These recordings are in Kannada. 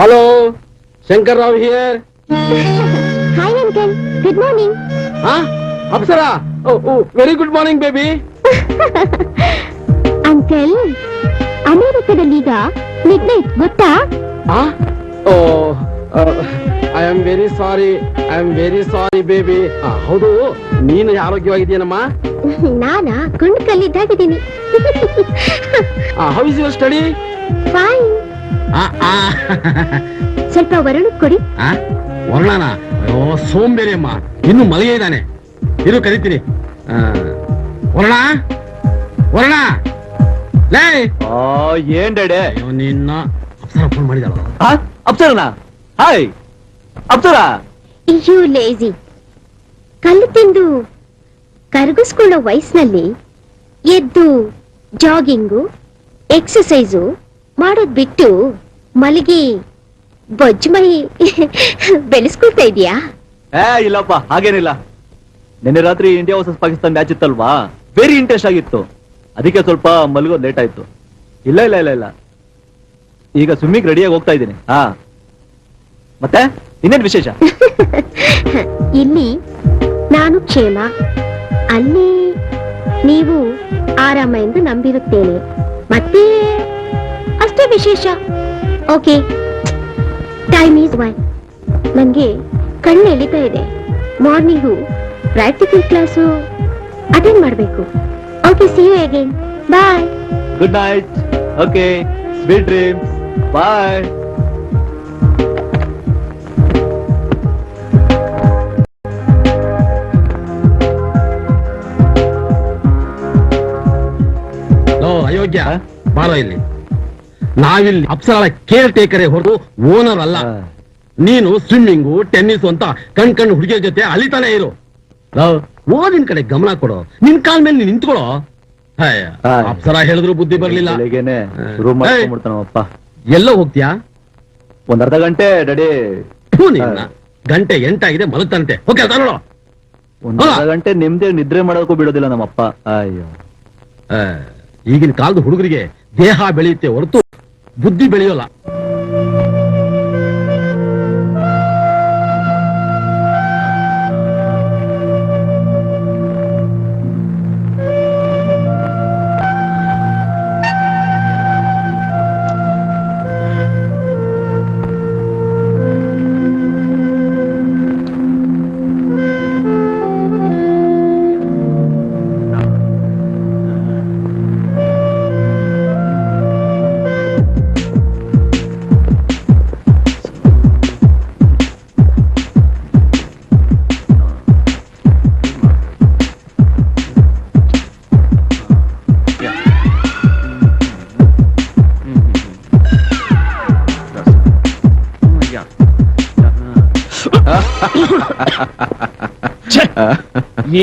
Hello, Shankar Rao here. Hi uncle, good morning. Huh? Apsara? Oh, very good morning, baby. Uncle, ಅಮೆರಿಕದಲ್ಲೀಗ ಮಿಡ್ ನೈಟ್ ಗೊತ್ತಾ? Huh? Oh, I am very sorry, baby. ಹೌದು, ನೀನು ಆರೋಗ್ಯವಾಗಿದ್ದೀನಮ್ಮ? ನಾನಾ ಗುಂಡು ಕಲ್ಲಿದ್ದಾಗಿದ್ದೀನಿ. How is your study? Fine. ಸ್ವಲ್ಪ ವರುಣ ಕೊಡಿ. ವರ್ಣನ? ಸೋಂಬೇರಿ ಅಮ್ಮ, ಇನ್ನು ಮಲಗೇ ಇದ್ದಾನೆ. ಇರು ಕರಿತೀನಿ. ವರ್ಣ ಲೇ. ಏನ್ ಡೇಡೆ ನಿನ್ನ ಅಪ್ಸರ ಫೋನ್ ಮಾಡಿದಾಳ. ಅಪ್ಸರನಾ? ಹಾಯ್ ಅಪ್ಸರ. You lazy. ಕಲ್ಲು ತಿಂದು ಕರಗಿಸ್ಕೊಳ್ಳೋ ವಯಸ್ಸಿನಲ್ಲಿ ಎದ್ದು ಜಾಗಿಂಗು ಎಕ್ಸಸೈಸು ಮಾಡೋದ್ ಬಿಟ್ಟು ಮಲಗಿ ಬೊಜ್ಜು ಮೈ ಬೆಳೆಸ್ಕೊಳ್ತಾ ಇದೀಯಾ? ಇಲ್ಲಪ್ಪ, ಹಾಗೇನಿಲ್ಲ. ನಿನ್ನೆ ರಾತ್ರಿ ಇಂಡಿಯಾ ವರ್ಸಸ್ ಪಾಕಿಸ್ತಾನ್ ಮ್ಯಾಚ್ ಇತ್ತಲ್ವಾ, ವೆರಿ ಇಂಟ್ರೆಸ್ಟ್ ಆಗಿತ್ತು. ಅದಕ್ಕೆ ಸ್ವಲ್ಪ ಮಲಗೋದು ಲೇಟ್ ಆಯ್ತು. ಇಲ್ಲ ಈಗ ಸ್ವಿಮ್ಮಿಂಗ್ ರೆಡಿಯಾಗಿ ಹೋಗ್ತಾ ಇದ್ದೀನಿ. ಮತ್ತೆ ಇನ್ನೇನ್ ವಿಶೇಷ? ಇಲ್ಲಿ ನಾನು ಕ್ಷೇಮ, ಅಲ್ಲಿ ನೀವು ಆರಾಮ ಎಂದು ನಂಬಿರುತ್ತೇನೆ. ಮತ್ತೆ ಅಷ್ಟೇ ವಿಶೇಷ. Okay, time is one. ನಂಗೆ ಕಣ್ಣು ಎಳಿತಾ ಇದೆ. ಮಾರ್ನಿಂಗು ಪ್ರಾಕ್ಟಿಕಲ್ ಕ್ಲಾಸು ಅಟೆಂಡ್ ಮಾಡಬೇಕು. Okay, see you again. Bye. Good night. Okay, sweet dreams. Bye. ಅಯೋಗ್ಯ, ಬಾರೋ ಇಲ್ಲಿ. ನಾವಿಲ್ಲಿ ಅಪ್ಸರ ಕೇರ್ ಟೇಕರೇ ಹೊರತು ಓನರ್ ಅಲ್ಲ. ನೀನು ಸ್ವಿಮ್ಮಿಂಗು ಟೆನ್ನಿಸ್ ಅಂತ ಕಣ್ ಹುಡುಗಿಯ ಜೊತೆ ಅಲಿತಾನೆ ಇರು. ಓದಿನ ಕಡೆ ಗಮನ ಕೊಡು. ನಿನ್ ಕಾಲ್ ಮೇಲೆ ನೀನ್ ನಿಂತ್ಕೊಳ್ಳೋ. ಅಪ್ಸರ ಹೇಳಿದ್ರು ಬುದ್ಧಿ ಬರ್ಲಿಲ್ಲ. ಎಲ್ಲೋ ಹೋಗ್ತೀಯಾ? ಒಂದ್ ಅರ್ಧ ಗಂಟೆ ರೆಡಿ. ಗಂಟೆ 8 ಆಗಿದೆ, ಮಲಗ್ತಾನಂತೆ. ಓಕೆ, ನೋಡು. ಒಂದ್ ಅರ್ಧ ಗಂಟೆ ನಿಮ್ದೇ ನಿದ್ರೆ ಮಾಡೋದಕ್ಕೂ ಬಿಡೋದಿಲ್ಲ ನಮ್ಮಪ್ಪ. ಅಯ್ಯೋ, ಈಗಿನ ಕಾಲದ ಹುಡುಗರಿಗೆ ದೇಹ ಬೆಳೆಯುತ್ತೆ ಹೊರತು ಬುದ್ಧಿ ಬೆಳೆಯೋಲ್ಲ.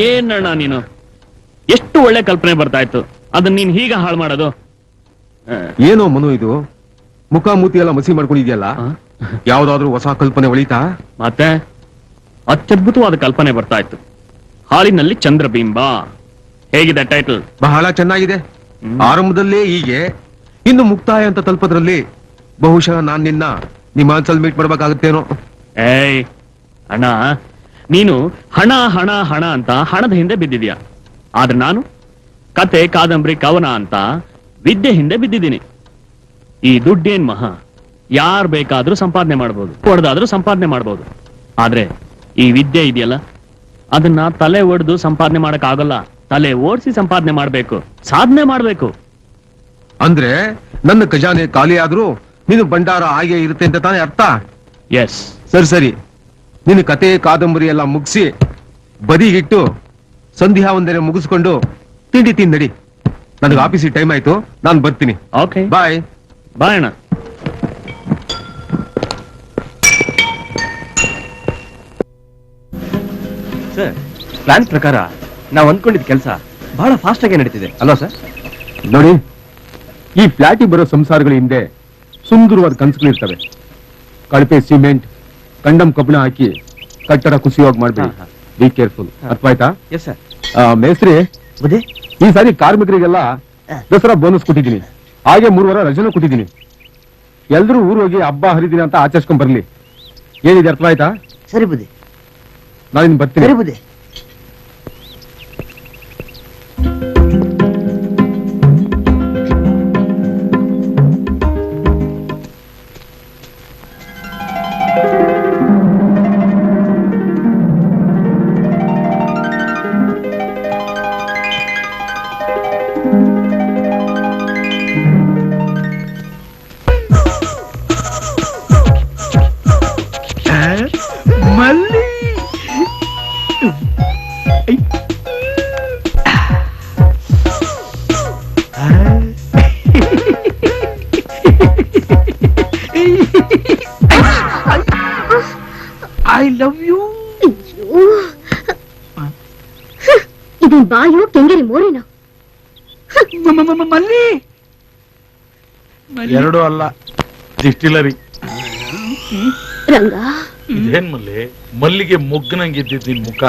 ಏನಣ್ಣ ನೀನು, ಎಷ್ಟು ಒಳ್ಳೆ ಕಲ್ಪನೆ ಬರ್ತಾ ಇತ್ತು, ಅದನ್ನ ನೀನ್ ಹೀಗ ಹಾಳು ಮಾಡೋದು? ಏನೋ ಮನು ಇದು, ಮುಖ ಮೂತಿ ಎಲ್ಲ ಮಸಿ ಮಾಡ್ಕೊಂಡಿದ್ಯಲ್ಲ, ಯಾವ್ದಾದ್ರು ಹೊಸ ಕಲ್ಪನೆ ಒಳಿತಾ? ಮತ್ತೆ ಅತ್ಯದ್ಭುತವಾದ ಕಲ್ಪನೆ ಬರ್ತಾ ಇತ್ತು. ಹಾಲಿನಲ್ಲಿ ಚಂದ್ರಬಿಂಬ. ಹೇಗಿದೆ ಟೈಟಲ್? ಬಹಳ ಚೆನ್ನಾಗಿದೆ. ಆರಂಭದಲ್ಲೇ ಹೀಗೆ, ಇನ್ನು ಮುಕ್ತಾಯ ಅಂತ ತಲುಪದ್ರಲ್ಲಿ ಬಹುಶಃ ನಾನ್ ನಿನ್ನ ನಿಮಾನ್ಸಲ್ ಮೀಟ್ ಮಾಡ್ಬೇಕಾಗತ್ತೇನೋ. ಏಯ್ ಅಣ್ಣ, ನೀನು ಹಣ ಹಣ ಹಣ ಅಂತ ಹಣದ ಹಿಂದೆ ಬಿದ್ದಿದ್ಯಾ. ಆದ್ರೆ ನಾನು ಕತೆ ಕಾದಂಬರಿ ಕವನ ಅಂತ ವಿದ್ಯೆ ಹಿಂದೆ ಬಿದ್ದಿದ್ದೀನಿ. ಈ ದುಡ್ಡೇನ್ ಮಹಾ, ಯಾರ್ ಬೇಕಾದ್ರೂ ಸಂಪಾದನೆ ಮಾಡ್ಬೋದು, ಹೊಡೆದಾದ್ರೂ ಸಂಪಾದನೆ ಮಾಡ್ಬೋದು. ಆದ್ರೆ ಈ ವಿದ್ಯೆ ಇದೆಯಲ್ಲ, ಅದನ್ನ ತಲೆ ಒಡೆದು ಸಂಪಾದನೆ ಮಾಡಕ್ ಆಗಲ್ಲ. ತಲೆ ಓಡಿಸಿ ಸಂಪಾದನೆ ಮಾಡ್ಬೇಕು, ಸಾಧನೆ ಮಾಡ್ಬೇಕು. ಅಂದ್ರೆ ನನ್ನ ಖಜಾನೆ ಖಾಲಿ ಆದ್ರೂ ನೀನು ಭಂಡಾರ ಹಾಗೆ ಇರುತ್ತೆ ಅಂತ ತಾನೇ ಅರ್ಥ? ಎಸ್. ಸರಿ, ನಿನ್ನ ಕತೆ ಕಾದಂಬರಿ ಎಲ್ಲ ಮುಗಿಸಿ ಬದಿಗಿಟ್ಟು ಸಂಧ್ಯಾ ಒಂದನೆ ಮುಗಿಸ್ಕೊಂಡು ತಿಂಡಿ ತಿಂದಡಿ. ನನಗೆ ಆಫೀಸಿಗೆ ಟೈಮ್ ಆಯ್ತು, ನಾನು ಬರ್ತೀನಿ. ಓಕೆ, ಬಾಯ್. ಬಾಯ್ ಅಣ್ಣ. ಸರ್, ಪ್ಲಾನ್ ಪ್ರಕಾರ ನಾವು ಅಂದ್ಕೊಂಡಿದ್ದ ಕೆಲಸ ಬಹಳ ಫಾಸ್ಟ್ ಆಗಿ ನಡೀತಿದೆ ಅಲ್ವಾ ಸರ್? ನೋಡಿ, ಈ ಫ್ಲಾಟಿಗೆ ಬರೋ ಸಂಸಾರಗಳ ಹಿಂದೆ ಸುಂದರವಾದ ಕನಸುಗಳಿರ್ತವೆ. ಕಳಪೆ ಸಿಮೆಂಟ್, ಕಂಡಮ್ ಕಬ್ಬಿಣ ಹಾಕಿ ಕಟ್ಟಡ ಕುಸಿಯುವಾಗ ಮಾಡ್ಬೇಡಿ. Be careful. ಅರ್ಥ ಆಯ್ತಾ? Yes sir. ಮೇಸ್ತ್ರಿ, ಈ ಸಾರಿ ಕಾರ್ಮಿಕರಿಗೆಲ್ಲ ದಸರಾ ಬೋನಸ್ ಕೊಟ್ಟಿದ್ದೀನಿ, ಹಾಗೆ 3 ವಾರ ರಜೆನೂ ಕೊಟ್ಟಿದ್ದೀನಿ. ಎಲ್ರೂ ಊರ್ ಹೋಗಿ ಹಬ್ಬ ಹರಿದಿನ ಅಂತ ಆಚರಿಸ್ಕೊಂಡ್ ಬರ್ಲಿ. ಏನಿದೆ ಅರ್ಥ ಆಯ್ತಾ? ಸರಿ ಬುದ್ಧಿ, ನಾನು ಬರ್ತೀನಿ. ಸರಿ ಬುದ್ಧಿ. ಮಲ್ಲಿ ಐ ಲವ್ ಯು. ಇದು ಬಾಯೋ ಕೆಂಗರಿ ಮೋರಿನ. ಮಲ್ಲಿ ಎರಡು ಅಲ್ಲ, ಡಿಸ್ಟಿಲರಿ. ರಂಗ, ಇದೇನ್ ಮಲ್ಲಿ, ಮಲ್ಲಿಗೆ ಮೊಗ್ಗನಂಗಿದ್ದಿದ್ ನಿನ್ ಮುಖ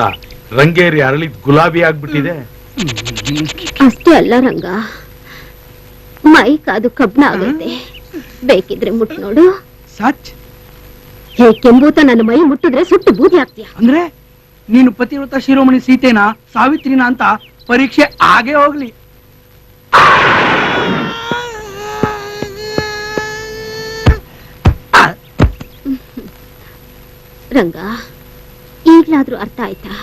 ರಂಗೇರಿ ಅರಳಿ ಗುಲಾಬಿ ಆಗ್ಬಿಟ್ಟಿದೆ. ಅಷ್ಟೇ ಅಲ್ಲ ರಂಗ, ಮೈ ಕಾದು ಕಬ್ಣ ಆಗೈತೆ. ಬೇಕಿದ್ರೆ ಮುಟ್ ನೋಡು. ಸಚ್ ಹೇ ಕೆಂಬೂತ, ನನ್ನ ಮೈ ಮುಟ್ಟಿದ್ರೆ ಸುಟ್ಟು ಬೂದಿ ಆಗ್ತೀಯ. ಅಂದ್ರೆ ನೀನು ಪತಿವ್ರತ ಶಿರೋಮಣಿ ಸೀತೆನಾ ಸಾವಿತ್ರಿನ ಅಂತ ಪರೀಕ್ಷೆ ಆಗೇ ಹೋಗ್ಲಿ. ರಂಗ, ಈಗ್ಲಾದ್ರೂ ಅರ್ಥ ಆಯ್ತಾ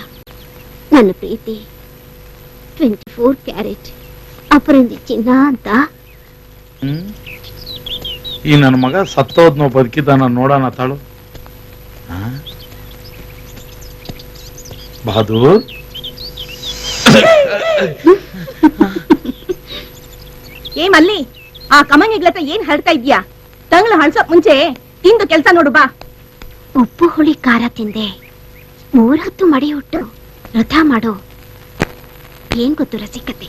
ನನ್ನ ಪ್ರೀತಿ 24 ಕ್ಯಾರೆಟ್ ಅಪರಂಜಿ ಚಿನ್ನ ಅಂತ? ಈ ನನ್ನ ಮಗ ಸತ್ತೋದ್ನೋ ಬದುಕಿದ್ದಾನ ನೋಡೋಣ ತಾಳು. ಬಹದ್ದೂರ್, ಏ ಮಲ್ಲಿ, ಆ ಕಮಂಗಿಗ್ಲತ್ತ ಏನ್ ಹರಡ್ತಾ ಇದ್ಯಾ? ತಂಗ್ಳು ಹಳ್ಸೋಕ್ ಮುಂಚೆ ತಿಂದು ಕೆಲ್ಸ ನೋಡು ಬಾ. ಉಪ್ಪು ಹುಳಿ ಖಾರ ತಿಂದೆ 3 ಹೊತ್ತು ಮಡಿ ಹುಟ್ಟು ವ್ರತ ಮಾಡೋ. ಏನ್ ಗೊತ್ತು ರಸಿಕತೆ?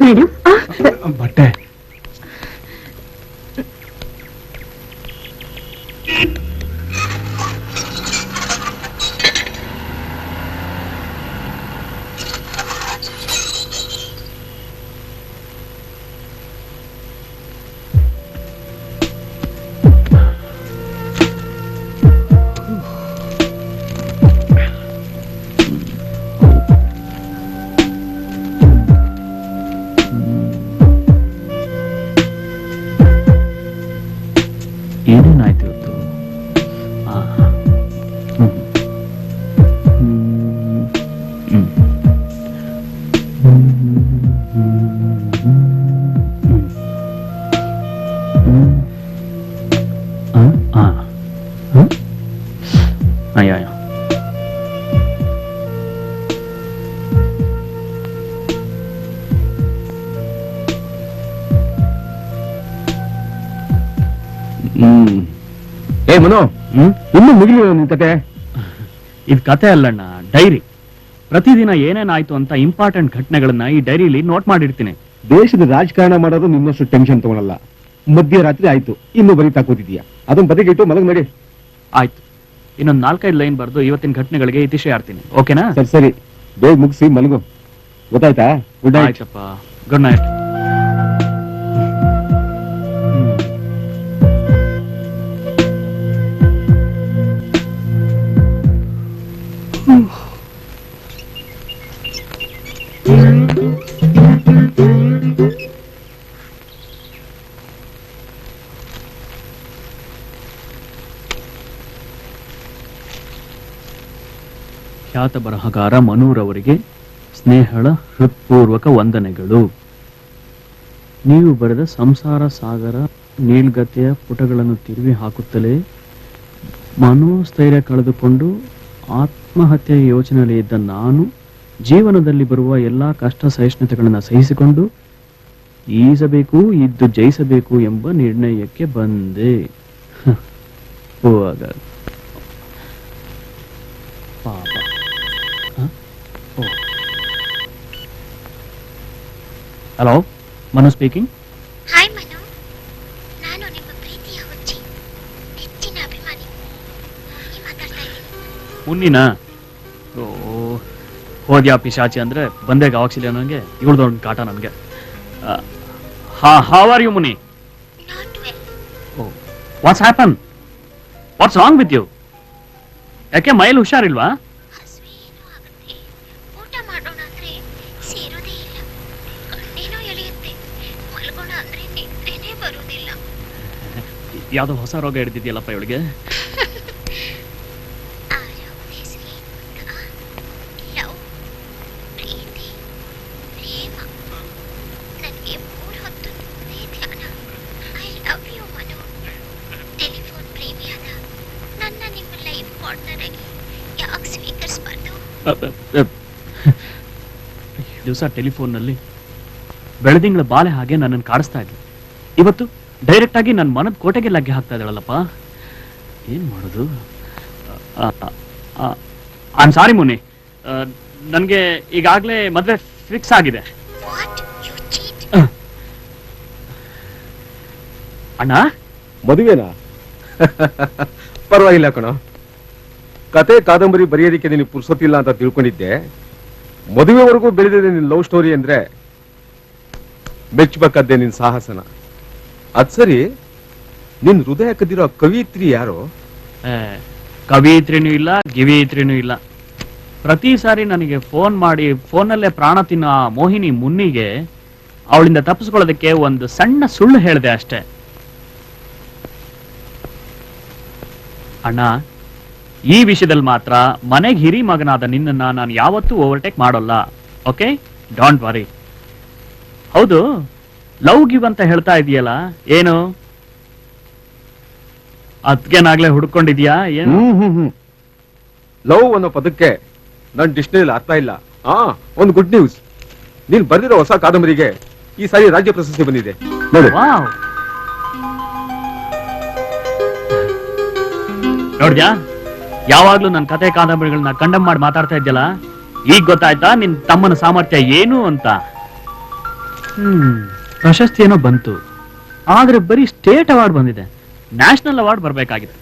ಮೇಡಮ್, ಬಟ್ಟೆ ಏನೇನಾಯ್ತು ಇವತ್ತು? ಏ ಮನೋ, ಇನ್ನು ಮುಗಿಲಿ ನಿನ್ ಕತೆ. ಇದು ಕತೆ ಅಲ್ಲಣ್ಣ, ಡೈರಿ. ಪ್ರತಿದಿನ ಏನೇನಾಯ್ತು ಅಂತ ಇಂಪಾರ್ಟೆಂಟ್ ಘಟನೆಗಳನ್ನ ಈ ಡೈರಿಲಿ ನೋಟ್ ಮಾಡಿರ್ತೀನಿ. ದೇಶದ ರಾಜಕಾರಣ ಮಾಡೋದು ನಿನ್ನಷ್ಟು ಟೆನ್ಷನ್ ತಗೊಳಲ್ಲ. ಮಧ್ಯರಾತ್ರಿ ಆಯ್ತು, ಇನ್ನು ಬರೀತಾ ಕೂತಿದ್ಯಾ. ಅದನ್ನ ಬದಿಗಿಟ್ಟು ಮಲಗ್ ನಡಿ. ಆಯ್ತು, ಇನ್ನೊಂದು 4-5 ಲೈನ್ ಬರ್ದು ಇವತ್ತಿನ ಘಟನೆಗಳಿಗೆ ಇತಿಶಯ ಆಡ್ತೀನಿ. ಓಕೆನಾ? ಸರಿ ಸರಿ, ಬೇಗ ಮುಗಿಸಿ ಮಲಗು. ಗೊತ್ತಾಯ್ತಾ? Good night. ಆಯ್ತಪ್ಪ, ಗುಡ್ ನೈಟ್. ಖ್ಯಾತ ಬರಹಗಾರ ಮನೂರವರಿಗೆ ಸ್ನೇಹಳ ಹೃತ್ಪೂರ್ವಕ ವಂದನೆಗಳು. ನೀವು ಬರೆದ ಸಂಸಾರ ಸಾಗರ ನೀಳ್ಗತೆಯ ಪುಟಗಳನ್ನು ತಿರುವಿ ಹಾಕುತ್ತಲೇ ಮನೋಸ್ಥೈರ್ಯ ಕಳೆದುಕೊಂಡು ಆತ್ಮಹತ್ಯೆಯ ಯೋಚನೆಯಲ್ಲಿ ಇದ್ದ ನಾನು ಜೀವನದಲ್ಲಿ ಬರುವ ಎಲ್ಲಾ ಕಷ್ಟ ಸಹಿಷ್ಣುತೆಗಳನ್ನು ಸಹಿಸಿಕೊಂಡು ಈಸಬೇಕು, ಇದ್ದು ಜಯಿಸಬೇಕು ಎಂಬ ನಿರ್ಣಯಕ್ಕೆ ಬಂದೆ. ಹೋಗ ಪಾಪ. Hello, Manu speaking. Hi Manu, ನಾನು ನಿಮ್ಮ ಪ್ರೀತಿಯ ಹುಚ್ಚಿ, ಹೆಚ್ಚಿನ ಅಭಿಮಾನಿ. ಮಾತಾಡ್ತಾ ಇದ್ದೀನಿ. ಮುನ್ನಿನಾ? ಓ, ಹೋದ್ಯಾ ಪಿಶಾಚಿ ಅಂದ್ರೆ ಬಂದೆ ಗಾವಾಕ್ಸಿಲಿಯ ನನಗೆ ಇವಳ್ದೊಂದು ಕಾಟ ನನಗೆ. How are you Muni? What's happen? What's wrong with you? ಯಾಕೆ ಮೈಲ್ ಹುಷಾರಿಲ್ವಾ? ಊಟ ಮಾಡೋಣ ಅಂದ್ರೆ ಸೇರೋದೇ ಇಲ್ಲ, ಕಣ್ಣೇನೋ ಎಳೆಯುತ್ತೆ, ಮಲ್ಗೋಣ ಅಂದ್ರೆ ನಿದ್ರೆನೇ ಬರುವುದಿಲ್ಲ. ಯಾವ್ದೋ ಹೊಸ ರೋಗ ಹಿಡಿದಿದ್ಯಲ್ಲಪ್ಪ ಇವಳಿಗೆ. ಲವ್, ಪ್ರೀತಿ, ಪ್ರೇಮ, ನನಗೆ 3 ಹೊತ್ತು ಇದೇ ಧ್ಯಾನ. I love you Manu. Telephone ಪ್ರೇಮಿಯಾದ ನನ್ನ ನಿಮ್ಮ ಲೈಫ್ ಪಾರ್ಟ್ನರ್ ಆಗಿ ಯಾಕೆ ಸ್ವೀಕರಿಸಬಾರ್ದು? ದಿವಸ ಟೆಲಿಫೋನ್ನಲ್ಲಿ ಬೆಳದಿಂಗಳ ಬಾಲೆ ಹಾಗೆ ನನ್ನನ್ನು ಕಾಡಿಸ್ತಾ ಇದ್ಲು. ಇವತ್ತು ಡೈರೆಕ್ಟ್ ಆಗಿ ನನ್ನ ಮನದ ಕೋಟೆಗೆ ಲಗ್ಗೆ ಹಾಕ್ತಾ ಇದ್ದಾಳಲ್ಲಪ್ಪ. ಏನ್ ಮಾಡೋದು? ಐ ಸಾರಿ ಮುನಿ, ನನಗೆ ಈಗಾಗಲೇ ಮದುವೆ ಫಿಕ್ಸ್ ಆಗಿದೆ. What you cheat? ಅಣ್ಣ, ಮದುವೆನಾ? ಪರವಾಗಿಲ್ಲ ಕಣ. ಕತೆ ಕಾದಂಬರಿ ಬರೆಯೋದಕ್ಕೆ ನೀನು ಪುರ್ಸೊತ್ತಿಲ್ಲ ಅಂತ ತಿಳ್ಕೊಂಡಿದ್ದೆ. ಮದುವೆವರೆಗೂ ಬೆಳೆದಿದೆ ನಿನ್ ಲವ್ ಸ್ಟೋರಿ ಅಂದ್ರೆ ಮೆಚ್ಚಬೇಕದ್ದೆ ನಿನ್ ಸಾಹಸನ. ಅದ್ ಸರಿ, ನಿನ್ ಹೃದಯ ಕದ್ದಿರೋ ಕವಿತ್ರಿ ಯಾರು? ಕವಿಯಿತ್ರಿನೂ ಇಲ್ಲ, ಗಿವಿಯಿತ್ರಿನೂ ಇಲ್ಲ. ಪ್ರತಿ ಸಾರಿ ನನಗೆ ಫೋನ್ ಮಾಡಿ ಫೋನಲ್ಲೇ ಪ್ರಾಣ ತಿನ್ನೋ ಆ ಮೋಹಿನಿ ಮುನ್ನಿಗೆ ಅವಳಿಂದ ತಪ್ಪಿಸ್ಕೊಳ್ಳೋದಕ್ಕೆ ಒಂದು ಸಣ್ಣ ಸುಳ್ಳು ಹೇಳಿದೆ ಅಷ್ಟೇ. ಅಣ್ಣ, ಈ ವಿಷಯದಲ್ಲಿ ಮಾತ್ರ ಮನೆಗೆ ಹಿರಿ ಮಗನಾದ ನಿನ್ನನ್ನ ನಾನು ಯಾವತ್ತೂ ಓವರ್ಟೇಕ್ ಮಾಡೋಲ್ಲ. Okay, don't worry. ಹೌದು, ಲವ್ ಗಿವ್ ಅಂತ ಹೇಳ್ತಾ ಇದೆಯಲ್ಲ, ಏನು ಅದ್ಕೇನಾಗ್ಲೇ ಹುಡ್ಕೊಂಡಿದ್ಯಾ ಏನು? ಲವ್ ಅನ್ನೋ ಪದಕ್ಕೆ ನನ್ ಡಿಕ್ಷನರಿಯಲ್ಲಿ ಅರ್ಥ ಇಲ್ಲ. ಒಂದು ಗುಡ್ ನ್ಯೂಸ್. ನೀನ್ ಬರೆದಿರೋ ಹೊಸ ಕಾದಂಬರಿಗೆ ಈ ಸಾರಿ ರಾಜ್ಯ ಪ್ರಶಸ್ತಿ ಬಂದಿದೆ ನೋಡಿ. ವಾವ್, ನೋಡ್ದ್ಯಾ, ಯಾವಾಗ್ಲೂ ನನ್ನ ಕತೆ ಕಾದಂಬರಿಗಳನ್ನ ಕಂಡಮ್ ಮಾಡಿ ಮಾತಾಡ್ತಾ ಇದ್ಯಲ್ಲ, ಈಗ ಗೊತ್ತಾಯ್ತಾ ನಿನ್ ತಮ್ಮನ ಸಾಮರ್ಥ್ಯ ಏನು ಅಂತ? ಪ್ರಶಸ್ತಿ ಏನೋ ಬಂತು, ಆದ್ರೆ ಬರೀ ಸ್ಟೇಟ್ ಅವಾರ್ಡ್ ಬಂದಿದೆ. ನ್ಯಾಷನಲ್ ಅವಾರ್ಡ್ ಬರ್ಬೇಕಾಗಿದೆ.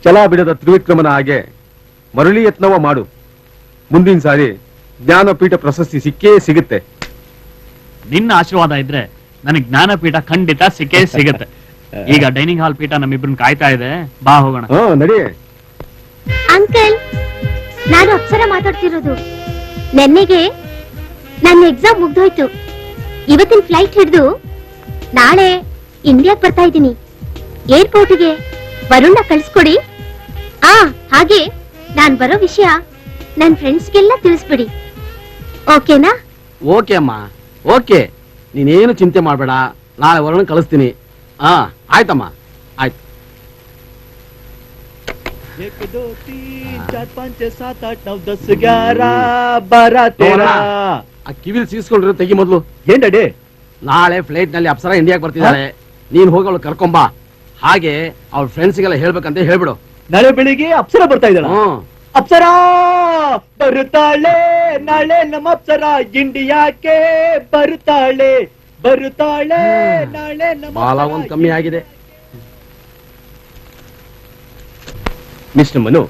ಛಲ ಬಿಡದ ತ್ರಿವಿಕ್ರಮನ ಹಾಗೆ ಮರಳಿ ಯತ್ನವ ಮಾಡು. ಮುಂದಿನ ಸಾರಿ ಜ್ಞಾನಪೀಠ ಪ್ರಶಸ್ತಿ ಸಿಕ್ಕೇ ಸಿಗುತ್ತೆ. ನಿನ್ನ ಆಶೀರ್ವಾದ ಇದ್ರೆ ನನಗೆ ಜ್ಞಾನಪೀಠ ಖಂಡಿತ ಸಿಕ್ಕೇ ಸಿಗುತ್ತೆ. ಈಗ ಡೈನಿಂಗ್ ಹಾಲ್ ಪೀಠ ನಮ್ಮಿಬ್ರನ್ನ ಕಾಯ್ತಾ ಇದೆ, ಬಾ ಹೋಗೋಣ. ನಡಿ. ಅಂಕಲ್, ನಾನು ಅಪ್ಸರ ಮಾತಾಡ್ತಿರೋದು. ನೆನ್ನೆಗೆ ನನ್ನ ಎಕ್ಸಾಮ್ ಮುಗ್ದೋಯ್ತು. ಇವತ್ತಿನ ಫ್ಲೈಟ್ ಹಿಡಿದು ನಾಳೆ ಇಂಡಿಯಾಕ್ ಬರ್ತಾ ಇದ್ದೀನಿ. ಏರ್ಪೋರ್ಟ್ಗೆ ವರುಣ್ನ ಕಳಿಸ್ಕೊಡಿ. ಹಾಗೆ ನಾನ್ ಬರೋ ವಿಷಯ ನನ್ನ ಫ್ರೆಂಡ್ಸ್ಗೆಲ್ಲ ತಿಳಿಸ್ಬಿಡಿ. ಓಕೆನಾ? ಓಕೆ ಅಮ್ಮ, ಓಕೆ. ನೀನೇನು ಚಿಂತೆ ಮಾಡಬೇಡ, ನಾಳೆ ವರುಣ ಕಳಿಸ್ತೀನಿ. ಆಯ್ತಮ್ಮ, ಆಯ್ತು. 1 2 3 4 5 6 7 8 9 10 11 12 13. ಆ ಕಿವಿಲ್ ಸೀಸ್ಕೊಂಡಿರೋ ತೆಗಿ ಮೊದ್ಲು. ಏನ್ ಡ್ಯಾಡಿ? ನಾಳೆ ಫ್ಲೈಟ್ ನಲ್ಲಿ ಅಪ್ಸರ ಇಂಡಿಯಾಗೆ ಬರ್ತಿದ್ದಾಳೆ. ನೀನ್ ಹೋಗಿ ಅವಳು ಕರ್ಕೊಂಬಾ. ಹಾಗೆ ಅವ್ರ ಫ್ರೆಂಡ್ಸ್ಗೆಲ್ಲ ಹೇಳ್ಬೇಕಂತ ಹೇಳ್ಬಿಡು. ನಾಳೆ ಬೆಳಿಗ್ಗೆ ಅಪ್ಸರ ಬರ್ತಾ ಇದ್ದಾಳ? ಅಪ್ಸರ ಬರುತ್ತಾಳೆ ನಾಳೆ, ನಮ್ಮ ಅಪ್ಸರ ಇಂಡಿಯಾಕ್ಕೆ ಬರುತ್ತಾಳೆ ನಾಳೆ. ಬಾಲ ಒಂದ್ ಕಮ್ಮಿ ಆಗಿದೆ. ಮಿಸ್ಟರ್ ಮನು,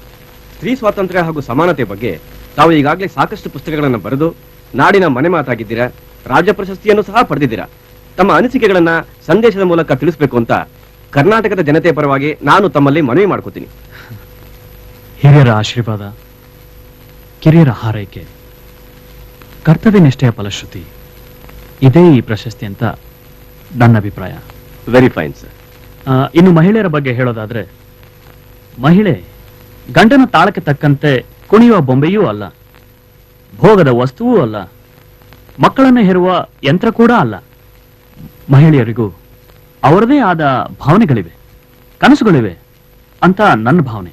ಸ್ತ್ರೀ ಸ್ವಾತಂತ್ರ್ಯ ಹಾಗೂ ಸಮಾನತೆ ಬಗ್ಗೆ ತಾವು ಈಗಾಗಲೇ ಸಾಕಷ್ಟು ಪುಸ್ತಕಗಳನ್ನು ಬರೆದು ನಾಡಿನ ಮನೆ ಮಾತಾಗಿದ್ದೀರಾ. ರಾಜ್ಯ ಪ್ರಶಸ್ತಿಯನ್ನು ಸಹ ಪಡೆದಿದ್ದೀರಾ. ತಮ್ಮ ಅನಿಸಿಕೆಗಳನ್ನ ಸಂದೇಶದ ಮೂಲಕ ತಿಳಿಸಬೇಕು ಅಂತ ಕರ್ನಾಟಕದ ಜನತೆಯ ಪರವಾಗಿ ನಾನು ತಮ್ಮಲ್ಲಿ ಮನವಿ ಮಾಡ್ಕೋತೀನಿ. ಹಿರಿಯರ ಆಶೀರ್ವಾದ, ಕಿರಿಯರ ಹಾರೈಕೆ, ಕರ್ತವ್ಯ ನಿಷ್ಠೆಯ ಫಲಶ್ರುತಿ, ಇದೇ ಈ ಪ್ರಶಸ್ತಿ ಅಂತ ನನ್ನ ಅಭಿಪ್ರಾಯ. Very fine sir. ಇನ್ನು ಮಹಿಳೆಯರ ಬಗ್ಗೆ ಹೇಳೋದಾದ್ರೆ, ಮಹಿಳೆ ಗಂಡನ ತಾಳಕ್ಕೆ ತಕ್ಕಂತೆ ಕುಣಿಯುವ ಬೊಂಬೆಯೂ ಅಲ್ಲ, ಭೋಗದ ವಸ್ತುವೂ ಅಲ್ಲ, ಮಕ್ಕಳನ್ನು ಹೆರುವ ಯಂತ್ರ ಕೂಡ ಅಲ್ಲ. ಮಹಿಳೆಯರಿಗೂ ಅವರದೇ ಆದ ಭಾವನೆಗಳಿವೆ, ಕನಸುಗಳಿವೆ ಅಂತ ನನ್ನ ಭಾವನೆ.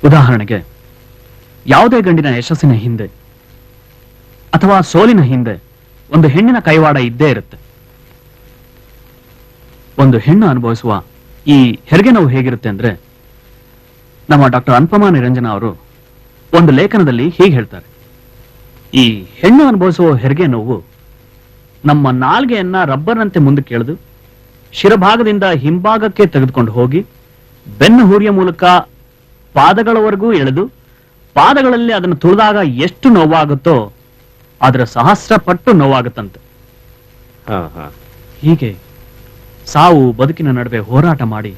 ಉದಾಹರಣೆಗೆ, ಯಾವುದೇ ಗಂಡಿನ ಯಶಸ್ಸಿನ ಹಿಂದೆ ಅಥವಾ ಸೋಲಿನ ಹಿಂದೆ ಒಂದು ಹೆಣ್ಣಿನ ಕೈವಾಡ ಇದ್ದೇ ಇರುತ್ತೆ. ಒಂದು ಹೆಣ್ಣು ಅನುಭವಿಸುವ ಈ ಹೆರಿಗೆ ನೋವು ಹೇಗಿರುತ್ತೆ ಅಂದ್ರೆ, ನಮ್ಮ ಡಾಕ್ಟರ್ ಅನುಪಮಾ ನಿರಂಜನ ಅವರು ಒಂದು ಲೇಖನದಲ್ಲಿ ಹೀಗೆ ಹೇಳ್ತಾರೆ: ಈ ಹೆಣ್ಣು ಅನುಭವಿಸುವ ಹೆರಿಗೆ ನೋವು ನಮ್ಮ ನಾಲ್ಗೆಯನ್ನ ರಬ್ಬರ್ನಂತೆ ಮುಂದಕ್ಕೆ ಎಳೆದು ಶಿರಭಾಗದಿಂದ ಹಿಂಭಾಗಕ್ಕೆ ತೆಗೆದುಕೊಂಡು ಹೋಗಿ ಬೆನ್ನು ಹುರಿಯ ಮೂಲಕ ಪಾದಗಳವರೆಗೂ ಎಳೆದು ಪಾದಗಳಲ್ಲಿ ಅದನ್ನು ತುಳಿದಾಗ ಎಷ್ಟು ನೋವಾಗುತ್ತೋ ಅದರ ಸಹಸ್ರ ಪಟ್ಟು ನೋವಾಗುತ್ತಂತೆ. ಹೀಗೆ ಸಾವು ಬದುಕಿನ ನಡುವೆ ಹೋರಾಟ ಮಾಡಿ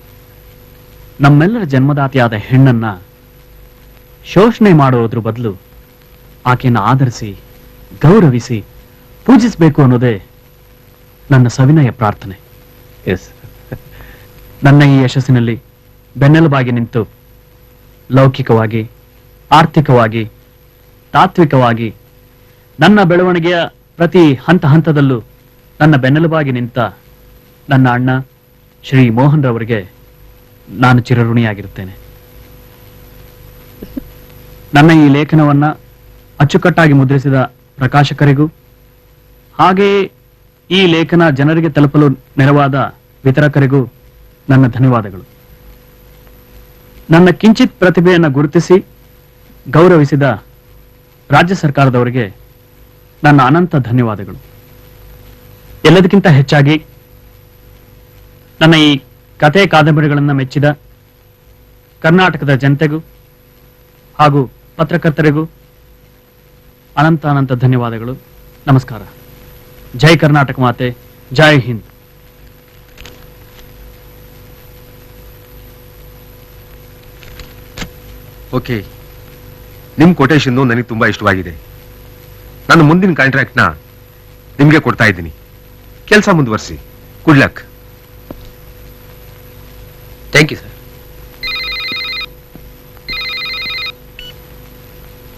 ನಮ್ಮೆಲ್ಲರ ಜನ್ಮದಾತಿಯಾದ ಹೆಣ್ಣನ್ನ ಶೋಷಣೆ ಮಾಡೋದ್ರ ಬದಲು ಆಕೆಯನ್ನು ಆದರಿಸಿ ಗೌರವಿಸಿ ಪೂಜಿಸಬೇಕು ಅನ್ನೋದೇ ನನ್ನ ಸವಿನಯ ಪ್ರಾರ್ಥನೆ. ಎಸ್. ನನ್ನ ಈ ಯಶಸ್ಸಿನಲ್ಲಿ ಬೆನ್ನೆಲುಬಾಗಿ ನಿಂತು ಲೌಕಿಕವಾಗಿ, ಆರ್ಥಿಕವಾಗಿ, ತಾತ್ವಿಕವಾಗಿ ನನ್ನ ಬೆಳವಣಿಗೆಯ ಪ್ರತಿ ಹಂತ ಹಂತದಲ್ಲೂ ನನ್ನ ಬೆನ್ನೆಲುಬಾಗಿ ನಿಂತ ನನ್ನ ಅಣ್ಣ ಶ್ರೀ ಮೋಹನ್ ರವರಿಗೆ ನಾನು ಚಿರಋಣಿಯಾಗಿರುತ್ತೇನೆ. ನನ್ನ ಈ ಲೇಖನವನ್ನ ಅಚ್ಚುಕಟ್ಟಾಗಿ ಮುದ್ರಿಸಿದ ಪ್ರಕಾಶಕರಿಗೂ ಹಾಗೆಯೇ ಈ ಲೇಖನ ಜನರಿಗೆ ತಲುಪಲು ನೆರವಾದ ವಿತರಕರಿಗೂ ನನ್ನ ಧನ್ಯವಾದಗಳು. ನನ್ನ ಕಿಂಚಿತ್ ಪ್ರತಿಭೆಯನ್ನು ಗುರುತಿಸಿ ಗೌರವಿಸಿದ ರಾಜ್ಯ ಸರ್ಕಾರದವರಿಗೆ ನನ್ನ ಅನಂತ ಧನ್ಯವಾದಗಳು. ಎಲ್ಲದಕ್ಕಿಂತ ಹೆಚ್ಚಾಗಿ ನನ್ನ ಈ ಕಥೆ ಕಾದಂಬರಿಗಳನ್ನು ಮೆಚ್ಚಿದ ಕರ್ನಾಟಕದ ಜನತೆಗೂ ಹಾಗೂ ಪತ್ರಕರ್ತರಿಗೂ ಅನಂತ ಅನಂತ ಧನ್ಯವಾದಗಳು. ನಮಸ್ಕಾರ. ಜೈ ಕರ್ನಾಟಕ ಮಾತೆ, ಜೈ ಹಿಂದ್. ಓಕೆ, ನಿಮ್ ಕೊಟೇಶನ್ ನನಗೆ ತುಂಬಾ ಇಷ್ಟವಾಗಿದೆ. ನಾನು ಮುಂದಿನ ಕಾಂಟ್ರಾಕ್ಟ್ ನ ನಿಮ್ಗೆ ಕೊಡ್ತಾ ಇದ್ದೀನಿ. ಕೆಲಸ ಮುಂದುವರಿಸಿ. Good luck. Thank you sir.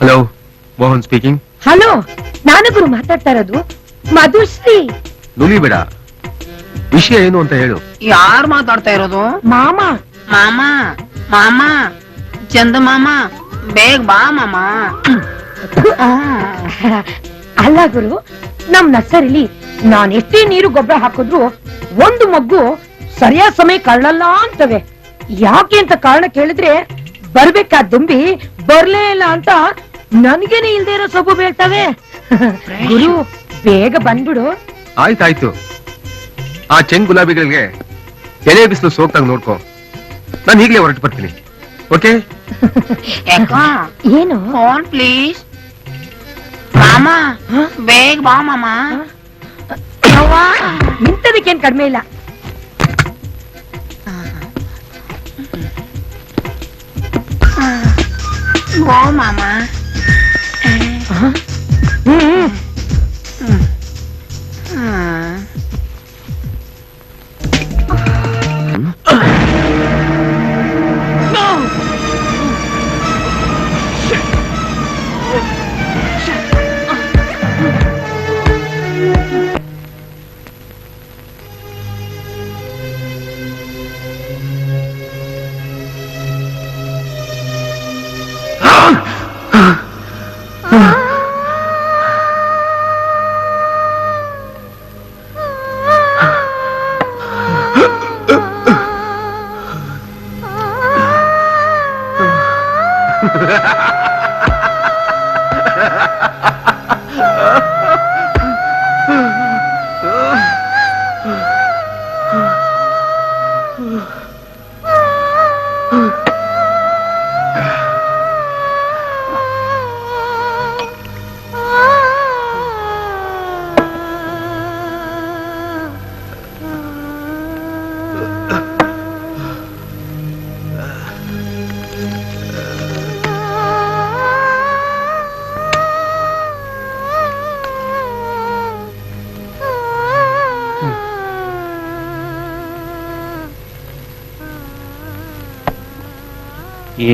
Hello, Mohan speaking. Hello, ನಾನು ಗುರು ಮಾತಾಡ್ತಾ ಇರೋದು. ಮಧುಶ್ರೀ. ನುಲಿಬೇಡ, ವಿಷಯ ಏನು ಅಂತ ಹೇಳು. ಯಾರು ಮಾತಾಡ್ತಾ ಇರೋದು? ಮಾಮ. ಮಾಮ ಮಾಮ ಚಂದ ಮಾಮ, ಬೇಗ ಬಾ ಮಾಮ. ಅಲ್ಲ ಗುರು, ನಮ್ ನರ್ಸರಿಲಿ ನಾನ್ ಎಷ್ಟೇ ನೀರು ಗೊಬ್ಬರ ಹಾಕಿದ್ರು ಒಂದು ಮಗ್ಗು ಸರಿಯಾದ ಸಮಯ ಕಳ್ಳಲ್ಲ ಅಂತವೆ. ಯಾಕೆ ಅಂತ ಕಾರಣ ಕೇಳಿದ್ರೆ ಬರ್ಬೇಕಾದ ದುಂಬಿ ಬರ್ಲೇ ಇಲ್ಲ ಅಂತ ನನ್ಗೇನೆ ಇಲ್ದೇ ಇರೋ ಸೊಪ್ಪು ಬೀಳ್ತವೆ. ಗುರು, ಬೇಗ ಬಂದ್ಬಿಡು. ಆಯ್ತಾಯ್ತು. ಆ ಚೆಂಗ್ ಗುಲಾಬಿಗಳಿಗೆ ಎಲೆ ಬಿಸಿಲು ಸೋಗ್ತಂಗ್ ನೋಡ್ಕೋ. ನಾನು ಈಗಲೇ ಹೊರಟು ಬರ್ತೀನಿ. ಓಕೆ? ಏನು? Phone please. ಮಾಮ ಬೇಗ ಬಾ ಮಾಮ. ಇಂಥದಕ್ಕೇನ್ ಕಡಿಮೆ ಇಲ್ಲ. ಗೋ ಮಾಮ.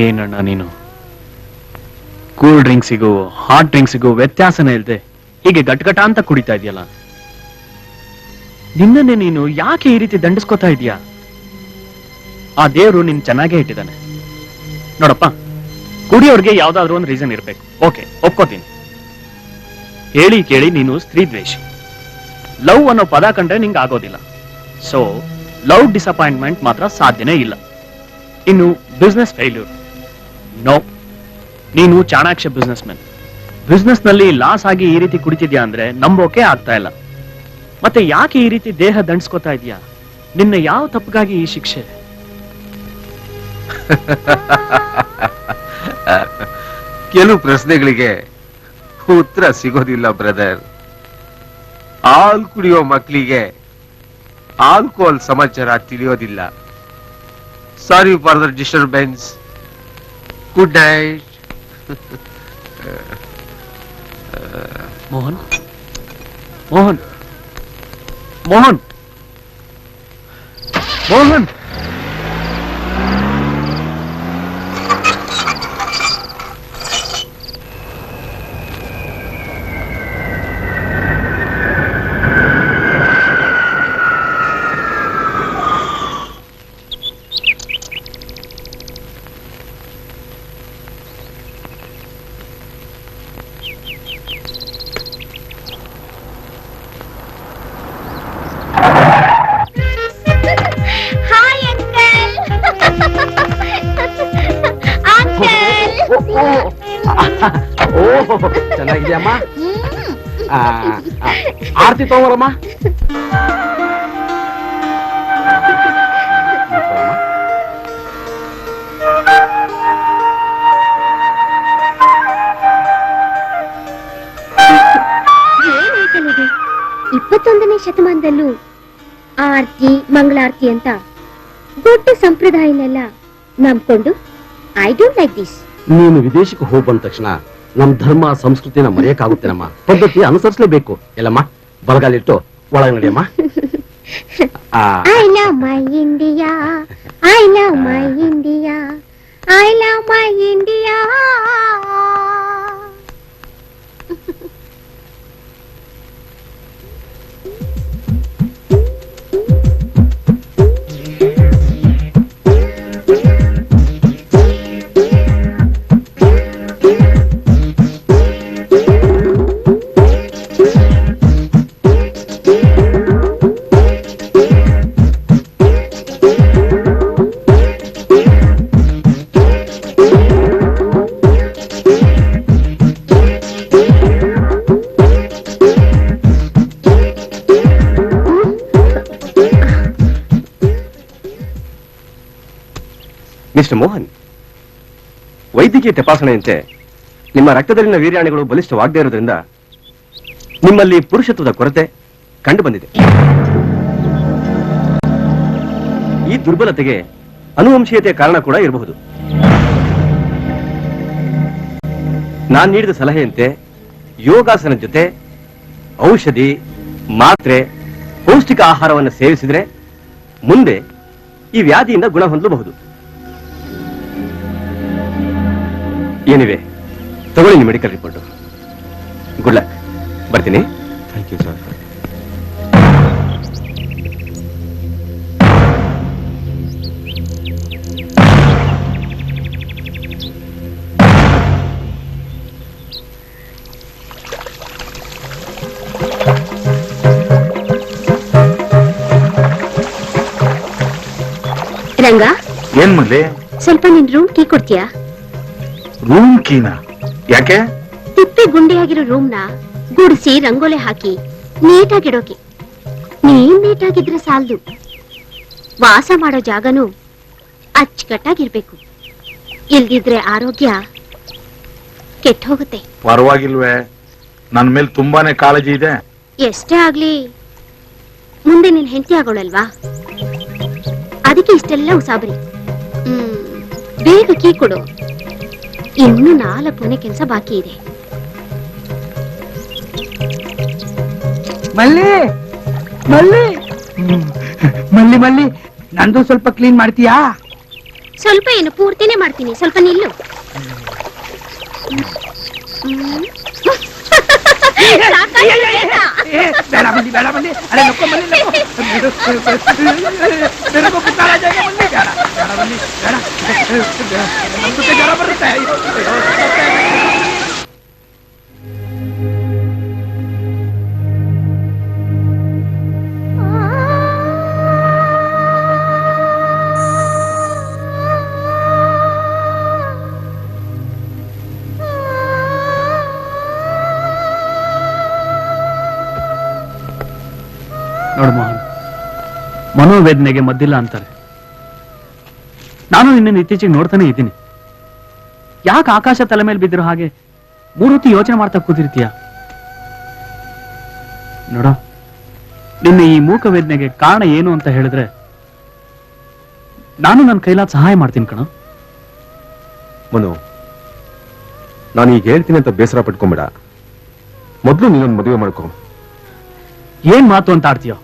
ಏನಣ್ಣ ನೀನು, ಕೂಲ್ ಡ್ರಿಂಕ್ಸಿಗೂ ಹಾಟ್ ಡ್ರಿಂಕ್ಸಿಗೂ ವ್ಯತ್ಯಾಸನೇ ಇಲ್ಲದೆ ಹೀಗೆ ಗಟ್ಗಟ ಅಂತ ಕುಡಿತಾ ಇದೆಯಲ್ಲ. ನಿನ್ನನ್ನೇ ನೀನು ಯಾಕೆ ಈ ರೀತಿ ದಂಡಿಸ್ಕೋತಾ ಇದೀಯಾ? ಆ ದೇವ್ರು ನಿನ್ ಚೆನ್ನಾಗೇ ಇಟ್ಟಿದ್ದಾನೆ ನೋಡಪ್ಪ. ಕುಡಿಯೋರ್ಗೆ ಯಾವ್ದಾದ್ರು ಒಂದು ರೀಸನ್ ಇರ್ಬೇಕು. ಓಕೆ, ಒಪ್ಕೋತೀನಿ. ಹೇಳಿ ಕೇಳಿ ನೀನು ಸ್ತ್ರೀ ದ್ವೇಷಿ. ಲವ್ ಅನ್ನೋ ಪದ ಕಂಡ್ರೆ ನಿಂಗೆ ಆಗೋದಿಲ್ಲ. ಸೊ ಲವ್ ಡಿಸಪಾಯಿಂಟ್ಮೆಂಟ್ ಮಾತ್ರ ಸಾಧ್ಯನೇ ಇಲ್ಲ. ಇನ್ನು ಬಿಸ್ನೆಸ್ ಫೇಲ್ಯೂರ್, ನೋ. ನೀನು ಚಾಣಾಕ್ಷ ಬಿಸ್ನೆಸ್ ಮ್ಯಾನ್. ಬಿಸ್ನೆಸ್ ನಲ್ಲಿ ಲಾಸ್ ಆಗಿ ಈ ರೀತಿ ಕುಡಿತಿದ್ಯಾ ಅಂದ್ರೆ ನಂಬೋಕೆ ಆಗ್ತಾ ಇಲ್ಲ. ಮತ್ತೆ ಯಾಕೆ ಈ ರೀತಿ ದೇಹ ದಂಡಿಸ್ಕೋತಾ ಇದೀಯಾ? ನಿನ್ನ ಯಾವ ತಪ್ಪಿಗಾಗಿ ಈ ಶಿಕ್ಷೆ? ಕೆಲವು ಪ್ರಶ್ನೆಗಳಿಗೆ ಉತ್ತರ ಸಿಗೋದಿಲ್ಲ ಬ್ರದರ್. ಹಾಲು ಕುಡಿಯೋ ಮಕ್ಕಳಿಗೆ ಆಲ್ಕೋಹಾಲ್ ಸಮಾಚಾರ ತಿಳಿಯೋದಿಲ್ಲ. Sorry for the disturbance. Good night. Mohan Mohan Mohan Mohan hi uncle. Uncle ಓಹೋ ಚೆನ್ನಾಗಿದೆಯಮ್ಮ. ಆರ್ತಿ ತಗೋರಮ್ಮ. ಏನಾಯ್ತಲ್ಲಿದೆ 21ನೇ ಶತಮಾನದಲ್ಲೂ ಆರ್ತಿ ಮಂಗಳಾರತಿ ಅಂತ ದೊಡ್ಡ ಸಂಪ್ರದಾಯನೆಲ್ಲ ನಂಬ್ಕೊಂಡು ಐ ಡೋಂಟ್ ಲೈಕ್ ದಿಸ್. ನೀನು ವಿದೇಶಕ್ಕೆ ಹೋಗಿ ಬಂದ ತಕ್ಷಣ ನಮ್ ಧರ್ಮ ಸಂಸ್ಕೃತಿನ ಮರೆಯಕ್ಕಾಗುತ್ತೇನಮ್ಮ. ಪದ್ಧತಿ ಅನುಸರಿಸಲೇಬೇಕು. ಎಲ್ಲಮ್ಮ ಬಲಗಾಲಿಟ್ಟು ಒಳಗೆ ನಡಿಯಮ್ಮ. I love my India, I love my India, I love my India. Mister Mohan, ವೈದ್ಯಕೀಯ ತಪಾಸಣೆಯಂತೆ ನಿಮ್ಮ ರಕ್ತದಲ್ಲಿನ ವೀರ್ಯಾಣುಗಳು ಬಲಿಷ್ಠವಾಗದೇ ಇರೋದ್ರಿಂದ ನಿಮ್ಮಲ್ಲಿ ಪುರುಷತ್ವದ ಕೊರತೆ ಕಂಡು ಬಂದಿದೆ. ಈ ದುರ್ಬಲತೆಗೆ ಅನುವಂಶೀಯತೆಯ ಕಾರಣ ಕೂಡ ಇರಬಹುದು. ನಾನು ನೀಡಿದ ಸಲಹೆಯಂತೆ ಯೋಗಾಸನ ಜೊತೆ ಔಷಧಿ, ಮಾತ್ರೆ, ಪೌಷ್ಟಿಕ ಆಹಾರವನ್ನು ಸೇವಿಸಿದ್ರೆ ಮುಂದೆ ಈ ವ್ಯಾಧಿಯಿಂದ ಗುಣ ಹೊಂದಬಹುದು. ಏನಿವೆ ತಗೊಳ್ಳಿ ನಿಮ್ಮ ಮೆಡಿಕಲ್ ರಿಪೋರ್ಟ್. Good luck. ಬರ್ತೀನಿ. Thank you sir. ರಂಗ, ಏನ್ ಮಲ್ಲಿ? ಸ್ವಲ್ಪ ನಿನ್ ರೂಮ್ ಕೀ ಕೊಡ್ತೀಯಾ? ರೂಮ್ ಕೀನಾ? ಯಾಕೆ? ತಿಪ್ಪೆ ಗುಂಡಿಯಾಗಿರೋ ರೂಮ್ನ ಗುಡಿಸಿ ರಂಗೋಲೆ ಹಾಕಿ ನೀಟಾಗಿಡೋಕೆ. ನೀನ್ ನೀಟಾಗಿದ್ರೆ ಸಾಲದು, ವಾಸ ಮಾಡೋ ಜಾಗನೂ ಅಚ್ಚುಕಟ್ಟಾಗಿರ್ಬೇಕು. ಇಲ್ದಿದ್ರೆ ಆರೋಗ್ಯ ಕೆಟ್ಟ ಹೋಗುತ್ತೆ. ಪರವಾಗಿಲ್ವೇ, ನನ್ ಮೇಲೆ ತುಂಬಾನೇ ಕಾಳಜಿ ಇದೆ. ಎಷ್ಟೇ ಆಗ್ಲಿ ಮುಂದೆ ನಿನ್ ಹೆಂಡತಿ ಆಗೋಳಲ್ವಾ, ಅದಕ್ಕೆ ಇಷ್ಟೆಲ್ಲ ಉಸಾಬರಿ. ಬೇಗ ಕೀ ಕೊಡು, ಇನ್ನು 4 ಮನೆ ಕೆಲಸ ಬಾಕಿ ಇದೆ. ಮಲ್ಲಿ ಮಲ್ಲಿ ಮಲ್ಲಿ ಮಲ್ಲಿ ನಂದು ಸ್ವಲ್ಪ ಕ್ಲೀನ್ ಮಾಡ್ತೀಯಾ? ಸ್ವಲ್ಪ ಏನು, ಪೂರ್ತಿನೇ ಮಾಡ್ತೀನಿ. ಸ್ವಲ್ಪ ನಿಲ್ಲು. ಬೇಡ ಮಲ್ಲಿ, ಬೇಡ ಮಲ್ಲಿ. ಅರೆ ನಕ್ಕೋ ಮಲ್ಲಿ, ನಕ್ಕೋ. ಬೇಡ ಪುತ್ತಾಳ ಜಾಗ ಮಲ್ಲಿ, ಬೇಡ ಬೇಡ ಮಲ್ಲಿ, ಬೇಡ. ನಮ್ದು ಜ್ವರ ಬರುತ್ತೆ. ನೋಡು ಮೋಹನ್, ಮನೋವೇದನೆಗೆ ಮದ್ದಿಲ್ಲ ಅಂತಾರೆ. ನಾನು ನಿನ್ನನ್ನು ಇತ್ತೀಚೆಗೆ ನೋಡ್ತಾನೆ ಇದ್ದೀನಿ. ಯಾಕೆ ಆಕಾಶ ತಲೆ ಮೇಲೆ ಬಿದ್ದಿರೋ ಹಾಗೆ ಮೂರೊತ್ತಿ ಯೋಚನೆ ಮಾಡ್ತಾ ಕೂತಿರ್ತೀಯ? ನೋಡ, ನಿನ್ನ ಈ ಮೂಕ ವೇದನೆಗೆ ಕಾರಣ ಏನು ಅಂತ ಹೇಳಿದ್ರೆ ನಾನು ನನ್ನ ಕೈಲಾದ ಸಹಾಯ ಮಾಡ್ತೀನಿ ಕಣ. ಮನು, ನಾನು ಈಗ ಹೇಳ್ತೀನಿ ಅಂತ ಬೇಸರ ಪಟ್ಕೊಂಬೇಡ. ಮೊದಲು ನೀನೊಂದು ಮದುವೆ ಮಾಡ್ಕೊ. ಏನ್ ಮಾತು ಅಂತ ಆಡ್ತೀಯ?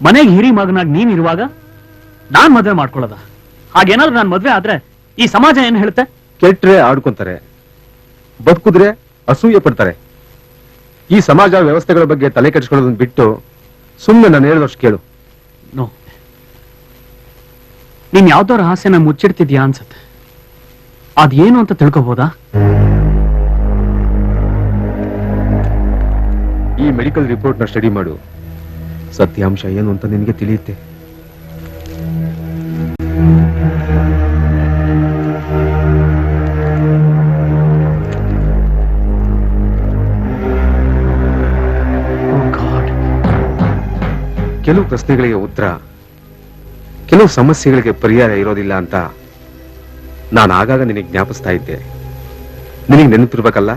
ಮನೆಗೆ ಹಿರಿ ಮಗನಾಗಿ ನೀನ್ ಇರುವಾಗ ನಾನ್ ಮದ್ವೆ ಮಾಡ್ಕೊಳ್ಳೋದ? ಹಾಗೇನಾದ್ರೂ ನಾನ್ ಮದ್ವೆ ಆದ್ರೆ ಈ ಸಮಾಜ ಏನ್ ಹೇಳುತ್ತೆ? ಕೆಟ್ರೆ ಆಡ್ಕೊಂತಾರೆ, ಬದುಕುದ್ರೆ ಅಸೂಯೆ ಪಡ್ತಾರೆ. ಈ ಸಮಾಜ ವ್ಯವಸ್ಥೆಗಳ ಬಗ್ಗೆ ತಲೆ ಕೆಡಿಸ್ಕೊಳ್ಳೋದನ್ನ ಬಿಟ್ಟು ಸುಮ್ಮನೆ ನಾನು ಹೇಳಿದಷ್ಟು ಕೇಳು. ನೋ, ನೀನ್ ಯಾವ್ದೋ ರಹಸ್ಯನ ಮುಚ್ಚಿಡ್ತಿದ್ಯಾ ಅನ್ಸತ್ತೆ. ಅದೇನು ಅಂತ ತಿಳ್ಕೊಬೋದಾ? ಈ ಮೆಡಿಕಲ್ ರಿಪೋರ್ಟ್ ನ ಸ್ಟಡಿ ಮಾಡು. ಸತ್ಯಾಂಶ ಏನು ಅಂತ ನಿನಗೆ ತಿಳಿಯುತ್ತೆ. ಕೆಲವು ಪ್ರಶ್ನೆಗಳಿಗೆ ಉತ್ತರ, ಕೆಲವು ಸಮಸ್ಯೆಗಳಿಗೆ ಪರಿಹಾರ ಇರೋದಿಲ್ಲ ಅಂತ ನಾನು ಆಗಾಗ ನಿನಗೆ ಜ್ಞಾಪಿಸ್ತಾ ಇದ್ದೆ. ನಿನಗೆ ನೆನಪಿರ್ಬೇಕಲ್ಲ?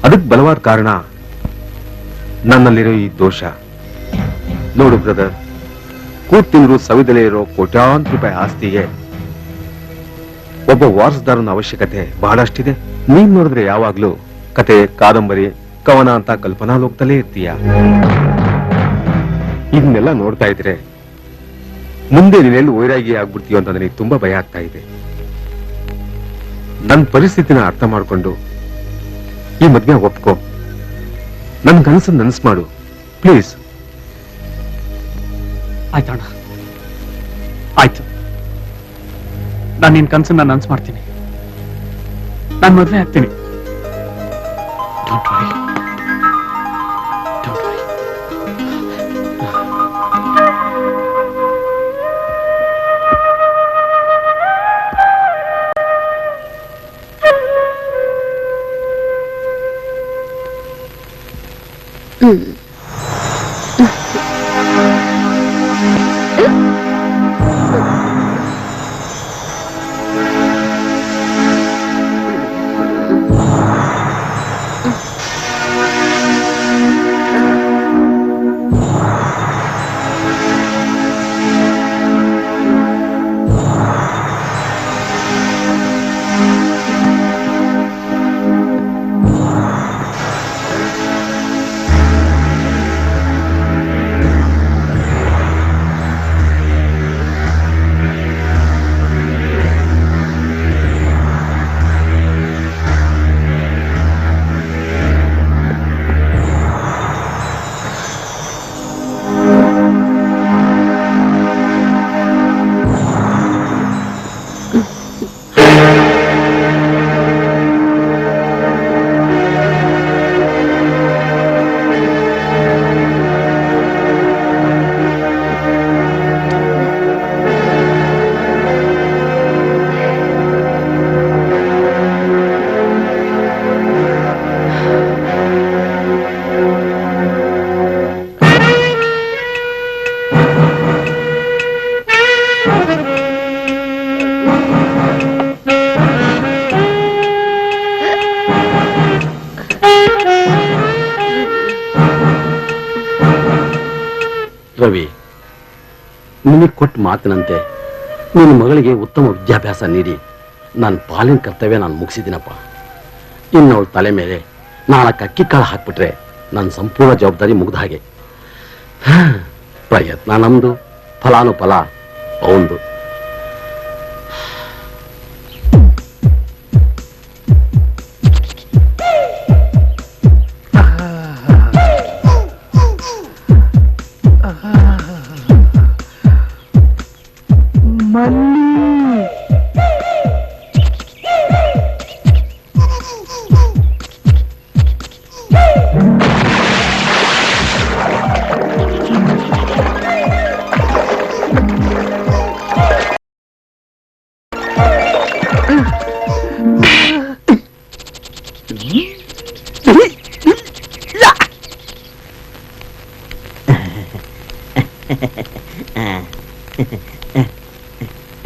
ಅದಕ್ಕೆ ಬಲವಾದ ಕಾರಣ ನನ್ನಲ್ಲಿರೋ ಈ ದೋಷ. ನೋಡು ಬ್ರದರ್, ಕೂತಿದ್ರು ಸವಿದಲೇ ಇರೋ ಕೋಟ್ಯಾಂತರ ರೂಪಾಯಿ ಆಸ್ತಿಗೆ ಒಬ್ಬ ವಾರಸುದಾರನ ಅವಶ್ಯಕತೆ ಬಹಳಷ್ಟಿದೆ. ನೀನ್ ನೋಡಿದ್ರೆ ಯಾವಾಗ್ಲೂ ಕತೆ, ಕಾದಂಬರಿ, ಕವನ ಅಂತ ಕಲ್ಪನಾ ಲೋಕದಲ್ಲೇ ಇರ್ತೀಯ. ಇದನ್ನೆಲ್ಲ ನೋಡ್ತಾ ಇದ್ರೆ ಮುಂದೆ ನೀನೆಲ್ಲಿ ವೈರಾಗಿ ಆಗ್ಬಿಡ್ತೀಯೋ ಅಂತ ನನಗೆ ತುಂಬಾ ಭಯ ಆಗ್ತಾ ಇದೆ. ನನ್ನ ಪರಿಸ್ಥಿತಿನ ಅರ್ಥ ಮಾಡ್ಕೊಂಡು ಈ ಮದ್ವೆ ಒಪ್ಕೋ. ನನ್ ಕನಸನ್ನು ನನಸು ಮಾಡು ಪ್ಲೀಸ್. ಆಯ್ತಣ್ಣ, ಆಯ್ತು. ನಾನು ನಿನ್ ಕನ್ಸನ್ನ ನನ್ಸ್ ಮಾಡ್ತೀನಿ. ನಾನು ಮದ್ವೆ ಆಗ್ತೀನಿ. Don't worry. Don't worry. Ravi, ನಿನಗೆ ಕೊಟ್ಟ ಮಾತಿನಂತೆ ನಿನ್ನ ಮಗಳಿಗೆ ಉತ್ತಮ ವಿದ್ಯಾಭ್ಯಾಸ ನೀಡಿ ನನ್ನ ಪಾಲಿನ ಕರ್ತವ್ಯ ನಾನು ಮುಗಿಸಿದ್ದೀನಪ್ಪ. ಇನ್ನು ಅವಳ ತಲೆ ಮೇಲೆ 4 ಅಕ್ಕಿ ಕಾಳು ಹಾಕ್ಬಿಟ್ರೆ ನನ್ನ ಸಂಪೂರ್ಣ ಜವಾಬ್ದಾರಿ ಮುಗ್ದ ಹಾಗೆ. ಪ್ರಯತ್ನ ನಮ್ದು, ಫಲಾನುಫಲ ಅವಂದು.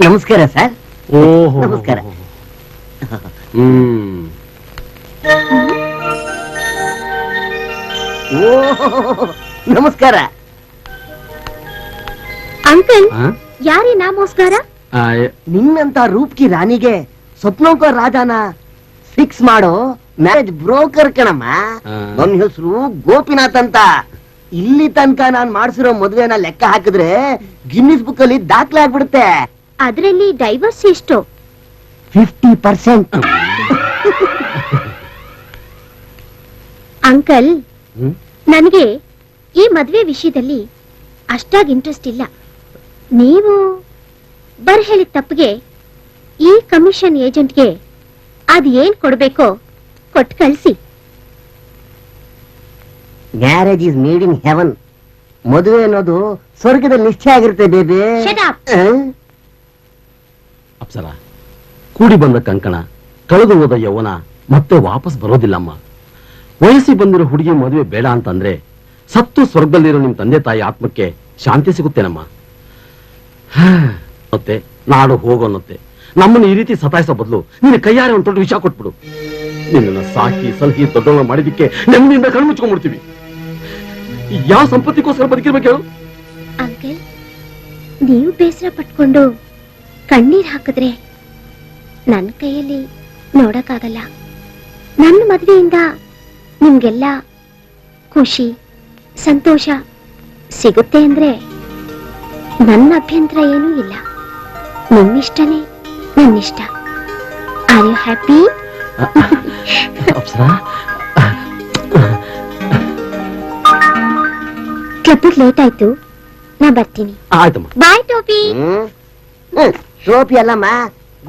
ನಮಸ್ಕಾರ ಸರ್. ಓಹೋ, ನಮಸ್ಕಾರ. ಹ್ಮ್ ಓ ನಮಸ್ಕಾರ. ಅಂಕಲ್ ಆ? ಯಾರೇ ನಮಸ್ಕಾರ? ಆ, ನಿನ್ನಂತ ರೂಪ್ಕಿ ರಾಣಿಗೆ ಸ್ವಪ್ನೋಕ ರಾಜಾನ ಫಿಕ್ಸ್ ಮಾಡೋ ಮ್ಯಾರೇಜ್ ಬ್ರೋಕರ್ ಕಣಮ್ಮ. ಆ. ನನ್ನ ಹೆಸರು ಗೋಪಿನಾಥ್ ಅಂತ. ಇಲ್ಲಿ ತನಕ ನಾನ್ ಮಾಡ್ಸಿರೋ ಮದುವೆನ ಲೆಕ್ಕ ಹಾಕಿದ್ರೆ ಗಿನ್ನಿಸ್ ಬುಕ್ ಅಲ್ಲಿ ದಾಖಲೆ ಆಗ್ಬಿಡುತ್ತೆ. ಅದರಲ್ಲಿ ಡೈವರ್ಸ್ ಎಷ್ಟು? 50%. ಅಂಕಲ್, ಹ್ಮ್? ನನಗೆ ಈ ಮದ್ವೆ ವಿಷಯದಲ್ಲಿ ಅಷ್ಟಾಗಿ ಇಂಟ್ರೆಸ್ಟ್ ಇಲ್ಲ. ನೀವು ಹೇಳಿದ ತಪ್ಪಿಗೆ ಈ ಕಮಿಷನ್ ಏಜೆಂಟ್ಗೆ ಅದ್ ಏನ್ ಕೊಡ್ಬೇಕೋ ಕೊಟ್ಟು ಕಳ್ಸಿ. Marriage is made in heaven. ಮದುವೆ ಅನ್ನೋದು ಸ್ವರ್ಗದಲ್ಲಿ ನಿಶ್ಚಯ ಆಗಿರುತ್ತೆ ಬೇಬಿ. Shut up. ಅಪ್ಸರ, ಕೂಡಿ ಬಂದ ಕಂಕಣ, ಕಳೆದು ಹೋದ ಯೌವನ ಮತ್ತೆ ವಾಪಸ್ ಬರೋದಿಲ್ಲಮ್ಮ. ವಯಸ್ಸಿಗೆ ಬಂದಿರೋ ಹುಡುಗಿ ಮದುವೆ ಬೇಡ ಅಂತಂದ್ರೆ ಸತ್ತು ಸ್ವರ್ಗದಲ್ಲಿರೋ ನಿಮ್ ತಂದೆ ತಾಯಿ ಆತ್ಮಕ್ಕೆ ಶಾಂತಿ ಸಿಗುತ್ತೇನಮ್ಮ. ಮತ್ತೆ ನಾಡು ಹೋಗೋನ್ನತ್ತೆ. ನಮ್ಮನ್ನು ಈ ರೀತಿ ಸತಾಯಿಸೋ ಬದಲು ನೀನು ಕೈಯಾರೆ ಒಂದು ದೊಡ್ಡ ವಿಷಯ ಕೊಟ್ಬಿಡು. ನಿನ್ನನ್ನು ಸಾಕಿ ಸಲಹಿ ದೊಡ್ಡವನ್ನ ಮಾಡಿದಕ್ಕೆ ನೆಮ್ಮದಿಯಿಂದ ಕಣ್ಣು ಮುಚ್ಕೊಂಡ್ಬಿಡ್ತೀವಿ. ಯಾವ ಸಂಪತ್ತಿಗೋಸ್ಕರ ಬದುಕಿರ್ಬೇಕು ಹೇಳು? ಅಂಕಲ್, ನೀವು ಬೇಸರ ಪಟ್ಕೊಂಡು ಕಣ್ಣೀರ್ ಹಾಕಿದ್ರೆ ನನ್ನ ಕೈಯಲ್ಲಿ ನೋಡಕ್ಕಾಗಲ್ಲ. ನನ್ನ ಮದ್ವೆಯಿಂದ ನಿಮ್ಗೆಲ್ಲ ಖುಷಿ ಸಂತೋಷ ಸಿಗುತ್ತೆ ಅಂದ್ರೆ ನನ್ನ ಅಭ್ಯಂತರ ಏನೂ ಇಲ್ಲ. ನಿಮ್ಮಿಷ್ಟನೇ ನನ್ನಿಷ್ಟ. Are you happy? ಅಪ್ಸರಾ, ಕ್ಲಬ್ಬಿಗೆ ಲೇಟ್ ಆಯ್ತು, ನಾ ಬರ್ತೀನಿ. ಆಯ್ತಮ್ಮ. ಬಾಯ್ ಟೋಪಿ. ಟೋಪಿ ಅಲ್ಲಮ್ಮ,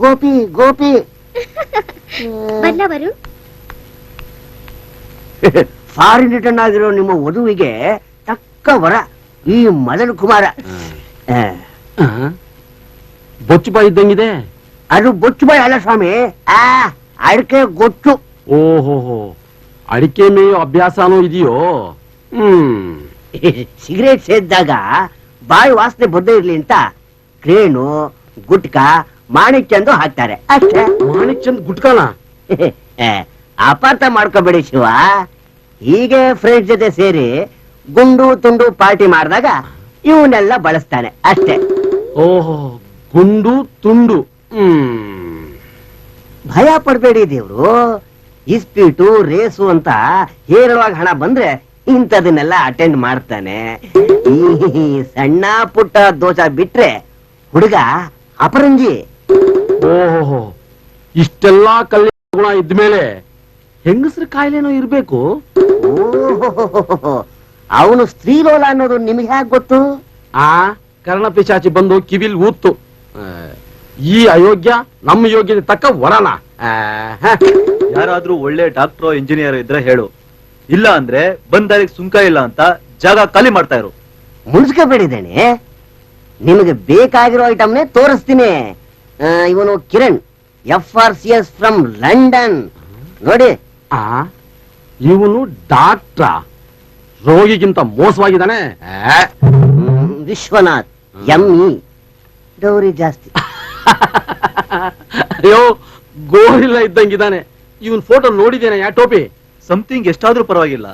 ಗೋಪಿ ಗೋಪಿ. ಬಲ್ಲ ವರುಣ್. ಫಾರಿನ್ ರಿಟರ್ನ್ ಆಗಿರೋ ನಿಮ್ಮ ವಧುವಿಗೆ ತಕ್ಕ ವರ ಈ ಮದನ್ ಕುಮಾರ. ಬೊಚ್ಚು ಬಾಯಿ ಇದ್ದಂಗಿದೆ. ಅದು ಬೊಚ್ಚು ಬಾಯಿ ಅಲ್ಲ ಸ್ವಾಮಿ, ಅಡಿಕೆ ಗೊತ್ತು. ಓಹೋ, ಅಡಿಕೆ ಮೇಯೋ ಅಭ್ಯಾಸನೂ ಇದೆಯೋ? ಸಿಗರೇಟ್ ಸೇದಿದಾಗ ಬಾಯಿ ವಾಸನೆ ಬದ್ದೇ ಇರ್ಲಿ ಅಂತ ಕ್ರೇನು ಗುಟ್ಕ ಮಾಣಿಕ್ಯಂದು ಹಾಕ್ತಾರೆ ಅಷ್ಟೇ. ಮಾಣಿಕ್ ಚಂದ್ ಗುಟ್ಕಾನ ಅಪಾರ್ಥ ಮಾಡ್ಕೋಬೇಡಿ ಶಿವ. ಹೀಗೆ ಫ್ರೆಂಡ್ಸ್ ಜೊತೆ ಸೇರಿ ಗುಂಡು ತುಂಡು ಪಾರ್ಟಿ ಮಾಡಿದಾಗ ಇವನ್ನೆಲ್ಲ ಬಳಸ್ತಾನೆ ಅಷ್ಟೇ. ಓಹೋ, ಗುಂಡು ತುಂಡು. ಭಯ ಪಡ್ಬೇಡಿ ದೇವ್ರು. ಇಸ್ಪೀಟು ರೇಸು ಅಂತ ಹೇರಳವಾಗಿ ಹಣ ಬಂದ್ರೆ ಇಂಥದನ್ನೆಲ್ಲ ಅಟೆಂಡ್ ಮಾಡ್ತಾನೆ. ಈ ಸಣ್ಣ ಪುಟ್ಟ ದೋಷ ಬಿಟ್ರೆ ಹುಡುಗ ಅಪರಂಜಿ. ಓಹೋ, ಇಷ್ಟೆಲ್ಲಾ ಕಲ್ಯಾಣ ಗುಣ ಇದ್ಮೇಲೆ ಹೆಂಗಸ್ರ ಕಾಯಿಲೆನೋ ಇರ್ಬೇಕು. ಅವನು ಸ್ತ್ರೀಲೋಲ ಅನ್ನೋದು ನಿಮ್ಗೆ ಹೇಗೆ ಗೊತ್ತು? ಆ ಕರ್ಣ ಪಿಶಾಚಿ ಬಂದು ಕಿವಿಲ್ ಊತ್ತು. ಈ ಅಯೋಗ್ಯ ನಮ್ಮ ಯೋಗ್ಯತೆ ತಕ್ಕ ವರನ. ಯಾರಾದ್ರೂ ಒಳ್ಳೆ ಡಾಕ್ಟ್ರೋ ಇಂಜಿನಿಯರ್ ಇದ್ರೆ ಹೇಳು, ಇಲ್ಲ ಅಂದ್ರೆ ಬಂದಾರಿಗೆ ಸುಂಕ ಇಲ್ಲ ಅಂತ ಜಾಗ ಖಾಲಿ ಮಾಡ್ತಾ ಇರು. ಮುನ್ಸ್ಕೋಬೇಡಿದ್ದೇನೆ, ನಿಮಗೆ ಬೇಕಾಗಿರೋ ಐಟಮ್ನೇ ತೋರಿಸ್ತೀನಿ. ಇವನು ಕಿರಣ್, FRCS ಫ್ರಮ್ ಲಂಡನ್. ನೋಡಿ, ಇವನು ಡಾಕ್ಟ್ರ, ರೋಗಿಗಿಂತ ಮೋಸವಾಗಿದ್ದಾನೆ. ವಿಶ್ವನಾಥ್ ME, ಡೌರಿ ಜಾಸ್ತಿ. ಅಯ್ಯೋ, ಗೋರಿಲ್ಲ ಇದ್ದಂಗಿದ್ದಾನೆ. ಇವನ್ ಫೋಟೋ ನೋಡಿದ್ದೇನೆ. ಯಾ ಟೋಪಿ ಸಮಥಿಂಗ್ ಎಷ್ಟಾದ್ರೂ ಪರವಾಗಿಲ್ಲ,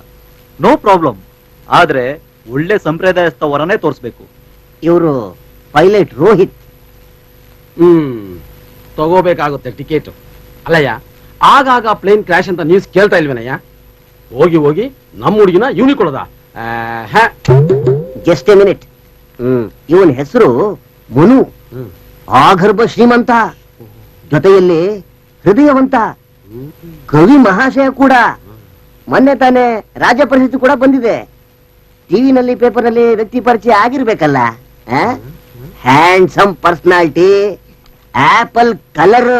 ನೋ ಪ್ರಾಬ್ಲಮ್. ಆದ್ರೆ ಒಳ್ಳೆ ಸಂಪ್ರದಾಯಸ್ಥ ವರನೇ ತೋರಿಸ್ಬೇಕು. ಇವರು ಪೈಲಟ್ ರೋಹಿತ್. ತಗೋಬೇಕಾಗುತ್ತೆ ಟಿಕೆಟ್. ಅಲ್ಲಯ್ಯ, ಆಗಾಗ ಪ್ಲೇನ್ ಕ್ರಾಶ್ ಅಂತ ನ್ಯೂಸ್ ಕೇಳ್ತಾ ಇಲ್ವೇನಯ್ಯ? ಹೋಗಿ ಹೋಗಿ ನಮ್ಮ ಹುಡುಗಿನ ಇವನಿ ಕೊಡದ. Just A minute. ಇವನ್ ಹೆಸರು ಮನು. ಆಗರ್ಭ ಶ್ರೀಮಂತ, ಜೊತೆಯಲ್ಲಿ ಹೃದಯವಂತ, ಕವಿ ಮಹಾಶಯ ಕೂಡ. ಮೊನ್ನೆ ತಾನೇ ರಾಜ್ಯ ಪ್ರಶಸ್ತಿ ಕೂಡ ಬಂದಿದೆ. ಟಿವಿನಲ್ಲಿ ಪೇಪರ್ನಲ್ಲಿ ವ್ಯಕ್ತಿ ಪರಿಚಯ ಆಗಿರ್ಬೇಕಲ್ಲ. Handsome personality, apple colour.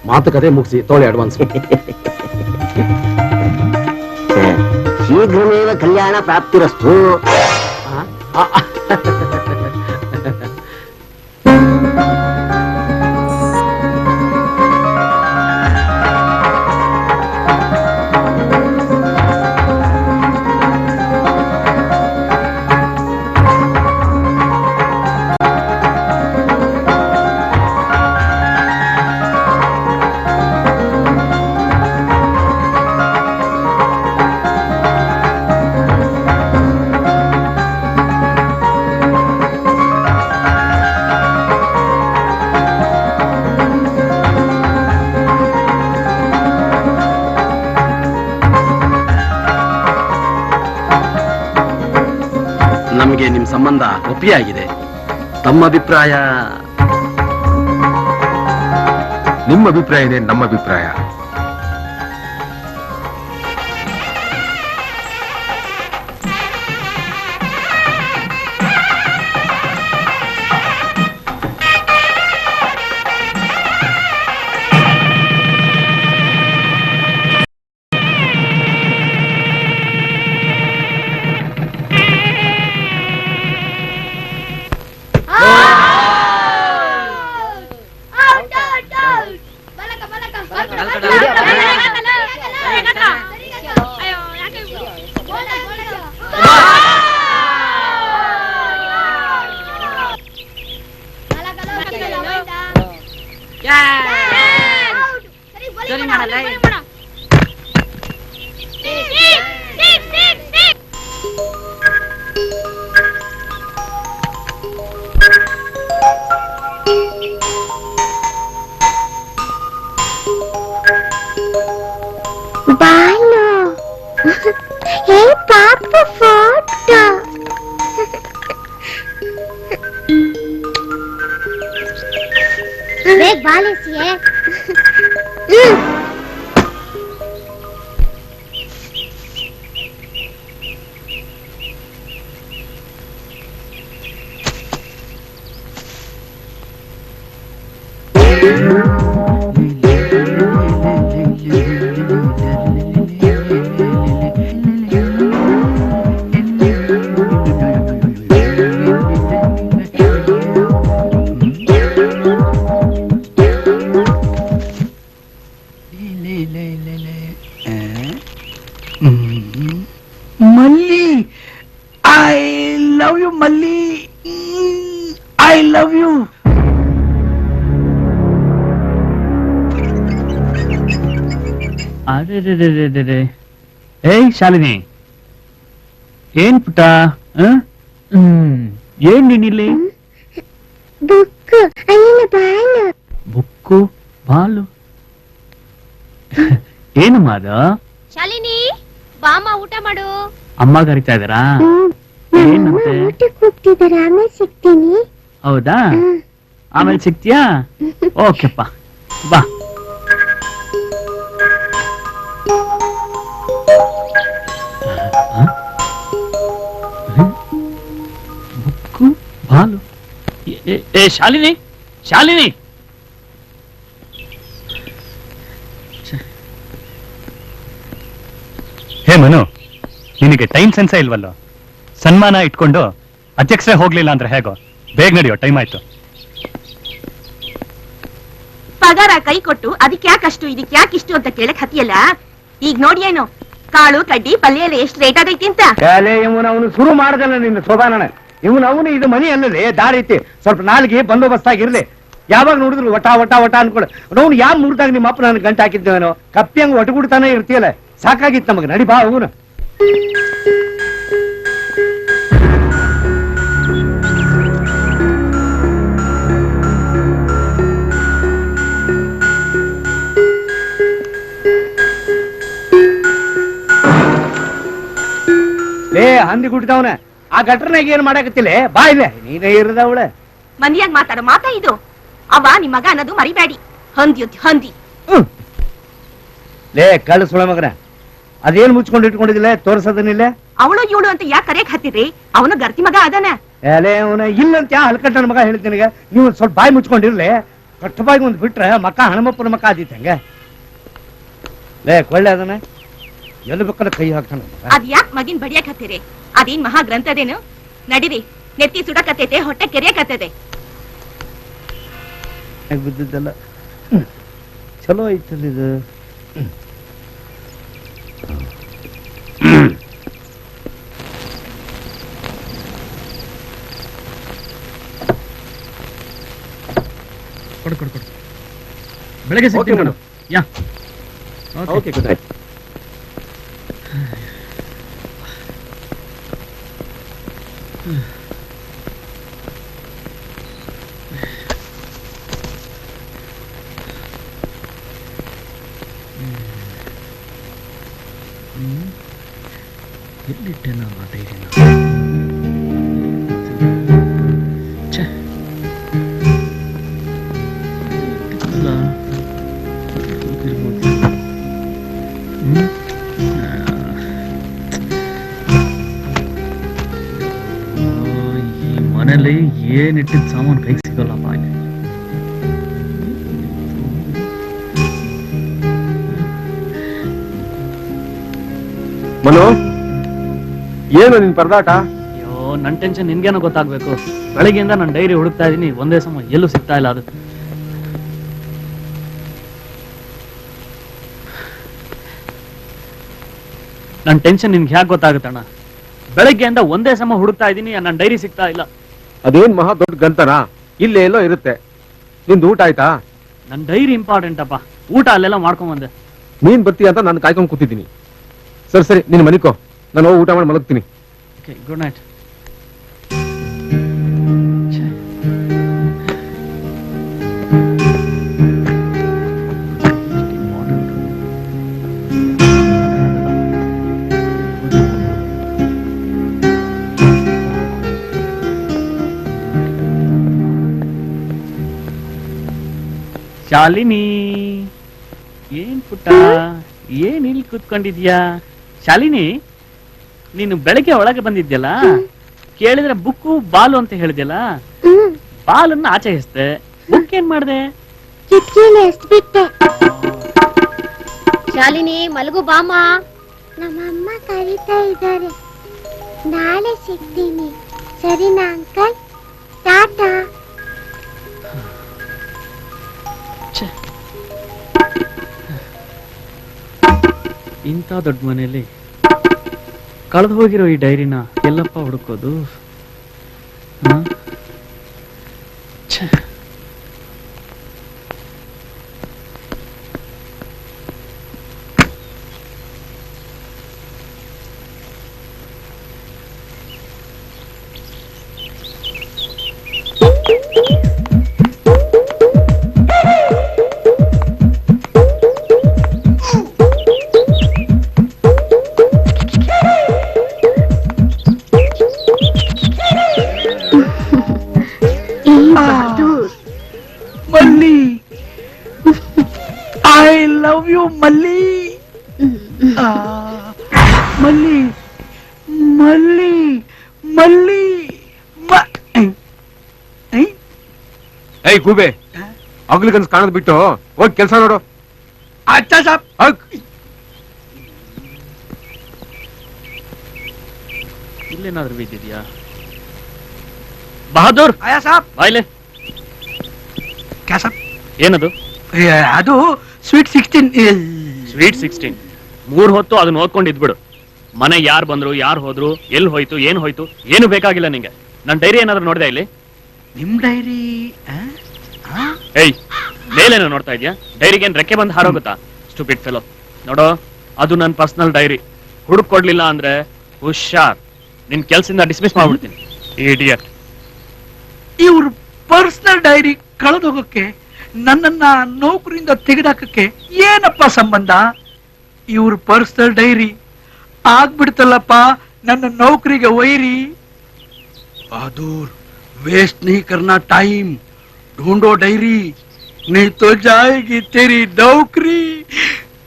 ಮಾತುಕತೆ ಮುಗಿಸಿ ತೋಳಿ ಅಡ್ವಾನ್ಸ್. ಶೀಘ್ರಮೇವ ಕಲ್ಯಾಣ ಪ್ರಾಪ್ತಿರಸ್ತು. ಸಂಬಂಧ ಒಪ್ಪಿಯಾಗಿದೆ. ತಮ್ಮ ಅಭಿಪ್ರಾಯ? ನಿಮ್ಮ ಅಭಿಪ್ರಾಯನೇ ನಮ್ಮ ಅಭಿಪ್ರಾಯ. ಸರಿ ಮಾಡಲ್ಲ. ಬಾಲು ಹೇ ಪಾಪ ಫೋಟೋ ಬೇಗ ಬಾಲಿಸಿಯೇ ಮಲ್ಲಿ ಐ ಲವ್ ಯು ಮಲ್ಲಿ, ಐ ಲವ್ ಯು. ಅರೆ ಏಯ್ ಶಾಲಿನಿ, ಏನ್ ಪುಟ್ಟ? ಏನ್ ನೀನಿಲ್ಲಿ? ಬುಕ್ಕು ಅಲ್ಲಿನ ಬಾಲು ಬುಕ್ಕು ಬಾಲು ಏನಮ್ಮ ಅದು? ಶಾಲಿನಿ ಬಾಮ ಊಟ ಮಾಡು. ಅಮ್ಮ ಕರಿತಾ ಇದಾರಾ? ಏನಂತೆ? ಊಟಕ್ಕೆ ಹೋಗ್ತಿದ್ದಾರೆ, ಆಮೇಲೆ ಸಿಗ್ತೀನಿ. ಹೌದಾ? ಆಮೇಲೆ ಸಿಗ್ತೀಯಾ? ಓಕೆಪ್ಪ, ಬಾ. ಬುಕ್ಕು ಬಾಲು. ಏ ಶಾಲಿನಿ, ಶಾಲಿನಿ, ಹೇ ಮನು, ನಿನಗೆ ಟೈಮ್ ಸೆನ್ಸೇ ಇಲ್ವಲ್ಲೋ? ಸನ್ಮಾನ ಇಟ್ಕೊಂಡು ಅಧ್ಯಕ್ಷರೇ ಹೋಗ್ಲಿಲ್ಲ ಅಂದ್ರೆ ಹೇಗೋ? ಬೇಗ ನಡೆಯೋ, ಟೈಮ್ ಆಯ್ತು. ಪಗಾರ ಕೈ ಕೊಟ್ಟು ಅದಕ್ಕೆ ಯಾಕಷ್ಟು ಇದಕ್ಕೆ ಯಾಕಿಷ್ಟು ಅಂತ ಕೇಳಕ್ ಹತ್ತಿಯಲ್ಲ. ಈಗ ನೋಡಿ ಏನು ಕಾಳು ಕಡ್ಡಿ ಪಲ್ಯ ಎಲ್ಲ ಎಷ್ಟು ರೇಟ್ ಆಗೈತಿ ಅಂತ. ಅವನು ಶುರು ಮಾಡದಲ್ಲ ನಿನ್ನ ಸೋಬಾನಣ. ಅವನು ಇದು ಮನಿ ಅನ್ನದೆ ದಾರಿ ಐತಿ, ಸ್ವಲ್ಪ ನಾಲ್ಗೆ ಬಂದೋಬಸ್ತ್ ಆಗಿರ್ಲಿ. ಯಾವಾಗ ನೋಡಿದ್ರು ಒಟ ಒಟ ಒಟ ಅನ್ಕೊಳ್ಳ. ಅವ್ನು ಯಾವ ಮುರ್ದಾಗ ನಿಮ್ಮ ಅಪ್ಪ ನನ್ ಗಂಟೆ ಹಾಕಿದ್ದೇನೋ, ಕಪ್ಪಿಯಂಗ್ ಒಟಗುಡ್ತಾನೆ ಇರ್ತೀಯಲ್ಲ. ಸಾಕಾಗಿತ್ತು ನಮಗೆ, ನಡಿ ಬಾ ಅವನು. ಲೇ ಹಂದಿ ಗುಡ್ತಾವನ, ಆ ಗಟ್ರನಾಗ ಏನ್ ಮಾಡಾಕತ್ತಿಲ್ಲ? ಬಾ ಇಲ್ಲ, ನೀನೇ ಇರದವಳ. ಮಂದಿಯಾಗ ಮಾತಾಡೋ ಮಾತಾ ಇದು. ಅವ ನಿಮ್ ಮಗ ಅನ್ನೋದು ಮರಿಬೇಡಿ. ಹಂದಿ ಹಂದಿ. ಲೇ ಕಳ್ಳ ಸುಳ ಮಗನ, ಅದೇನ್ ಮುಚ್ಕೊಂಡು ಇಟ್ಕೊಂಡಿದಿಲ್ಲ, ತೋರ್ಸದನಿಲ್ಲ. ಅವಳು ಇವಳು ಅಂತ ಯಾಕೆ ಕರೆಯಕ್ ಹತ್ತಿದ್ರಿ? ಅವನು ಗರ್ತಿ ಮಗ ಅದಾನ. ಲೇ ಅವನ ಇಲ್ಲಂತ ಯಾ ಹಲ್ಕಟ್ಟನ ಮಗ ಹೇಳ್ತೀನಿ. ನೀವು ಸ್ವಲ್ಪ ಬಾಯಿ ಮುಚ್ಕೊಂಡಿರ್ಲಿ. ಕಟ್ಟ ಬಾಯಿಗೆ ಒಂದ್ ಬಿಟ್ರೆ ಮಕ್ಕ ಹನುಮಪ್ಪನ ಮಕ್ಕ ಆದಿತ್ತು ಹಂಗ. ಲೇ ಕೊಳ್ಳೆ ಅದನ್ನ ಎಲ್ಲಿ ಬೇಕಾದ್ರೆ ಕೈ ಹಾಕ್ತಾನ. ಅದ್ ಯಾಕೆ ಮಗಿನ್ ಬಡಿಯಕ್ ಹತ್ತೀರಿ? ಅದೇನ್ ಮಹಾ ಗ್ರಂಥದೇನು? ನಡಿರಿ, ನೆತ್ತಿ ಸುಡಕತ್ತೈತೆ, ಹೊಟ್ಟೆ ಕೆರೆಯಕತ್ತದೆ. ಬಿದ್ದಿದ್ದಲ್ಲ ಚಲೋ ಐತಲ್ಲ ಇದು. ಕೊಡು ಕೊಡು ಕೊಡು. ಬೆಳಗ್ಗೆ ಸಿಗ್ತೀನಿ ನೋಡು. Yeah okay, good night. ಎಲ್ಲಿಟ್ಟೆ ನಾನು ಆ ಡೈರಿನ? ಅಲ್ಲ ಈ ಮನೇಲಿ ಏನಿಟ್ಟಿದ್ ಸಾಮಾನು ಕೈ ಸಿಗಲ್ಲಪ್ಪ ಇಲ್ಲಿ. ಮನು ಏನು ನಿನ್ ಪರದಾಟ? ಅಯ್ಯೋ ನನ್ ಟೆನ್ಷನ್ ನಿನ್ಗೇನೋ ಗೊತ್ತಾಗ್ಬೇಕು. ಬೆಳಗ್ಗೆಯಿಂದ ನಾನು ಡೈರಿ ಹುಡುಕ್ತಾ ಇದೀನಿ, ಒಂದೇ ಸಮ ಎಲ್ಲೂ ಸಿಗ್ತಾ ಇಲ್ಲ. ಅದು ನನ್ ಟೆನ್ಷನ್ ನಿನ್ಗೆ ಹ್ಯಾಕ್ ಗೊತ್ತಾಗುತ್ತಣ್ಣ? ಬೆಳಗ್ಗೆಯಿಂದ ಒಂದೇ ಸಮ ಹುಡುಕ್ತಾ ಇದೀನಿ, ನನ್ನ ಡೈರಿ ಸಿಗ್ತಾ ಇಲ್ಲ. ಅದೇನ್ ಮಹಾ ದೊಡ್ಡ ಗಂತನ? ಇಲ್ಲೇ ಎಲ್ಲೋ ಇರುತ್ತೆ. ನಿಂದು ಊಟ ಆಯ್ತಾ? ನನ್ ಡೈರಿ ಇಂಪಾರ್ಟೆಂಟ್ ಅಪ್ಪ, ಊಟ ಅಲ್ಲೆಲ್ಲ ಮಾಡ್ಕೊಂಡ್ ಬಂದೆ. ನೀನ್ ಬರ್ತೀಯ ಅಂತ ನಾನು ಕಾಯ್ಕೊಂಡ್ ಕೂತಿದ್ದೀನಿ. ಸರಿ ಸರಿ, ನೀನ್ ಮನಿಕೋ, ನಾನು ಹೋಗಿ ಊಟ ಮಾಡಿ ಮಲಗ್ತೀನಿ. Okay, good night. ಶಾಲಿನಿ, ಏನ್ ಪುಟ್ಟ, ಏನ್ ಇಲ್ಲಿ ಕೂತ್ಕೊಂಡಿದ್ಯಾ? ಶಾಲಿನಿ, ನೀನು ಬೆಳಗ್ಗೆ ಒಳಗೆ ಬಂದಿದ್ಯಲ್ಲ, ಕೇಳಿದ್ರೆ ಬುಕ್ಕು ಬಾಲು ಅಂತ ಹೇಳಿದ್ಯಲ್ಲ, ಬಾಲನ್ನ ಆಚೆ ಎಸ್ದೆ, ಬುಕ್ ಏನ್ ಮಾಡ್ದೆ? ಎಸ್ಬಿಟ್ಟೆ. ಶಾಲಿನಿ, ಮಲಗು ಬಾಮ. ನಮ್ಮಮ್ಮ ಕರೀತಾ ಇದ್ದಾರೆ, ನಾಳೆ ಸಿಗ್ತೀನಿ. ಸರಿನಾ ಅಂಕಲ್? ಟಾಟಾ. ಇಂಥ ದೊಡ್ಡ ಮನೆಯಲ್ಲಿ ಕಳೆದು ಹೋಗಿರೋ ಈ ಡೈರಿನ ಎಲ್ಲಪ್ಪ ಹುಡುಕೋದು? ಮಲ್ಲಿ, ಐ ಲವ್ ಯು ಮಲ್ಲಿ. ಮಲ್ಲಿ ಮಲ್ಲಿ ಮಲ್ಲಿ. ಏಯ್ ಗೂಬೆ, ಅಗ್ಲಿಗನ್ಸ್ ಕಾಣದ್ ಬಿಟ್ಟು ಹೋಗಿ ಕೆಲ್ಸ ನೋಡು. ಅಚ್ಚಾ ಸಾಬ್. ಇಲ್ಲೇನಾದ್ರೂ ಬಿದ್ದಿದ್ಯಾ? ಬಹದ್ದೂರ್, ಆಯಾ ಸಾಬ್. ಬಾಯ್ಲೆ. ಕ್ಯಾ ಸಾಬ್? ಏನದು? ಅದು ಸ್ವೀಟ್ 16. ಸ್ವೀಟ್ 16. 3 ಹೊತ್ತು ಅದನ್ನ ಓದ್ಕೊಂಡು ಇದ್ಬಿಡು. ಮನೆ ಯಾರು ಬಂದ್ರು, ಯಾರು ಹೋದ್ರು, ಎಲ್ಲಿ ಹೋಯ್ತು, ಏನ್ ಹೋಯ್ತು, ಏನು ಬೇಕಾಗಿಲ್ಲ ನಿಂಗೆ. ನನ್ ಡೈರಿ ಏನಾದ್ರು ನೋಡ್ದೆ ಇಲ್ಲಿ? ನಿಮ್ ಡೈರಿ? ಏಯ್, ಮೇಲೇನೋ ನೋಡ್ತಾ ಇದ್ಯಾ? ಡೈರಿಗೆ ಏನ್ ರೆಕ್ಕೆ ಬಂದು ಹಾರೋಗುತ್ತಾ? Stupid fellow. ನೋಡೋ, ಅದು ನನ್ನ ಪರ್ಸನಲ್ ಡೈರಿ. ಹುಡುಕ್ ಕೊಡ್ಲಿಲ್ಲ ಅಂದ್ರೆ ಹುಷಾರ್, ನಿನ್ ಕೆಲ್ಸದಿಂದ ಡಿಸ್ಮಿಸ್ ಮಾಡ್ಬಿಡ್ತೀನಿ. ಇಡಿಯಟ್. ಇವ್ರ ಪರ್ಸನಲ್ ಡೈರಿ ಕಳೆದೋಗಕ್ಕೆ, ನನ್ನನ್ನ ನೌಕರಿಯಿಂದ ತೆಗೆದಾಕಕ್ಕೆ ಏನಪ್ಪ ಸಂಬಂಧ? ಇವ್ರ ಪರ್ಸನಲ್ ಡೈರಿ ಆಗ್ಬಿಡ್ತಲ್ಲಪ್ಪ ನನ್ನ ನೌಕರಿಗೆ ವೈರಿ. बहादुर, वेस्ट नहीं करना टाइम, ढूंढो डायरी, नहीं तो जाएगी तेरी नौकरी.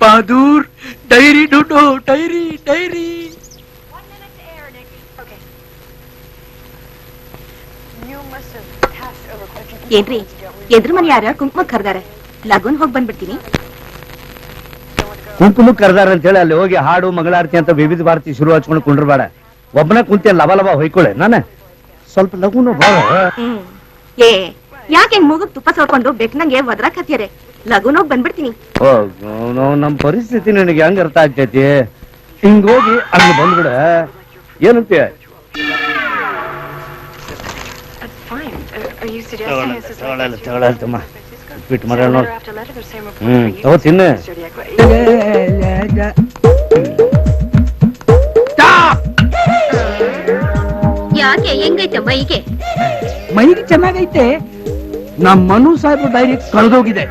बहादुर, डायरी ढूंढो, डायरी डायरी. ಏನ್ರಿ, ಎದ್ರ ಮನೆ ಯಾರ ಕುಂಕುಮ ಕರ್ದಾರೆ, ಲಗುನ್ ಹೋಗಿ ಬಂದ್ಬಿಡ್ತೀನಿ. ಕುಂಕುಮ ಕರ್ದಾರ ಅಂತ ಹೇಳಿ ಅಲ್ಲಿ ಹೋಗಿ ಹಾಡು ಮಂಗಳಾರತಿ ಅಂತ ವಿವಿಧ ಭಾರತಿ ಶುರು ಹಚ್ಕೊಂಡು ಕುಂಡ್ರಬೇಡ. ಒಬ್ಬನ ಕುಂತಿ ಲವ ಲವ ಹೊಯ್ಕೊಳ್ಳೆ. ನಾನು ಸ್ವಲ್ಪ ಲಗುನು ಬಾಳ. ಏ, ಯಾಕೆ ಮೂಗಕ್ ತುಪ್ಪ ಸೋಕೊಂಡು ಬೆಕ್ನಂಗೆ ಒದ್ರಾಕತ್ತೀರಿ? ಲಗುನ್ ಹೋಗಿ ಬಂದ್ಬಿಡ್ತೀನಿ. ನಮ್ ಪರಿಸ್ಥಿತಿ ನನಗೆ ಹೆಂಗ್ ಅರ್ಥ ಆಗ್ತೈತಿ? ಹಿಂಗ್ ಹೋಗಿ ಅಲ್ಲಿ ಬಂದ್ಬಿಡ. ಏನಂತೀಯ? ತಗೊಳಲ್ತಮ್ಮ, ಬಿಟ್ಟು ಮರ ನೋಡ್. ತಗೋ ತಿನ್ನು. ಯಾಕೆ, ಹೆಂಗೈತೆ ಮೈಗೆ? ಮೈಗೆ ಚೆನ್ನಾಗೈತೆ. ನಮ್ಮ ಮನು ಸಾಹೇಬ್ ಡೈರಿ ಕಳೆದೋಗಿದೆ,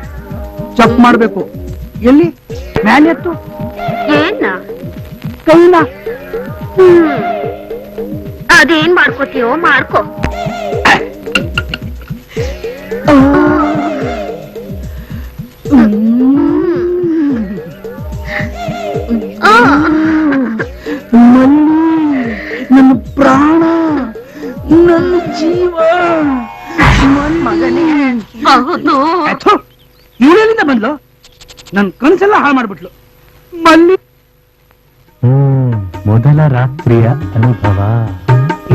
ಚೆಕ್ ಮಾಡ್ಬೇಕು. ಎಲ್ಲಿ? ಮ್ಯಾಲೆ ಎತ್ತು. ಏನ? ಕೈನ. ಅದೇನ್ ಮಾಡ್ಕೋತೀಯೋ ಮಾಡ್ಕೋ. ನನ್ನ ಪ್ರಾಣ, ನನ್ನ ಜೀವ, ಮಗನೇ. ಇವಳೆಲ್ಲಿಂದ ಬಂದ್ಲು? ನನ್ ಕನಸೆಲ್ಲ ಹಾಳು ಮಾಡ್ಬಿಟ್ಲು. ಮಲ್ಲಿ ಮೊದಲ ರಾತ್ರಿಯ ಅನುಭವ.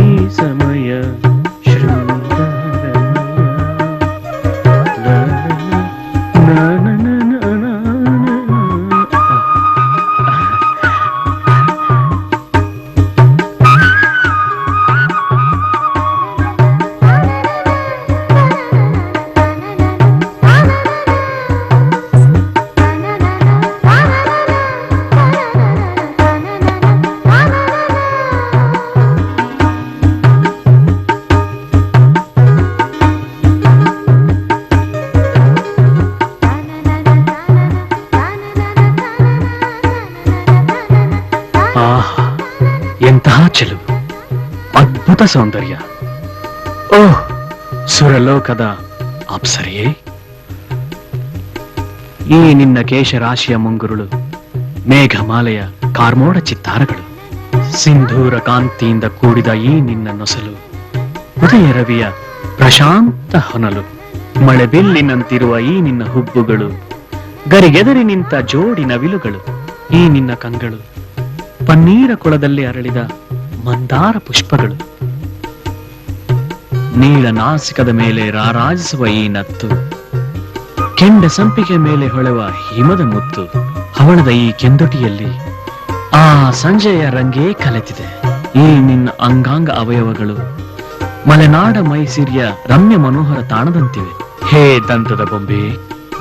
ಈ ಸಮಯ ಎಂತಹ ಚೆಲುವು, ಅದ್ಭುತ ಸೌಂದರ್ಯ. ಓಹ್, ಸುರಲೋಕದ ಅಪ್ಸರೆಯೇ, ಈ ನಿನ್ನ ಕೇಶರಾಶಿಯ ಮುಂಗುರುಳು, ಮೇಘಮಾಲೆಯ ಕಾರ್ಮೋಡ ಚಿತ್ತಾರಗಳು, ಸಿಂಧೂರ ಕಾಂತಿಯಿಂದ ಕೂಡಿದ ಈ ನಿನ್ನ ನೊಸಲು, ಉದಯ ರವಿಯ ಪ್ರಶಾಂತ ಹೊನಲು, ಮಳೆಬಿಲ್ಲಿನಂತಿರುವ ಈ ನಿನ್ನ ಹುಬ್ಬುಗಳು, ಗರಿಗೆದರಿ ನಿಂತ ಜೋಡಿ ನವಿಲುಗಳು, ಈ ನಿನ್ನ ಕಂಗಳು, ಪನ್ನೀರ ಕೊಳದಲ್ಲಿ ಅರಳಿದ ಮಂದಾರ ಪುಷ್ಪಗಳು, ನೀಳ ನಾಸಿಕದ ಮೇಲೆ ರಾರಾಜಿಸುವ ಈ ನತ್ತು, ಕೆಂಡ ಸಂಪಿಗೆ ಮೇಲೆ ಹೊಳೆವ ಹಿಮದ ಮುತ್ತು, ಹವಳದ ಈ ಕೆಂದೊಟಿಯಲ್ಲಿ ಆ ಸಂಜೆಯ ರಂಗೇ ಕಲೆತಿದೆ. ಈ ನಿನ್ನ ಅಂಗಾಂಗ ಅವಯವಗಳು ಮಲೆನಾಡ ಮೈಸಿರಿಯ ರಮ್ಯ ಮನೋಹರ ತಾಣದಂತಿವೆ. ಹೇ ದಂತದ ಬೊಂಬೆ,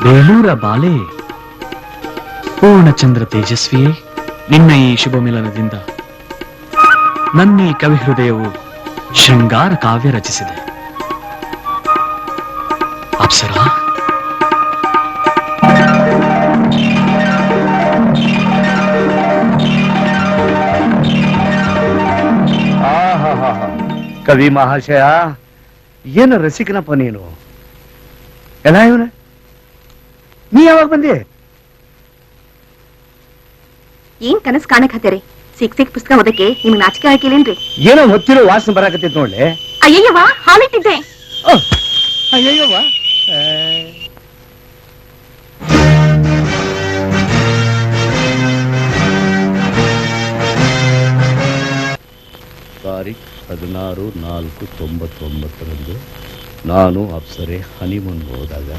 ಬೇಲೂರ ಬಾಲೆ, ಪೂರ್ಣಚಂದ್ರ ತೇಜಸ್ವಿಯೇ, ನಿನ್ನ ಈ ಶುಭ ಮಿಲನದಿಂದ ನನ್ನೀ ಕವಿ ಹೃದಯವು ಶೃಂಗಾರ ಕಾವ್ಯ ರಚಿಸಿದೆ. ಅಪ್ಸರಾ, ಕವಿ ಮಹಾಶಯ, ಏನು ರಸಿಕನಪ್ಪ ನೀನು. ಎಲ್ಲ ಇವನ ನೀ ಯಾವಾಗ ಬಂದಿ? ಏನ್ ಕನಸ್ ಕಾಣಕ್ ಹತ್ತೇರಿ? ಸಿಕ್ ಪುಸ್ತಕ ಓದಕ್ಕೆ ನಿಮ್ಗೆ ನಾಚಿಕೆ ಹಾಕಿಲ್ಲೇನ್ರಿ? ಏನೋ ಹೊತ್ತಿರೋ ವಾಸನೆ ಬರಾಕತ್ತೈತ್ ನೋಡ್ಲೆ. ಅಯ್ಯಯ್ಯವ್ವ, ಹಾಲಿಟ್ಟಿದ್ದೆ. ಅಯ್ಯಯ್ಯವ್ವ, ತಾರೀಖ್ 16/4/99 ನಾನು ಅಪ್ಸರೆ ಹನಿಮೂನ್ ಹೋದಾಗ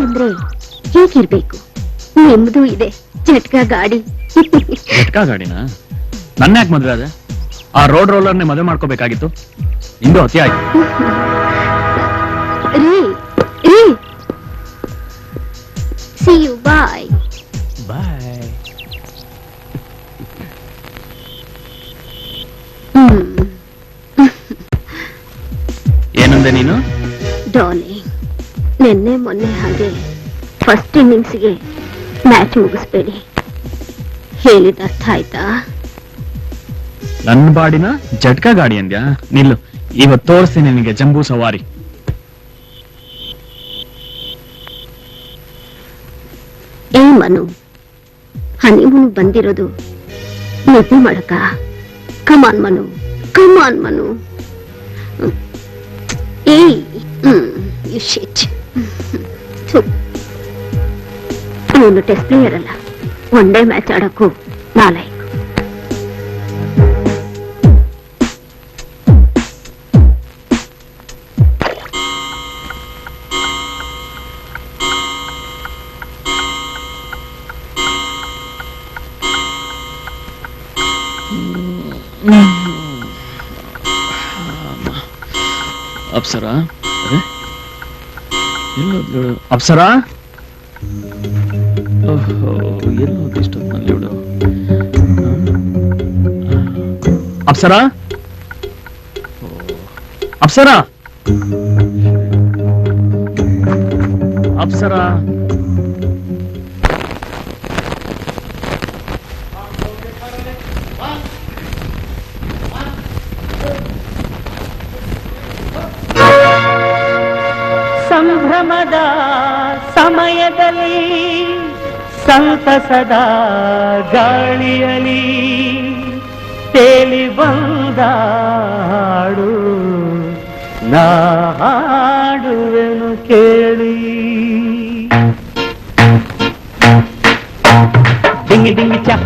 ಅಂದ್ರೆ ಹೇಗಿರ್ಬೇಕು? ನಿಮ್ದು ಇದೆ ಜಟ್ಕಾ ಗಾಡಿ. ಜಟ್ಕಾ ಗಾಡಿನ ನನ್ನ ಯಾಕೆ ಮದ್ವೆ ಅದೇ? ಆ ರೋಡ್ ರೋಲರ್ನೇ ಮದುವೆ ಮಾಡ್ಕೋಬೇಕಾಗಿತ್ತು. ಇಂದು ಅತಿ ಆಯ್ತು. ರೀ ರೀ, ಸಿ ಯು, ಬಾಯ್ ಬಾಯ್. ಏನಂದೆ ನೀನು? ಡಾರ್ಲಿಂಗ್, ನಿನ್ನೆ ಮೊನ್ನೆ ಹಾಗೆ ಫಸ್ಟ್ ಇನ್ನಿಂಗ್ಸ್ಗೆ ಮ್ಯಾಚ್ ಮುಗಿಸ್ಬೇಡಿ. ಹೇಳಿದ ಅರ್ಥ ಆಯ್ತಾ? ನನ್ನ ಬಾಡಿನ ಜಟ್ಕಾ ಗಾಡಿ ಅಂದ್ಯಾ? ನಿಲ್ಲು, ಇವತ್ತು ತೋರಿಸ್ತೀನಿ ನಿನಗೆ ಜಂಬೂ ಸವಾರಿ. ಏ ಮನು, ಹನಿಮೂನ್ ಬಂದಿರೋದು ನಿದ್ದೆ ಮಾಡಕ? ಕಮಾನ್ ಮನು, ಕಮಾನ್ ಮನು. ಏಯ್, ಯು ಶಿಟ್. ಇವನು ಟೆಸ್ಟ್ ಪ್ಲೇಯರ್ ಅಲ್ಲ, ಒನ್ ಡೇ ಮ್ಯಾಚ್ ಆಡಕ್ಕೂ ನಾಲಾಯಕ್. ಅಪ್ಸರಾ, ಎಲ್ಲೋದ್ಲು ಅಪ್ಸರಾ? ಓಹೋ, ಎಲ್ಲೋದು ಇಷ್ಟೊತ್ತಿನಲ್ಲಿ ಇವಳು? ಅಪ್ಸರಾ, ಅಪ್ಸರಾ, ಅಪ್ಸರಾ. ಸಂಭ್ರಮದ ಸಮಯದಲ್ಲಿ ಸಂತಸದ ಗಾಳಿಯಲಿ ತೇಲಿ ಬಂದ ಹಾಡು ನಾ ಹಾಡುವೆನು ಕೇಳಿ. ಡಿಂಗಿ ಡಿಂಗಿ ಚಾ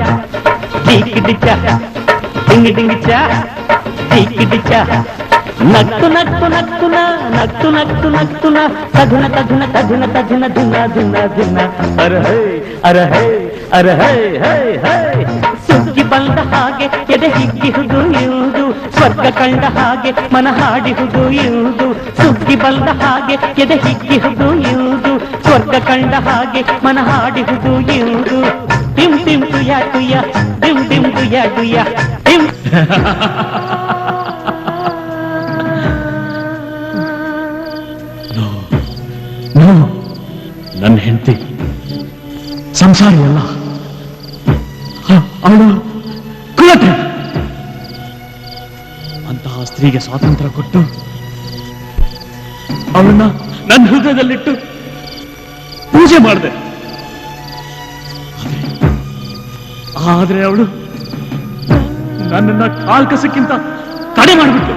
ಡಿಂಗಿ ಚಾ ಡಿಂಗಿ ಡಿಂಗಿ ಚಾ ಡಿಂಗಿ ಚಾ. ನಕ್ತು ನಕ್ತು ನಕ್ತುನ ನಕ್ತು ನಕ್ತು ನಕ್ತುನ ತಧುನ ತಧುನ ತಧುನ ತಧುನ ಧುನ ಧುನ ಧುನ. ಅರಹೈ ಅರಹೈ ಅರಹೈ ಹೈ ಹೈ. ಸುಗ್ಗಿ ಬಂದ ಹಾಗೆ ಎದೆ ಹಿಗ್ಗಿಹುದು ಇರುವುದು, ಸ್ವರ್ಗ ಕಂಡ ಹಾಗೆ ಮನ ಹಾಡಿಹುದು ಇರುವುದು. ಸುಗ್ಗಿ ಬಂದ ಹಾಗೆ ಎದೆ ಹಿಗ್ಗಿಹುದು ಇರುವುದು, ಸ್ವರ್ಗ ಕಂಡ ಹಾಗೆ ಮನ ಹಾಡಿಹುದು ಇರುವುದು. ಟಿಮ್ ಟಿಮ್ ಟುಯ ಟುಯ ಟಿಮ್ ಟಿಮ್ ಟುಯ ಟುಯ ಟಿಮ್. ನನ್ನ ಹೆಂಡತಿ ಸಂಸಾರಿ ಅಲ್ಲ, ಅವಳು ಕುಲತೆ. ಅಂತಹ ಸ್ತ್ರೀಗೆ ಸ್ವಾತಂತ್ರ್ಯ ಕೊಟ್ಟು ಅವಳನ್ನ ನನ್ನ ಹೃದಯದಲ್ಲಿಟ್ಟು ಪೂಜೆ ಮಾಡಿದೆ. ಆದ್ರೆ ಅವಳು ನನ್ನನ್ನ ಕಾಲ್ಕಸಕ್ಕಿಂತ ಕಡೆ ಮಾಡಿಬಿಟ್ಟು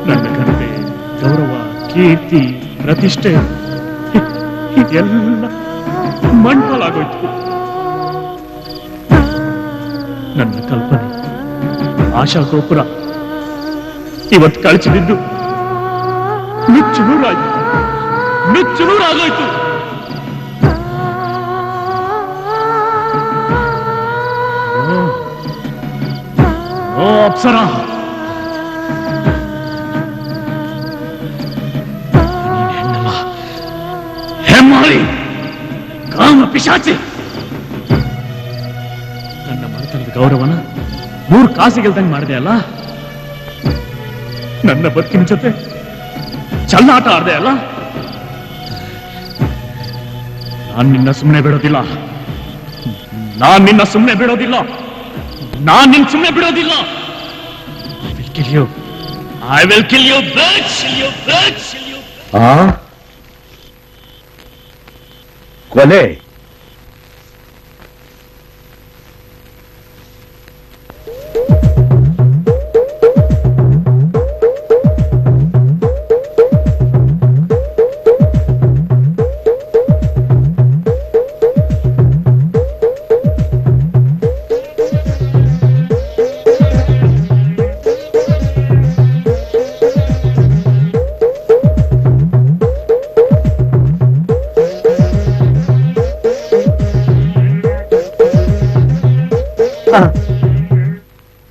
ನನ್ನ ಘನತೆ, ಗೌರವ, ಕೀರ್ತಿ, ಪ್ರತಿಷ್ಠೆ ಇದೆಲ್ಲ ಮಣ್ಣಾಗೋಯ್ತು. ನನ್ನ ಕಲ್ಪನೆ, ಆಶಾ ಗೋಪುರ ಇವತ್ತು ಕಳಚಿ ಬಿದ್ದು ನುಚ್ಚು ನೂರಾಯ್ತು, ನುಚ್ಚು ನೂರಾಗೋಯ್ತು. ಓ ಅಪ್ಸರಾ, ಹೆಮ್ಮಾರಿ, ಕಾಮ ಪಿಶಾಚಿ. ನನ್ನ ಮನೆತನದ ಗೌರವನ 3 ಕಾಸಿಗೆಲ್ದಂಗೆ ಮಾಡಿದೆ ಅಲ್ಲ. ನನ್ನ ಬದುಕಿನ ಜೊತೆ ಚಲ್ಲಾಟ ಆಡ್ದೆ ಅಲ್ಲ. ನಾನ್ ನಿನ್ನ ಸುಮ್ಮನೆ ಬಿಡೋದಿಲ್ಲ, ನಾನ್ ನಿನ್ನ ಸುಮ್ಮನೆ ಬಿಡೋದಿಲ್ಲ, ನಾನ್ ನಿನ್ನ ಸುಮ್ಮನೆ ಬಿಡೋದಿಲ್ಲ. I will kill you. I will kill you, bitch! Kill you, bitch! Kill you. ಕೊಲೆ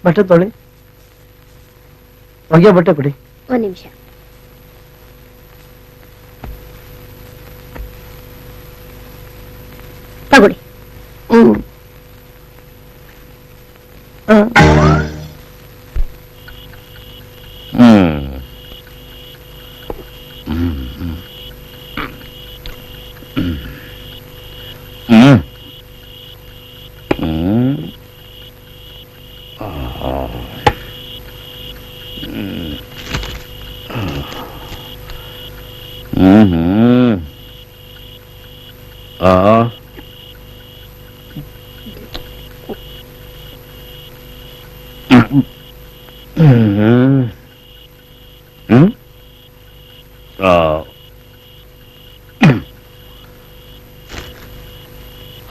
ಬಟ್ಟೆ ತೊಳಿ, ಒಗೆ ಬಟ್ಟೆ ಕೊಡಿ. ಒಂದ್ ನಿಮಿಷ. ತಗೊಳ್ಳಿ.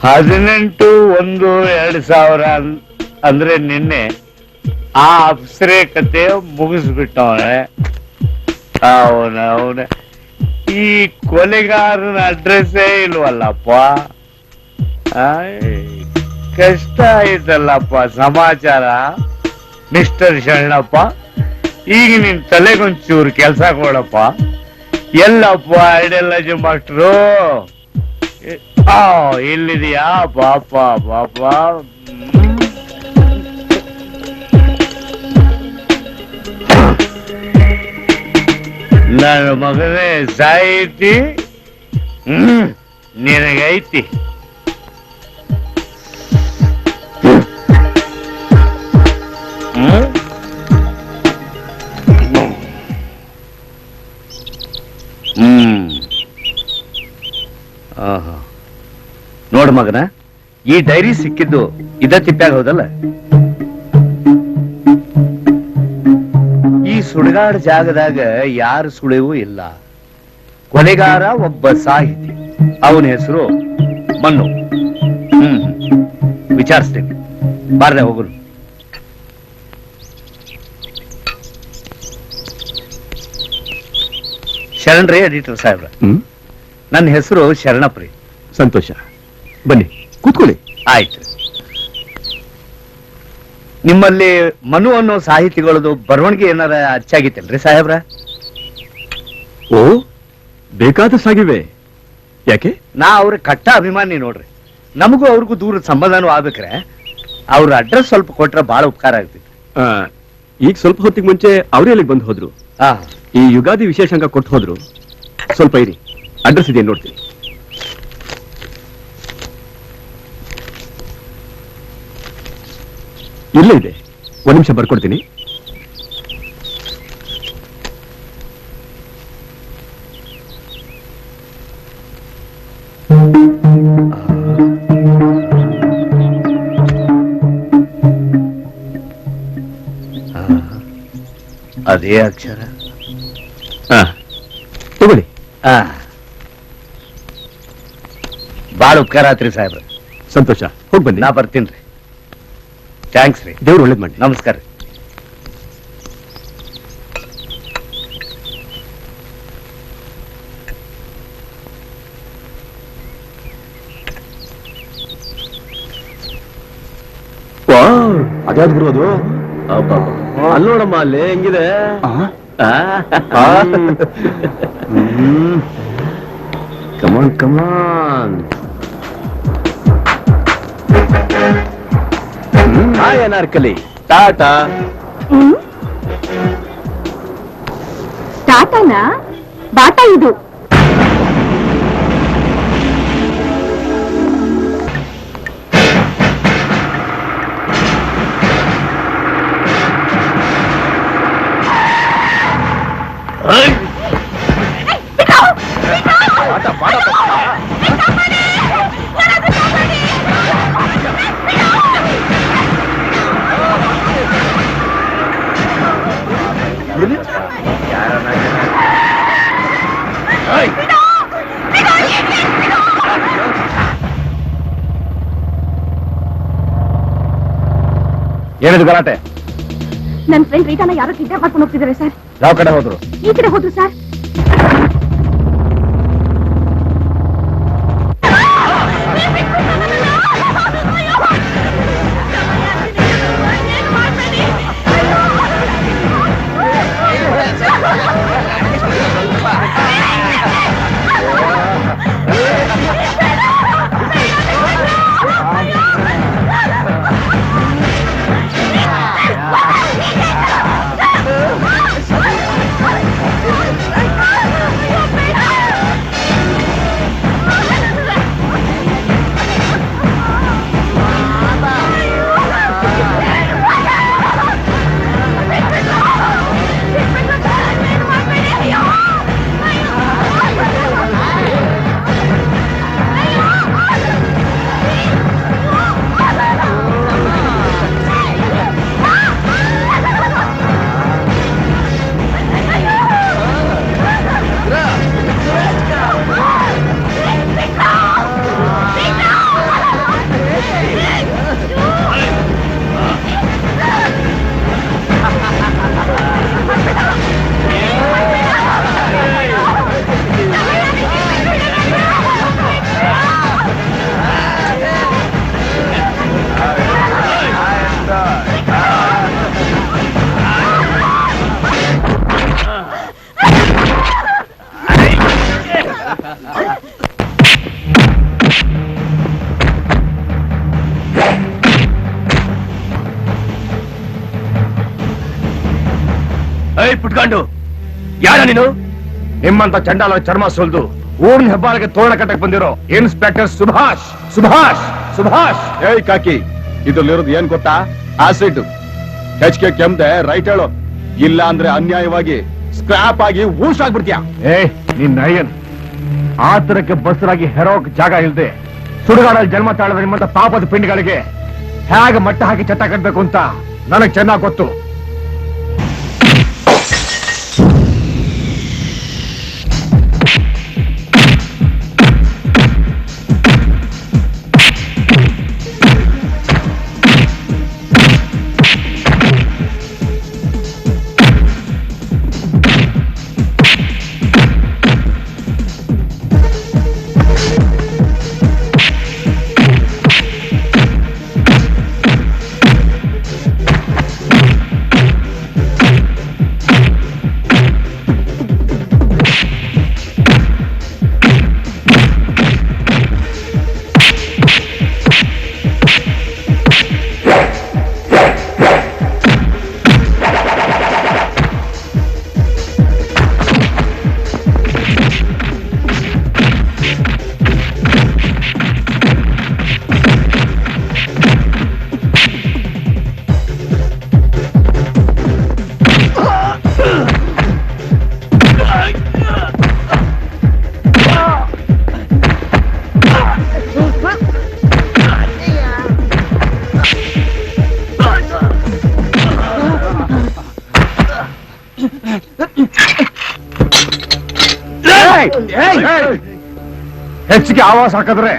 ಹದಿನೆಂಟು 1/2000 ಅಂದ್ರೆ ನಿನ್ನೆ ಆ ಅಪ್ಸರೆ ಕತೆ ಮುಗಿಸ್ಬಿಟ್ಟವನೆ. ಅವನ ಈ ಕೊಲೆಗಾರನ ಅಡ್ರೆಸ್ಸೇ ಇಲ್ವಲ್ಲಪ್ಪ. ಕಷ್ಟ ಆಯ್ತಲ್ಲಪ್ಪ ಸಮಾಚಾರ. ಮಿಸ್ಟರ್ ಶರಣಪ್ಪ, ಈಗ ನಿನ್ ತಲೆಗೊಂಚೂರು ಕೆಲ್ಸ ಕೊಡಪ್ಪ. ಎಲ್ಲಪ್ಪ ಐಡಿಯಾಲಜಿ ಮಾಸ್ಟ್ರು? ಇಲ್ಲಿದೆಯಾ? ಪಾಪ ಪಾಪ. ನನ್ನ ಮಗನೇ ಸಾಹಿತಿ, ನಿನಗೈತಿ. ನೋಡು ಮಗನ, ಈ ಡೈರಿ ಸಿಕ್ಕಿದ್ದು ಇದ ತಿಪ್ಪಾಗ ಹೌದಲ್ಲ. ಈ ಸುಡುಗಾಡು ಜಾಗದಾಗ ಯಾರ ಸುಳಿವೂ ಇಲ್ಲ. ಕೊಲೆಗಾರ ಒಬ್ಬ ಸಾಹಿತಿ, ಅವನ ಹೆಸರು ಮನ್ನು. ವಿಚಾರಿಸ್ತೇನೆ, ಬಾರ್ದೆ ಹೋಗುರು. ಶರಣರೇ ಎಡಿಟರ್ ಸಾಹೇಬ್ರ, ನನ್ನ ಹೆಸರು ಶರಣಪ್ರಿ. ಸಂತೋಷ, ಬನ್ನಿ ಕೂತ್ಕೊಳ್ಳಿ. ಆಯ್ತು. ನಿಮ್ಮಲ್ಲಿ ಮನು ಅನ್ನೋ ಸಾಹಿತಿಗಳದು ಬರವಣಿಗೆ ಏನಾರ ಅಚ್ಚಾಗಿತ್ತಲ್ರಿ ಸಾಹೇಬ್ರ? ಓ, ಬೇಕಾದಷ್ಟಾಗಿವೆ. ಯಾಕೆ? ನಾ ಅವ್ರ ಕಟ್ಟ ಅಭಿಮಾನಿ ನೋಡ್ರಿ. ನಮಗೂ ಅವ್ರಿಗೂ ದೂರದ ಸಂಬಂಧನೂ ಆಗ್ಬೇಕ್ರೆ ಅವ್ರ ಅಡ್ರೆಸ್ ಸ್ವಲ್ಪ ಕೊಟ್ರೆ ಬಹಳ ಉಪಕಾರ ಆಗ್ತಿತ್ತು. ಈಗ ಸ್ವಲ್ಪ ಹೊತ್ತಿಗೆ ಮುಂಚೆ ಅವರೇ ಅಲ್ಲಿಗೆ ಬಂದು ಹೋದ್ರು. ಈ ಯುಗಾದಿ ವಿಶೇಷಾಂಕ ಕೊಟ್ಟು ಹೋದ್ರು. ಸ್ವಲ್ಪ ಇರಿ, ಅಡ್ರೆಸ್ ಇದೆ ನೋಡ್ತೀನಿ. ಇಲ್ಲೇ ಇದೆ, ಒಂದ್ ನಿಮಿಷ ಬರ್ಕೊಡ್ತೀನಿ. ಅದೇ ಅಕ್ಷರ. ತಗೊಳ್ಳಿ. ಬಾಳ ಉಪಕಾರ ಆತ್ರಿ ಸಾಹೇಬ್ರ. ಸಂತೋಷ, ಹೋಗಿ ಬನ್ನಿ. ನಾ ಬರ್ತೀನ್ರಿ. ಥ್ಯಾಂಕ್ಸ್ ರೀ. ದೇವ್ರು ಒಳ್ಳೇದ್ ಮಾಡಿ. ನಮಸ್ಕಾರ ರೀ. ಅದ್ಯಾವ್ದು ಗುರು ಅದು? ಅಲ್ಲಿ ನೋಡಮ್ಮ, ಅಲ್ಲಿ ಹೆಂಗಿದೆ. ಕಮಾನ್ ಕಮಾನ್. ಹಾಯ್ ಅನಾರ್ಕಲಿ. ಟಾಟಾ. ಟಾಟಾನಾ? ಬಾಟಾ ಇದು. ಏನಿದು ಗಲಾಟೆ? ನನ್ನ ಫ್ರೆಂಡ್ ರೀಟಾನ ಯಾರೋ ಕಿಡ್ನಾಪ್ ಮಾಡ್ಕೊಂಡು ಹೋಗ್ತಿದ್ದಾರೆ ಸರ್. ಯಾವ ಕಡೆ ಹೋದ್ರು? ಈ ಕಡೆ ಹೋದ್ರು ಸರ್. ಪುಟ್ಕೊಂಡು ಯಾರ ನೀನು? ನಿಮ್ಮಂತ ಚಂಡಾಲ ಚರ್ಮ ಸುಲ್ದು ಊರಿನ ಹೆಬ್ಬಾಳಿಗೆ ತೋರಣ ಕಟ್ಟಕ್ ಬಂದಿರೋ ಇನ್ಸ್ಪೆಕ್ಟರ್ ಸುಭಾಷ್ ಸುಭಾಷ್ ಸುಭಾಷ್. ಏಯ್ ಕಾಕಿ, ಇದ್ರಲ್ಲಿರೋದು ಏನ್ ಗೊತ್ತಾ? ಆಸಿಡ್. ಹೆಚ್ಚಿಗೆ ಕೆಮ್ದೆ ರೈಟ್ ಹೇಳು, ಇಲ್ಲ ಅಂದ್ರೆ ಅನ್ಯಾಯವಾಗಿ ಸ್ಕ್ರಾಪ್ ಆಗಿ ಊಷ್ ಆಗ್ಬಿಡ್ತೀಯ. ನಿನ್ ಅಯ್ಯನ್ ಆತರಕ್ಕೆ ಬಸರಾಗಿ ಹೆರೋಕ್ ಜಾಗ ಇಲ್ದೆ ಸುಡುಗಾಡಲ್ಲಿ ಜನ್ಮ ತಾಳದ ನಿಮ್ಮಂತ ಪಾಪದ ಪಿಂಡಿಗಳಿಗೆ ಹೇಗೆ ಮಟ್ಟ ಹಾಕಿ ಚಟ್ಟ ಕಟ್ಬೇಕು ಅಂತ ನನಗ್ ಚೆನ್ನಾಗ್ ಗೊತ್ತು. ಹೆಚ್ಚಿಗೆ ಆವಾಸ ಹಾಕಿದ್ರೆ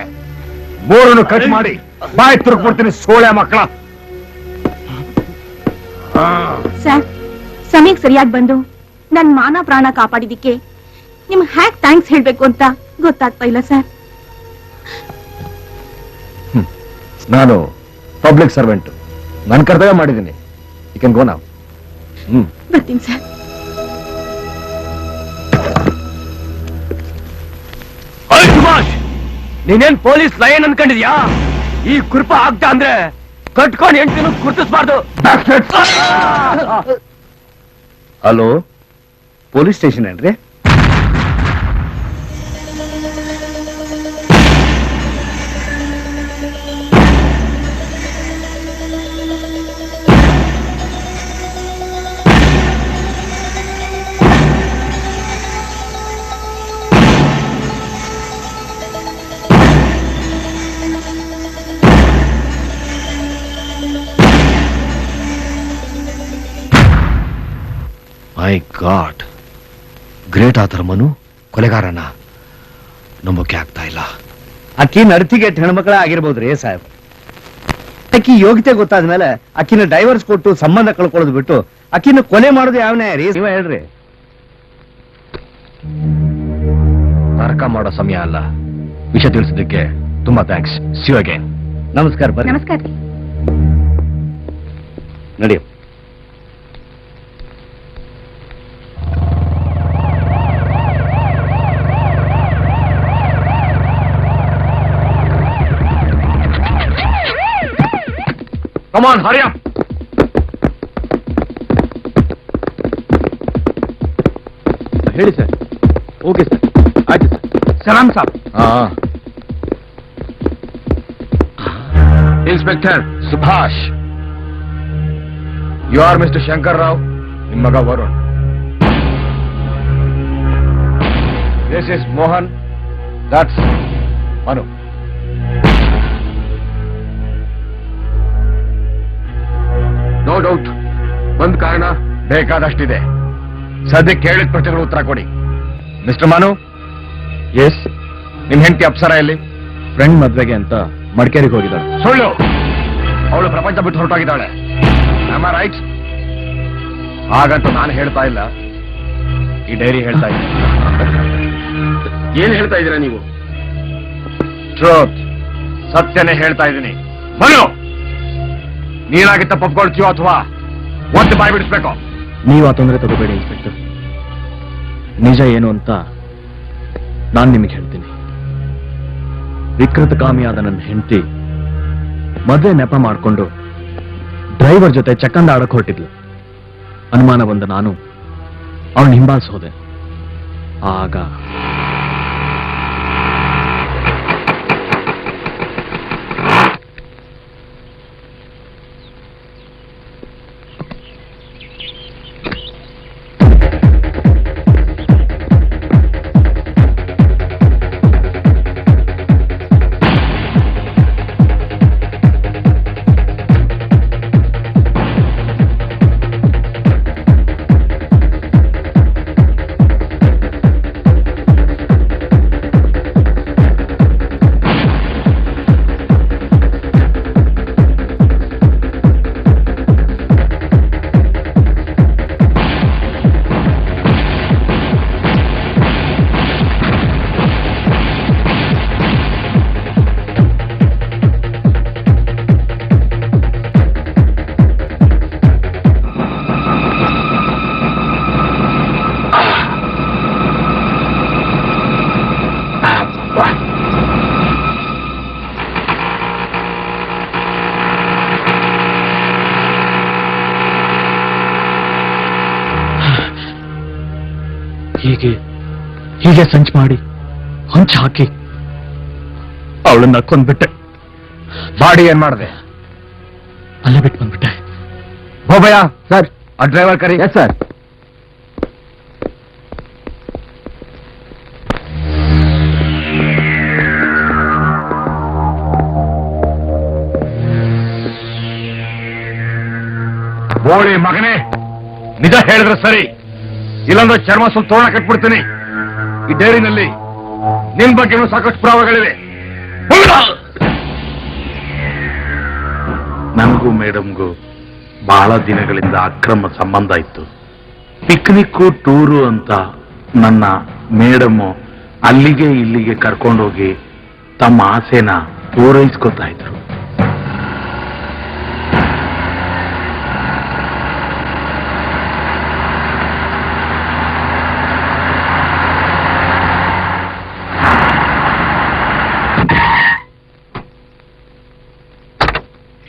ಬೋರನ್ನು ಕಟ್ ಮಾಡಿ ಬಾಯಿ ತುರುಕ್ಬಿಡ್ತೀನಿ ಸೋಳೆ ಮಕ್ಕಳ. ಸರ್, ಸಮಯಕ್ಕೆ ಸರಿಯಾಗಿ ಬಂದು ನನ್ ಮಾನ ಪ್ರಾಣ ಕಾಪಾಡಿದಿಕ್ಕೆ ನಿಮ್ ಹ್ಯಾಕ್ ಥ್ಯಾಂಕ್ಸ್ ಹೇಳ್ಬೇಕು ಅಂತ ಗೊತ್ತಾಗ್ತಾ ಇಲ್ಲ ಸರ್. ನಾನು ಪಬ್ಲಿಕ್ ಸರ್ವೆಂಟ್, ನನ್ನ ಕರ್ತವ್ಯ ಮಾಡಿದ್ದೀನಿ. You can go now. ಬರ್ತೀನಿ ಸರ್. ಸುಭಾಷ್, ನೀನೇನ್ ಪೊಲೀಸ್ ಲಯನ್ ಅನ್ಕೊಂಡಿದ್ಯಾ? ಈ ಕುರುಪ ಆಗ್ತಾ ಅಂದ್ರೆ ಕಟ್ಕೊಂಡು ಹೆಂಡ್ತಿನೂ ಗುರ್ತಿಸ್ಬಾರ್ದು. ಹಲೋ, ಪೊಲೀಸ್ ಸ್ಟೇಷನ್ ಏನ್ರಿ? ಮೈ ಗಾಡ್, ಗ್ರೇಟ್ ಆತರ ಮನು ಕೊಲೆಗಾರನ ನಂಬೋಕೆ ಆಗ್ತಾ ಇಲ್ಲ. ಅಕ್ಕಿ ನಡತಿಗೆ ಹೆಣ್ಮಕ್ಳ ಆಗಿರ್ಬೋದ್ರಿ ಸಾಹೇಬ್. ಅಕ್ಕಿ ಯೋಗ್ಯತೆ ಗೊತ್ತಾದ್ಮೇಲೆ ಅಕ್ಕಿನ ಡೈವರ್ಸ್ ಕೊಟ್ಟು ಸಂಬಂಧ ಕಳ್ಕೊಳ್ಳೋದು ಬಿಟ್ಟು ಅಕ್ಕಿನ ಕೊಲೆ ಮಾಡೋದು ಯಾವನೇ ರೀ? ನೀವ ಹೇಳ್ರಿ. ನರಕ ಮಾಡೋ ಸಮಯ ಅಲ್ಲ. ವಿಷಯ ತಿಳಿಸಿದ್ದಕ್ಕೆ ತುಂಬಾ ಥ್ಯಾಂಕ್ಸ್. C you again. ನಮಸ್ಕಾರ. ಬರ್ರಿ. ನಮಸ್ಕಾರ. ನಡೆಯೋ. Come on, hurry up. ಹೇಳಿ ಸರ್. ಓಕೆ ಸರ್, ಆಯ್ತು ಸರ್. ಸಲಾಂ ಸಾಬ್. Inspector Subhash, you are mister Shankar Rao. ನಿಮ್ಮ ಮಗ Varun. This is Mohan. That's Manu. No doubt, ಬಂದ್ ಕಾರಣ ಬೇಕಾದಷ್ಟಿದೆ. ಸದ್ಯಕ್ಕೆ ಕೇಳಿದ ಪ್ರಶ್ನೆಗಳು ಉತ್ತರ ಕೊಡಿ. ಮಿಸ್ಟರ್ ಮನು. ಎಸ್. ನಿಮ್ ಹೆಂಡತಿ ಅಪ್ಸರ ಎಲ್ಲಿ? ಫ್ರೆಂಡ್ ಮದ್ವೆಗೆ ಅಂತ ಮಡಿಕೇರಿಗೆ ಹೋಗಿದ್ದಾಳೆ. ಸುಳ್ಳು. ಅವಳು ಪ್ರಪಂಚ ಬಿಟ್ಟು ಹೊರಟೋಗಿದ್ದಾಳೆ. Am I right? ಹಾಗಂತೂ ನಾನು ಹೇಳ್ತಾ ಇಲ್ಲ, ಈ ಡೈರಿ ಹೇಳ್ತಾ ಇದೆ. ಏನ್ ಹೇಳ್ತಾ ಇದ್ದೀರಾ ನೀವು? ಟ್ರೂತ್, ಸತ್ಯನೇ ಹೇಳ್ತಾ ಇದ್ದೀನಿ. ಮನು, ನೀನಾಗಿ ತಪ್ಪೊಪ್ಕೊಳ್ತೀಯೋ ಅಥವಾ ಒಂದು ಬಾಯಿ ಬಿಡಿಸ್ಬೇಕು? ನೀವು ಆ ತೊಂದರೆ ತಗೋಬೇಡಿ ಇನ್ಸ್ಪೆಕ್ಟರ್. ನಿಜ ಏನು ಅಂತ ನಾನು ನಿಮಗೆ ಹೇಳ್ತೀನಿ. ವಿಕೃತ ಕಾಮಿಯಾದ ನನ್ನ ಹೆಂಡತಿ ಮದುವೆ ನೆಪ ಮಾಡಿಕೊಂಡು ಡ್ರೈವರ್ ಜೊತೆ ಚಕ್ಕಂದ ಆಡಕ್ ಹೊರಟಿದ್ಲು. ಅನುಮಾನ ಬಂದ ನಾನು ಅವಳು ಹಿಂಬಾಲಿಸೋದೆ. ಆಗ ಹೀಗೆ ಸಂಚು ಮಾಡಿ ಹೊಂಚು ಹಾಕಿ ಅವಳನ್ನ ಕೊಂದ್ಬಿಟ್ಟೆ. ಬಾಡಿ ಏನ್ ಮಾಡಿದೆ? ಅಲ್ಲೇ ಬಿಟ್ಟು ಬಂದ್ಬಿಟ್ಟೆ. ಬೋಬಯ್ಯ ಸರ್, ಆ ಡ್ರೈವರ್ ಕರಿ. Yes sir. ಬೋಳಿ ಮಗನೇ, ನಿಜ ಹೇಳಿದ್ರೆ ಸರಿ, ಇಲ್ಲಾಂದ್ರೆ ಚರ್ಮ ಸ್ವಲ್ಪ ತೋರಣ ಕಟ್ಬಿಡ್ತೀನಿ. ಈ ಡೈರಿನಲ್ಲಿ ನಿನ್ ಬಗ್ಗೆ ಸಾಕಷ್ಟು ಪುರಾವೆಗಳಿವೆ. ನನಗೂ ಮೇಡಮ್ಗೂ ಬಹಳ ದಿನಗಳಿಂದ ಅಕ್ರಮ ಸಂಬಂಧ ಇತ್ತು. ಪಿಕ್ನಿಕ್ಕು ಟೂರು ಅಂತ ನನ್ನ ಮೇಡಮ್ಮು ಅಲ್ಲಿಗೆ ಇಲ್ಲಿಗೆ ಕರ್ಕೊಂಡೋಗಿ ತಮ್ಮ ಆಸೆನ ಪೂರೈಸ್ಕೊತಾ ಇದ್ರು.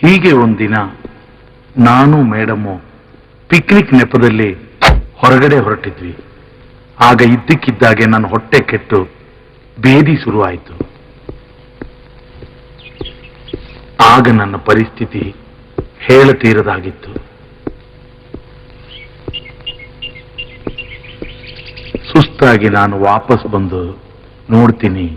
ಹೀಗೆ ಒಂದಿನ ನಾನು ಮೇಡಮ್ಮು ಪಿಕ್ನಿಕ್ ನೆಪದಲ್ಲಿ ಹೊರಗಡೆ ಹೊರಟಿದ್ವಿ. ಆಗ ಇದ್ದಕ್ಕಿದ್ದಾಗೆ ನನ್ನ ಹೊಟ್ಟೆ ಕೆಟ್ಟು ಬೇದಿ ಶುರುವಾಯಿತು. ಆಗ ನನ್ನ ಪರಿಸ್ಥಿತಿ ಹೇಳತೀರದಾಗಿತ್ತು. ಸುಸ್ತಾಗಿ ನಾನು ವಾಪಸ್ ಬಂದು ನೋಡ್ತೀನಿ.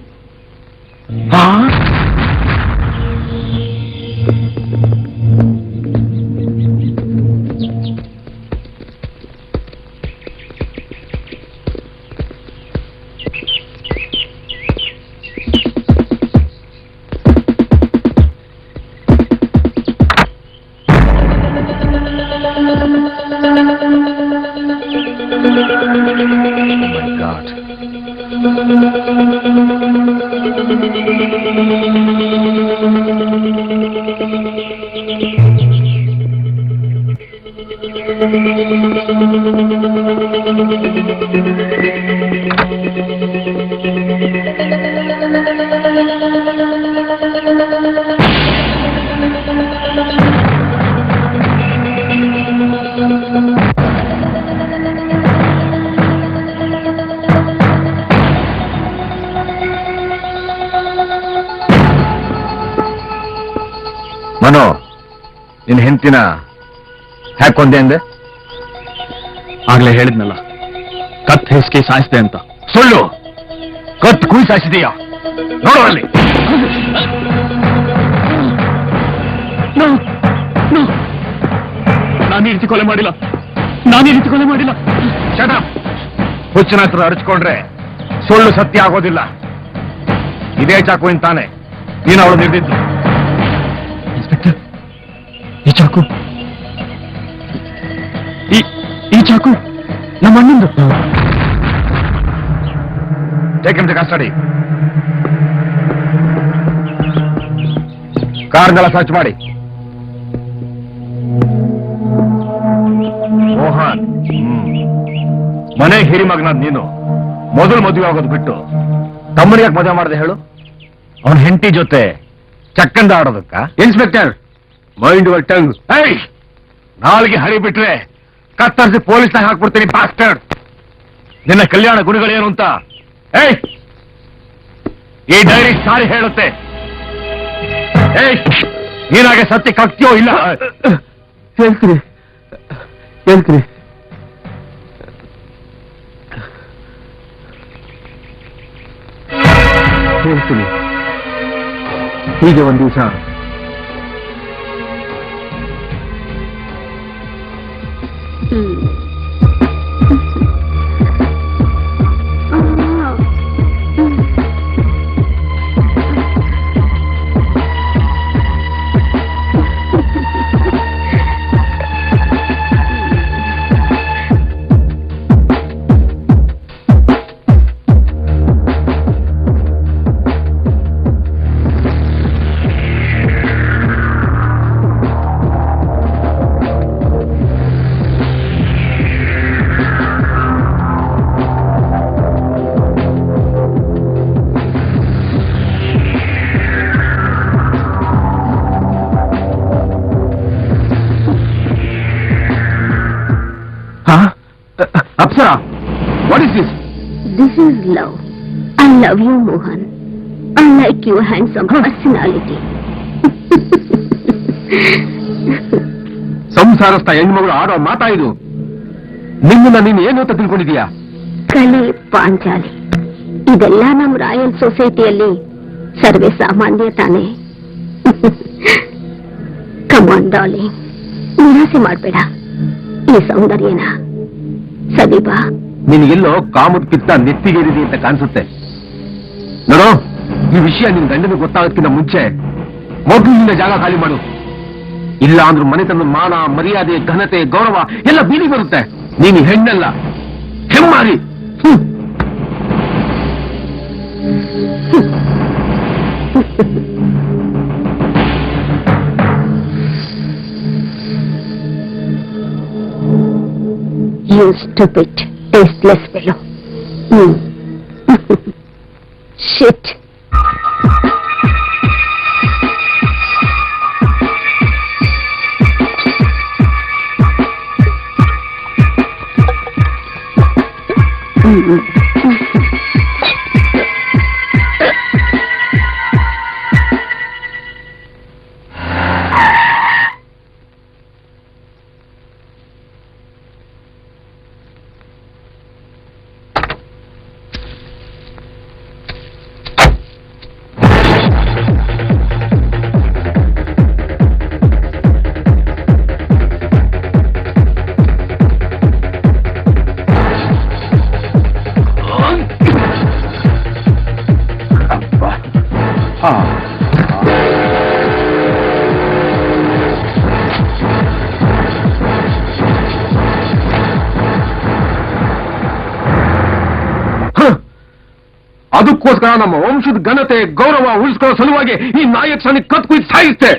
ಮನೋ, ನಿನ್ ಹೆಂಡತಿನ ಹ್ಯಾಕೊಂದೆ ಅಂದೆ? ಆಗ್ಲೇ ಹೇಳಿದ್ನಲ್ಲ, ಕತ್ ಹೆಸ್ಗೆ ಸಾಯಿಸ್ದೆ ಅಂತ. ಸುಳ್ಳು. ಕತ್ ಕುಯ್ ಸಾಯಿಸಿದೀಯ? ನೋಡು ಅಲ್ಲಿ. ನಾನು ಈ ರೀತಿ ಕೊಲೆ ಮಾಡಿಲ್ಲ. ನಾನು ಈ ರೀತಿ ಕೊಲೆ ಮಾಡಿಲ್ಲ. ಶಟ. ಹುಚ್ಚಿನ ಹತ್ರ ಅರಚಿಕೊಂಡ್ರೆ ಸುಳ್ಳು ಸತ್ಯ ಆಗೋದಿಲ್ಲ. ಇದೇ ಚಾಕು ತಾನೆ ನೀನು ಅವಳು ನಿರ್ದಿದ್ದು. ಇನ್ಸ್ಪೆಕ್ಟರ್, ಈ ಚಾಕು ಈ ಚಾಕು ನಮ್ಮ ಅಣ್ಣಂದು. Take him to custody. ಕಾರ್ನೆಲ್ಲ ಸರ್ಚ್ ಮಾಡಿ. ಮೋಹನ್, ಮನೆ ಹಿರಿ ಮಗನಾದ್ ನೀನು ಮೊದಲು ಮದುವೆ ಆಗೋದು ಬಿಟ್ಟು ತಮ್ಮನ ಯಾಕೆ ಮದುವೆ ಮಾಡಿದೆ ಹೇಳು? ಅವನ ಹೆಂಡತಿ ಜೊತೆ ಚಕ್ಕಂದ ಆಡೋದಕ್ಕ? Inspector, mind your tongue. ನಾಲ್ಗೆ ಹರಿ ಬಿಟ್ರೆ ಕತ್ತರಿಸಿ ಪೊಲೀಸ್ ಹಾಕ್ಬಿಡ್ತೀನಿ. ಬಾಸ್ಟರ್ಡ್. ನಿನ್ನ ಕಲ್ಯಾಣ ಗುಣಗಳೇನು ಅಂತ ಏಯ್ ಈ ಡೈರಿ ಸಾರಿ ಹೇಳುತ್ತೆ. ಏಯ್ ನೀನಾಗೆ ಸತ್ಯಕ್ಕಾಗ್ತೀಯೋ ಇಲ್ಲ? ಹೇಳ್ತೀನಿ ಹೇಳ್ತೀನಿ. ಹೇಳ್ತೀನಿ. ಹೀಗೆ ಒಂದ್ ದಿವಸ Apsara, what is this? This is love. I love you, Mohan. I like your handsome personality. ಸಂಸಾರಸ್ಥ ಹೆಣ್ಮಗಳು ಆಡೋ ಮಾತಾ ಇದು. ನಿಮ್ಮನ್ನ ನೀನು ಏನು ಅಂತ ತಿಳ್ಕೊಂಡಿದೀಯಾ? ಕಲೆ ಪಾಂಚಾಲಿ ಇದೆಲ್ಲ ನಮ್ಮ ರಾಯಲ್ ಸೊಸೈಟಿಯಲ್ಲಿ ಸರ್ವೇ ಸಾಮಾನ್ಯ ತಾನೆ. ಕಮಾನ್ ಡಾರ್ಲಿಂಗ್, ನಿರಾಸೆ ಮಾಡಬೇಡ. ಈ ಸೌಂದರ್ಯನ ಸದೀಪಾ, ನಿನಗೆಲ್ಲೋ ಕಾಮದ ಪಿತ್ತ ನೆತ್ತಿಗೇರಿದೆ ಅಂತ ಕಾಣಿಸುತ್ತೆ. ನೋಡು, ಈ ವಿಷಯ ನಿನ್ ಗಂಡನಿಗೆ ಗೊತ್ತಾಗೋದಕ್ಕಿಂತ ಮುಂಚೆ ಮೊದಲು ನಿನ್ನ ಜಾಗ ಖಾಲಿ ಮಾಡು. ಇಲ್ಲ ಅಂದ್ರೂ ಮನೆತನ ಮಾನ ಮರ್ಯಾದೆ ಘನತೆ ಗೌರವ ಎಲ್ಲ ಬೀದಿ ಬರುತ್ತೆ. ನೀನು ಹೆಣ್ಣಲ್ಲ, ಹೆಮ್ಮಾರಿ. You stupid, tasteless fellow. Shit. ಅದಕ್ಕೋಸ್ಕರ ನಮ್ಮ ವಂಶದ ಘನತೆ ಗೌರವ ಉಳಿಸ್ಕೊಳ್ಳೋ ಸಲುವಾಗಿ ಈ ನಾಯಕನಿಗೆ ಕತ್ ಕುಯ್ದು ಸಾಯಿಸ್ತೆ.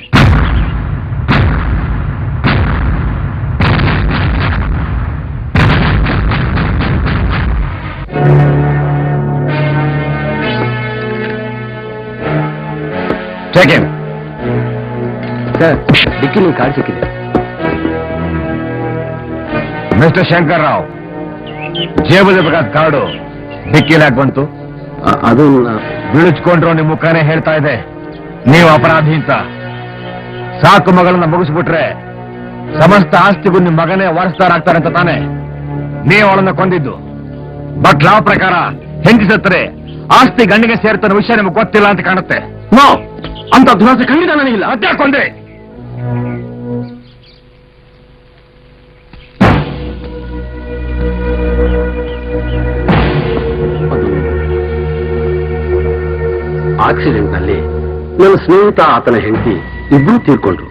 ಸರ್, ಡಿಕ್ಕಿಲಿ ಕಾರ್ಡ್ ಸಿಕ್ಕಿದೆ. ಮಿಸ್ಟರ್ ಶಂಕರ್ ರಾವ್, ಜೇಬಲ್ಲಿ ಬೇಕಾದ ಕಾರ್ಡು ಡಿಕ್ಕಿಲಿ ಹಾಕಿ ಬಂತು. ಅದು ಬಿಳಿಸ್ಕೊಂಡ್ರು ನಿಮ್ ಮುಖಾನೇ ಹೇಳ್ತಾ ಇದೆ ನೀವು ಅಪರಾಧಿ ಅಂತ. ಸಾಕು ಮಗಳನ್ನ ಮುಗಿಸ್ಬಿಟ್ರೆ ಸಮಸ್ತ ಆಸ್ತಿಗೂ ನಿಮ್ ಮಗನೇ ವಾರಸ್ದಾರಾಗ್ತಾರೆ ಅಂತ ತಾನೆ ನೀವು ಅವಳನ್ನ ಕೊಂದಿದ್ದು. ಬಟ್ ಲಾ ಪ್ರಕಾರ ಹೆಂಡತಿ ಸತ್ತರೆ ಆಸ್ತಿ ಗಂಡಿಗೆ ಸೇರ್ತಾನ ವಿಷಯ ನಿಮ್ಗೆ ಗೊತ್ತಿಲ್ಲ ಅಂತ ಕಾಣುತ್ತೆ. ನೋ, ಅಂತ ದುರಾಸೆ ಖಂಡಿತ ನನಗಿಲ್ಲ. ಅದ್ಯಾಕೊಂಡೆ ಆಕ್ಸಿಡೆಂಟ್ ನಲ್ಲಿ ನನ್ನ ಸ್ನೇಹಿತ ಆತನ ಹೆಂಡತಿ ಇಬ್ಬರೂ ತೀರ್ಕೊಂಡ್ರು.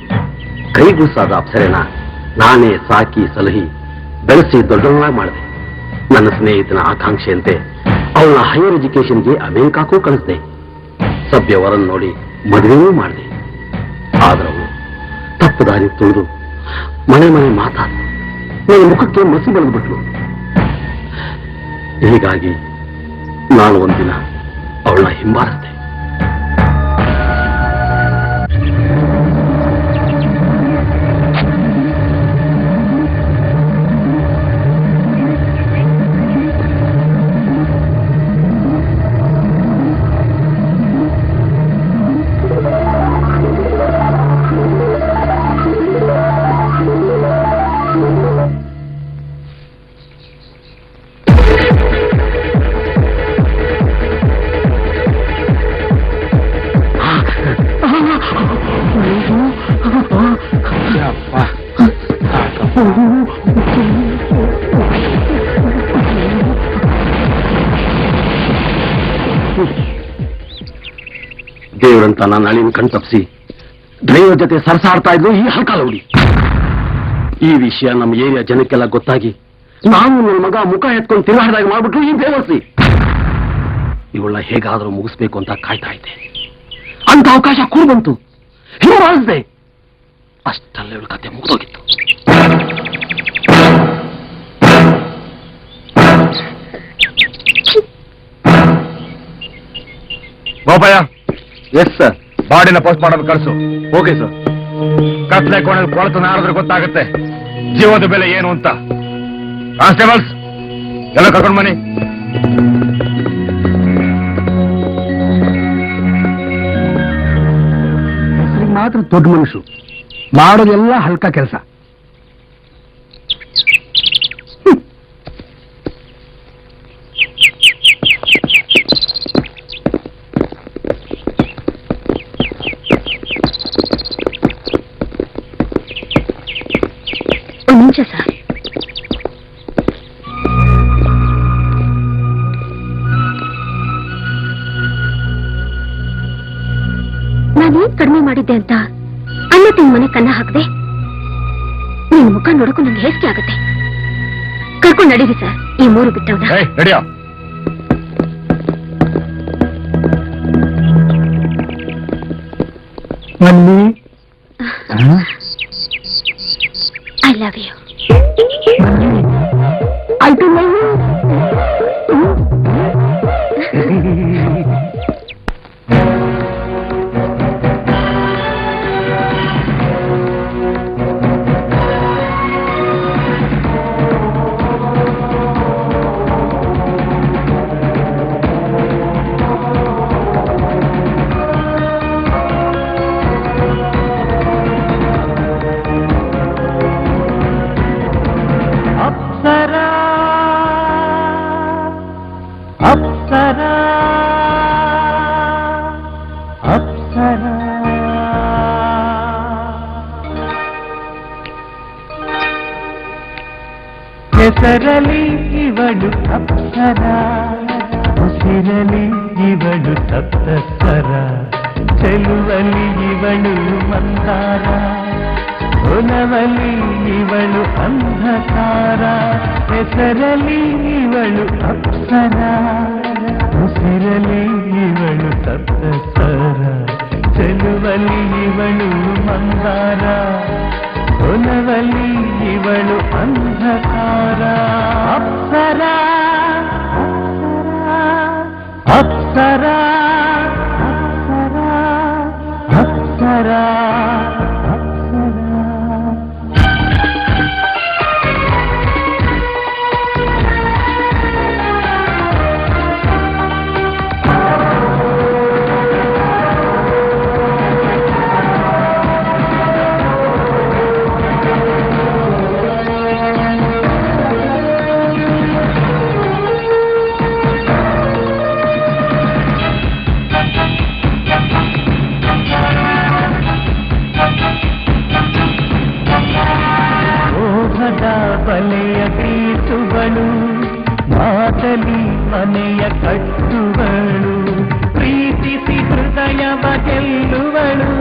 ಕೈಗೂಸಾದ ಅಪ್ಸರೆನ ನಾನೇ ಸಾಕಿ ಸಲಹಿ ಬೆಳೆಸಿ ದೊಡ್ಡವನಾಗಿ ಮಾಡಿದೆ. ನನ್ನ ಸ್ನೇಹಿತನ ಆಕಾಂಕ್ಷೆಯಂತೆ ಅವನ ಹೈಯರ್ ಎಜುಕೇಶನ್ಗೆ ಅಮೆರಿಕಾಕ್ಕೂ ಕಳಿಸಿದೆ. ಸಭ್ಯವರನ್ನು ನೋಡಿ ಮದುವೆಯೂ ಮಾಡಿದೆ. ಆದ್ರೆ ಅವನು ತಪ್ಪು ದಾರಿ ತುಳಿದು ಮನೆ ಮನೆ ಮಾತಾಡಿ ನನ್ನ ಮುಖಕ್ಕೆ ಮಸಿ ಬೆಳೆದ್ಬಿಟ್ಲು. ಹೀಗಾಗಿ ನಾನು ಒಂದಿನ ಅವಳನ್ನ ಹಿಂಬಾಲಿಸಿದೆ. ದೇವರಂತ ನಾನು ಅಳಿನ ಕಣ್ತಪ್ಸಿ ಡ್ರೈವರ್ ಜೊತೆ ಸರಸಾಡ್ತಾ ಇದ್ರು ಈ ಹಲ್ಕಾಲ ಹುಡಿ. ಈ ವಿಷಯ ನಮ್ಮ ಏರಿಯಾ ಜನಕ್ಕೆಲ್ಲ ಗೊತ್ತಾಗಿ ನಾನು ನನ್ನ ಮಗ ಮುಖ ಎತ್ಕೊಂಡು ತಿರುಗಾಡಿದಾಗ ಮಾಡ್ಬಿಟ್ರು ಈ ಬೇವರ್ಸಿ. ಇವಳ ಹೇಗಾದ್ರೂ ಮುಗಿಸ್ಬೇಕು ಅಂತ ಕಾಯ್ತಾ ಇದ್ದೆ. ಅಂತ ಅವಕಾಶ ಕೂಡ ಬಂತು, ಹಿಂಬಾಲಿಸಿದೆ. ಅಷ್ಟಲ್ಲೇ ಇವಳ ಕತೆ ಮುಗಿದೋಗಿತ್ತು. ಗೋಪಯ್ಯ, ಎಸ್ ಸರ್. ಬಾಡಿನ ಪೋಸ್ಟ್ ಮಾಡಲು ಕಳಿಸು. Okay sir. ಕತ್ಲೆ ಕೋಣೆ ಕೊಳತು ನಾಡಿದ್ರೆ ಗೊತ್ತಾಗುತ್ತೆ ಜೀವದ ಬೆಲೆ ಏನು ಅಂತ. ಕಾನ್ಸ್ಟೇಬಲ್ಸ್ ಎಲ್ಲ ಕರ್ಕೊಂಡು ಬನ್ನಿ. ಮಾತ್ರ ದೊಡ್ಡ ಮನುಷ್ಯರು, ಮಾಡೋದೆಲ್ಲ ಹಲ್ಕ ಕೆಲಸ. ಒಂದು ನಿಮಿಷ ಸರ್. ನಾನೇನ್ ಕಡಿಮೆ ಮಾಡಿದ್ದೆ ಅಂತ ಅಣ್ಣ ತಿನ್ ಮನೆ ಕನ್ನ ಹಾಕದೆ ನಿನ್ ಮುಖ ನೋಡಕ್ಕೂ ನಂಗೆ ಹೇಸಿಗೆ ಆಗುತ್ತೆ. ಕರ್ಕೊಂಡು ನಡೀರಿ ಸರ್, ಈ ಮೂರು ಬಿಟ್ಟವ್ನ. ರೆಡಿಯಾ? I love you. I too love you. ಹೆಸರಲಿ ಇವಳು ಅಪ್ಸರ, ಉಸಿರಲಿ ಇವಳು ಸಪ್ತಸ್ವರ, ಚೆಲುವಲಿ ಇವಳು ಮಂದಾರ, ಒಲವಲಿ ಇವಳು ಅಂಧಕಾರ. ಹೆಸರಲಿ ಇವಳು ಅಪ್ಸರ, ಉಸಿರಲಿ ಇವಳು ಸಪ್ತಸ್ವರ, ಚೆಲುವಲಿ ಇವಳು ಮಂದಾರ, ಒಲವಲಿ ಇವಳು ಅಂಧಕಾರ. ಅಪ್ಸರ ಅಪ್ಸರ ಅಪ್ಸರ ಅಪ್ಸರ ಬಲೆಯ ಬೀಸುವಳು, ಮಾತಲಿ ಮನೆಯ ಕಟ್ಟುವಳು, ಪ್ರೀತಿಸಿ ಹೃದಯವ ಗೆಲ್ಲುವಳು,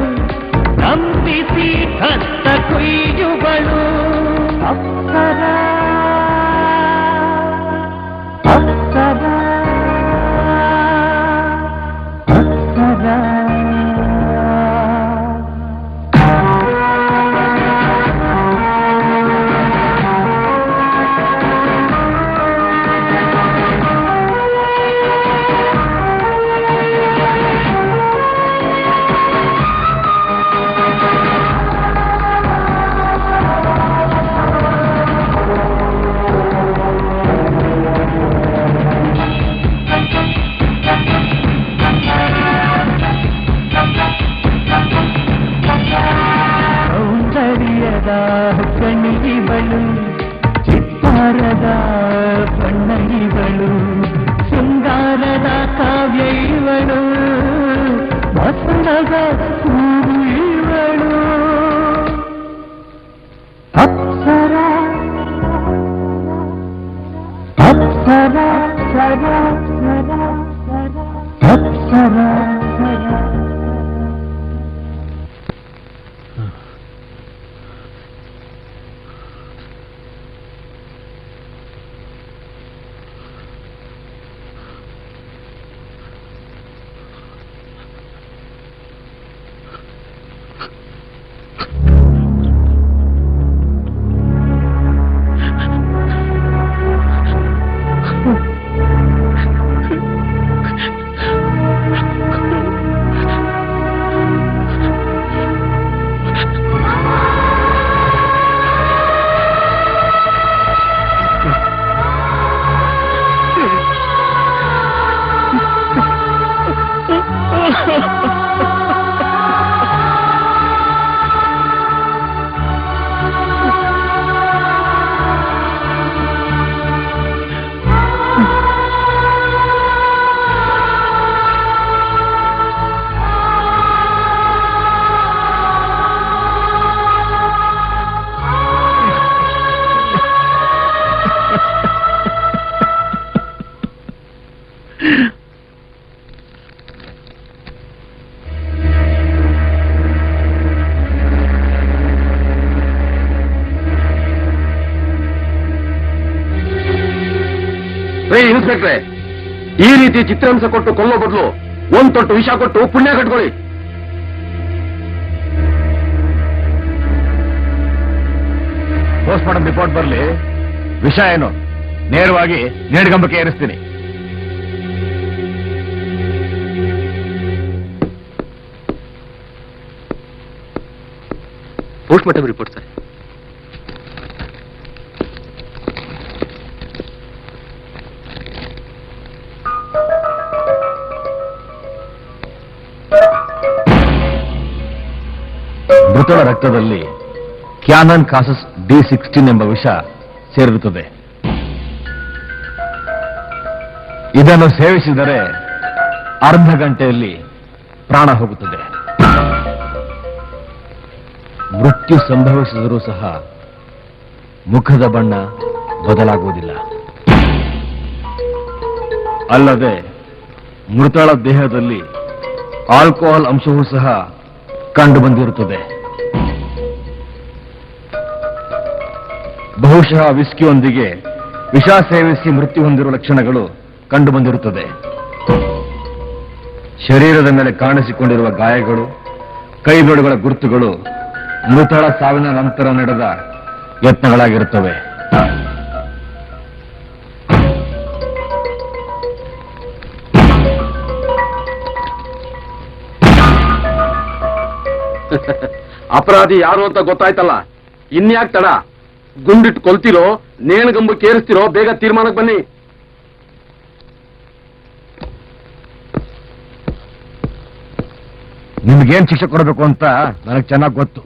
ನಂಬಿಸಿ ಹತ್ತ ಕೊಯ್ಯುವಳು. ಅಪ್ಸರ ಅಪ್ಸರ ಅಪ್ಸರ ಕಣ್ಣಿವಳು, ಚಿತ್ತಾರದ ಬಣ್ಣಗಿವಳು, ಶೃಂಗಾರದ ಕಾವ್ಯ ಇವಳು, ವಸನದ ಹೂವು ಇವಳು. ಅಪ್ಸರ ಇನ್ಸ್ಪೆಕ್ಟ್ರೆ, ಈ ರೀತಿ ಚಿತ್ರಾಂಶ ಕೊಟ್ಟು ಕೊಲ್ಲೋ ಬದಲು ಒಂದ್ ತೊಟ್ಟು ವಿಷ ಕೊಟ್ಟು ಪುಣ್ಯ ಕಟ್ಕೊಳ್ಳಿ. ಪೋಸ್ಟ್ ಮಾರ್ಟಮ್ ರಿಪೋರ್ಟ್ ಬರಲಿ, ವಿಷ ಏನು ನೇರವಾಗಿ ನೇಡ್ಗಂಬಕ್ಕೆ ಏರಿಸ್ತೀನಿ. Post mortem report sir. ಮೃತರ ರಕ್ತದಲ್ಲಿ ಕ್ಯಾನನ್ ಕಾಸಸ್ D16 ಎಂಬ ವಿಷ ಸೇರಿರುತ್ತದೆ. ಇದನ್ನು ಸೇವಿಸಿದರೆ ಅರ್ಧ ಗಂಟೆಯಲ್ಲಿ ಪ್ರಾಣ ಹೋಗುತ್ತದೆ. ಮೃತ್ಯು ಸಂಭವಿಸಿದರೂ ಸಹ ಮುಖದ ಬಣ್ಣ ಬದಲಾಗುವುದಿಲ್ಲ. ಅಲ್ಲದೆ ಮೃತಳ ದೇಹದಲ್ಲಿ ಆಲ್ಕೋಹಾಲ್ ಅಂಶವೂ ಸಹ ಕಂಡು ಬಂದಿರುತ್ತದೆ. ಬಹುಶಃ ವಿಸ್ಕಿಯೊಂದಿಗೆ ವಿಷ ಸೇವಿಸಿ ಮೃತ್ಯು ಹೊಂದಿರುವ ಲಕ್ಷಣಗಳು ಕಂಡು ಬಂದಿರುತ್ತದೆ. ಶರೀರದ ಮೇಲೆ ಕಾಣಿಸಿಕೊಂಡಿರುವ ಗಾಯಗಳು, ಕೈಬೆರಳುಗಳ ಗುರುತುಗಳು ಮೃತಳ ಸಾವಿನ ನಂತರ ನಡೆದ ಯತ್ನಗಳಾಗಿರುತ್ತವೆ. ಅಪರಾಧಿ ಯಾರು ಅಂತ ಗೊತ್ತಾಯ್ತಲ್ಲ, ಇನ್ಯಾಕ್ ತಡ? ಗುಂಡಿಟ್ಟು ಕೊಲ್ತಿರೋ ನೇಣಗಂಬಕ್ಕೆ ಏರಿಸ್ತಿರೋ? ಬೇಗ ತೀರ್ಮಾನಕ್ಕೆ ಬನ್ನಿ. ನಿಮ್ಗೇನ್ ಶಿಕ್ಷೆ ಕೊಡಬೇಕು ಅಂತ ನನಗೆ ಚೆನ್ನಾಗಿ ಗೊತ್ತು.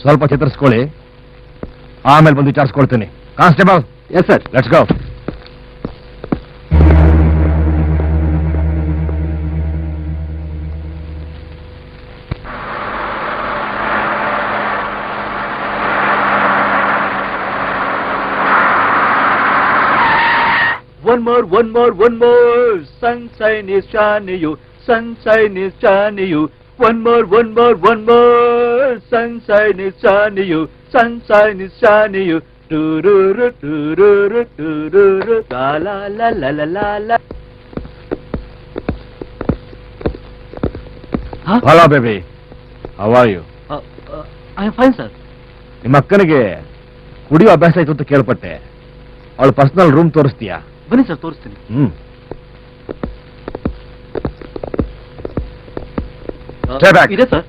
ಸ್ವಲ್ಪ ಚಿತ್ರಿಸ್ಕೊಳ್ಳಿ, ಆಮೇಲೆ ಬಂದು ವಿಚಾರಿಸ್ಕೊಳ್ತೀನಿ. Constable, yes sir. Let's go. One more, sunshine is shining you, sunshine is shining you. One more, sunshine is shining you, sunshine is shining you. Tururu, tururu, tururu, la la la la la la la. Huh? Hello baby, how are you? I am fine, sir. ನಿಮ್ಮ ಅಕ್ಕನಿಗೆ ಕುಡಿಯೋ ಅಭ್ಯಾಸ ಆಯ್ತು ಅಂತ ಕೇಳ್ಪಟ್ಟೆ. ಅವಳು ಪರ್ಸನಲ್ ರೂಮ್ ತೋರಿಸ್ತೀಯಾ? ಬನ್ನಿ ಸರ್, ತೋರಿಸ್ತೀನಿ. Stay back. ಇದೆ ಸರ್.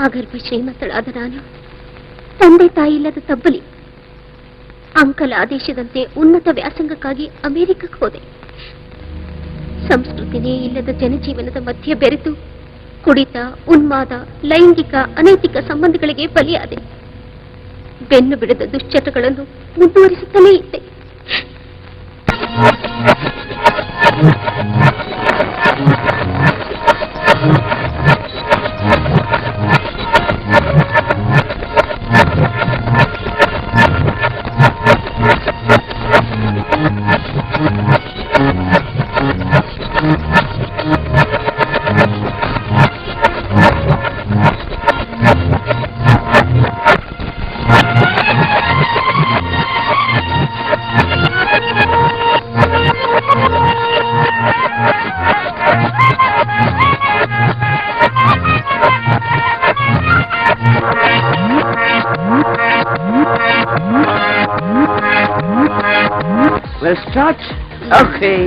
ಆಗರ್ಭ ಶ್ರೀಮಂತಳಾದ ನಾನು ತಂದೆ ತಾಯಿ ಇಲ್ಲದ ತಬ್ಬಲಿ. ಅಂಕಲ್ ಆದೇಶದಂತೆ ಉನ್ನತ ವ್ಯಾಸಂಗಕ್ಕಾಗಿ ಅಮೆರಿಕಕ್ಕೆ ಹೋದೆ. ಸಂಸ್ಕೃತಿನೇ ಇಲ್ಲದ ಜನಜೀವನದ ಮಧ್ಯೆ ಬೆರೆತು ಕುಡಿತ, ಉನ್ಮಾದ, ಲೈಂಗಿಕ ಅನೈತಿಕ ಸಂಬಂಧಗಳಿಗೆ ಬಲಿಯಾದೆ. ಬೆನ್ನು ಬಿಡದ ದುಶ್ಚಟಗಳನ್ನು ಮುಂದುವರಿಸುತ್ತಲೇ ಇದ್ದೆ. We'll start. Okay.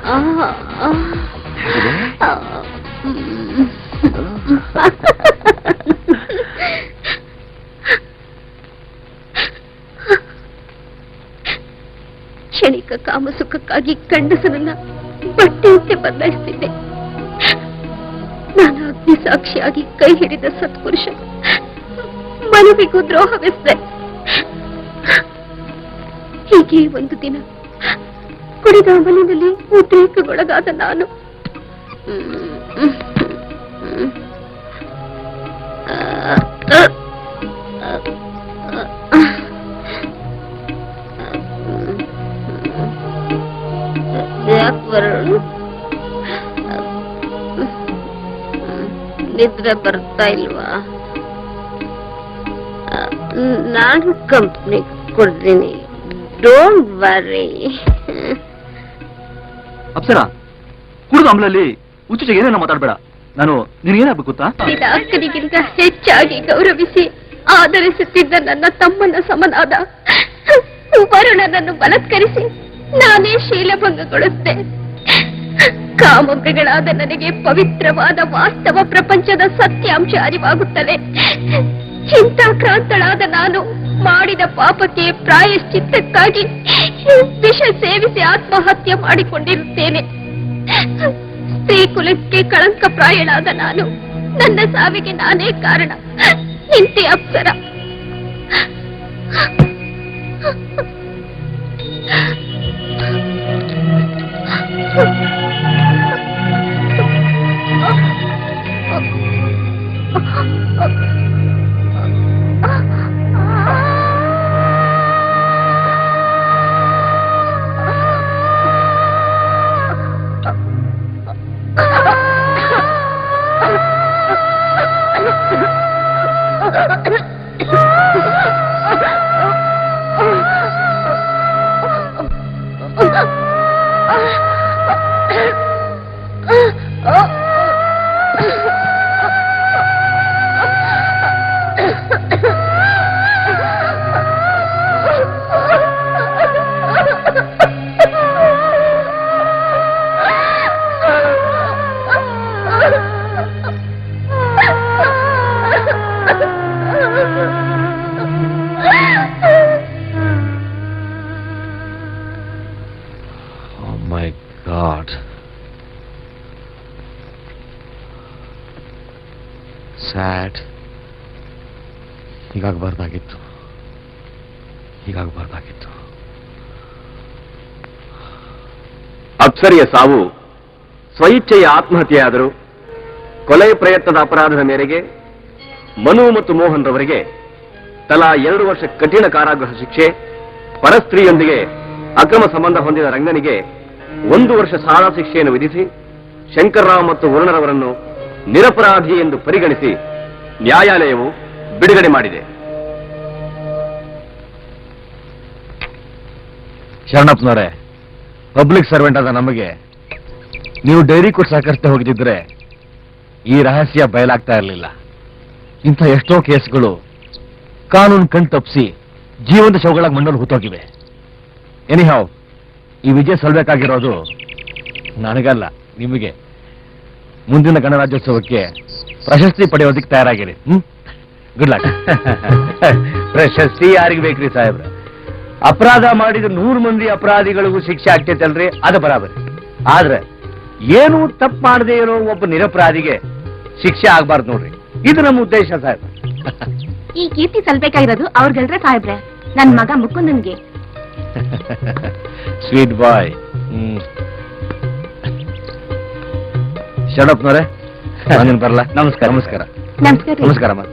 Come on. ಕ್ಷಣಿಕ ಕಾಮಸುಖಕ್ಕಾಗಿ ಗಂಡಸನನ್ನ ಬಟ್ಟೆಯಂತೆ ಬದಲಾಯಿಸುತ್ತಿದ್ದೆ. ನಾನು ಅಗ್ನಿ ಸಾಕ್ಷಿಯಾಗಿ ಕೈ ಹಿಡಿದ ಸತ್ಪುರುಷ ಮನವಿಗೂ ದ್ರೋಹವೆಸೆ. ಹೀಗೆ ಒಂದು ದಿನ ಕುಡಿದ ಅಮಲಿನಲ್ಲಿ ಉದ್ರೇಕಗೊಳಗಾದ ನಾನು ನಿದ್ರೆ ಬರ್ತಾ ಇಲ್ವಾ? ನಾನು ಕಂಪ್ನಿ ಕೊಡ್ತೀನಿ, ಡೋಂಟ್ ವರಿ. ಅಪ್ಸರ, ಕುಡಿದ ಅಮಲಲ್ಲಿ ಹುಚ್ಚುಚಿಗೆ ಏನೇನೋ ಮಾತಾಡ್ಬೇಡ. ನಾನು ನಿನಗೇನಾಗ್ಬೇಕು ಗೊತ್ತಾ? ಅಕ್ಕನಿಗಿಂತ ಹೆಚ್ಚಾಗಿ ಗೌರವಿಸಿ ಆದರಿಸುತ್ತಿದ್ದ ನನ್ನ ತಮ್ಮನ ಸಮನಾದ ವರುಣನನ್ನು ಬಲಾತ್ಕರಿಸಿ ನಾನೇ ಶೀಲಭಂಗಗೊಳಿಸಿದೆ. ಕಾಮಮೃಗಗಳಾದ ನನಗೆ ಪವಿತ್ರವಾದ ವಾಸ್ತವ ಪ್ರಪಂಚದ ಸತ್ಯಾಂಶ ಅರಿವಾಗುತ್ತದೆ. ಚಿಂತಾಕ್ರಾಂತಳಾದ ನಾನು ಮಾಡಿದ ಪಾಪಕ್ಕೆ ಪ್ರಾಯಶ್ಚಿತ್ತಕ್ಕಾಗಿ ವಿಷ ಸೇವಿಸಿ ಆತ್ಮಹತ್ಯೆ ಮಾಡಿಕೊಂಡಿರುತ್ತೇನೆ. ಸ್ತ್ರೀ ಕುಲಕ್ಕೆ ಕಳಂಕ ಪ್ರಾಯಳಾದ ನಾನು ನನ್ನ ಸಾವಿಗೆ ನಾನೇ ಕಾರಣ. ಇಂತಿ ಅಪ್ಸರ. ಸ್ಯಾಡ್. ಹೀಗಾಗಬಾರ್ದಾಗಿತ್ತು. ಅಪ್ಸರಿಯ ಸಾವು ಸ್ವಇಚ್ಛೆಯ ಆತ್ಮಹತ್ಯೆಯಾದರೂ ಕೊಲೆ ಪ್ರಯತ್ನದ ಅಪರಾಧದ ಮೇರೆಗೆ ಮನು ಮತ್ತು ಮೋಹನ್ ರವರಿಗೆ ತಲಾ 2 ವರ್ಷ ಕಠಿಣ ಕಾರಾಗೃಹ ಶಿಕ್ಷೆ, ಪರಸ್ತ್ರೀಯೊಂದಿಗೆ ಅಕ್ರಮ ಸಂಬಂಧ ಹೊಂದಿದ ರಂಗನಿಗೆ 1 ವರ್ಷ ಶಾಲಾ ಶಿಕ್ಷೆಯನ್ನು ವಿಧಿಸಿ ಶಂಕರ್ರಾವ್ ಮತ್ತು ವರುಣರವರನ್ನು ನಿರಪರಾಧಿ ಎಂದು ಪರಿಗಣಿಸಿ ನ್ಯಾಯಾಲಯವು ಬಿಡುಗಡೆ ಮಾಡಿದೆ. ಶರಣಪ್ಪನವರೇ, ಪಬ್ಲಿಕ್ ಸರ್ವೆಂಟ್ ಆದ ನಮಗೆ ನೀವು ಡೈರಿ ಕೊಟ್ಟು ಸಹಕರಿಸದೆ ಹೋಗಿದ್ದಿದ್ರೆ ಈ ರಹಸ್ಯ ಬಯಲಾಗ್ತಾ ಇರಲಿಲ್ಲ. ಇಂಥ ಎಷ್ಟೋ ಕೇಸ್ಗಳು ಕಾನೂನು ಕಣ್ ತಪ್ಪಿಸಿ ಜೀವಂತ ಶವಗಳಾಗಿ ಮಣ್ಣಲ್ಲಿ ಹೂತೋಗಿವೆ. ಎನಿಹಾವ್, ಈ ವಿಜಯ ಸಲ್ಬೇಕಾಗಿರೋದು ನನಗಲ್ಲ, ನಿಮಗೆ. ಮುಂದಿನ ಗಣರಾಜ್ಯೋತ್ಸವಕ್ಕೆ ಪ್ರಶಸ್ತಿ ಪಡೆಯೋದಕ್ಕೆ ತಯಾರಾಗಿರಿ. Good luck. ಪ್ರಶಸ್ತಿ ಯಾರಿಗೆ ಬೇಕ್ರಿ ಸಾಹೇಬ್ರ? ಅಪರಾಧ ಮಾಡಿದ 100 ಮಂದಿ ಅಪರಾಧಿಗಳಿಗೂ ಶಿಕ್ಷೆ ಆಗ್ತೈತಲ್ರಿ, ಅದು ಬರಾಬರಿ. ಆದ್ರೆ ಏನು ತಪ್ಪು ಮಾಡದೇ ಇರೋ ಒಬ್ಬ ನಿರಪರಾಧಿಗೆ ಶಿಕ್ಷೆ ಆಗ್ಬಾರ್ದು ನೋಡ್ರಿ, ಇದು ನಮ್ಮ ಉದ್ದೇಶ ಸಾಹೇಬ್ರ. ಈ ಕೀರ್ತಿ ಸಲ್ಬೇಕಾಗಿರೋದು ಅವ್ರಿಗಲ್ರ ಸಾಹೇಬ್ರೆ, ನನ್ ಮಗ ಮುಕುಂದನ್ಗೆ. ಸ್ವೀಟ್ ಬಾಯ್. ಶಡಪ್ನವ್ರೆ, ನಾನು ಬರಲ್ಲ. ನಮಸ್ಕಾರ. ನಮಸ್ಕಾರ. ನಮಸ್ಕಾರ. ನಮಸ್ಕಾರಮ್ಮ.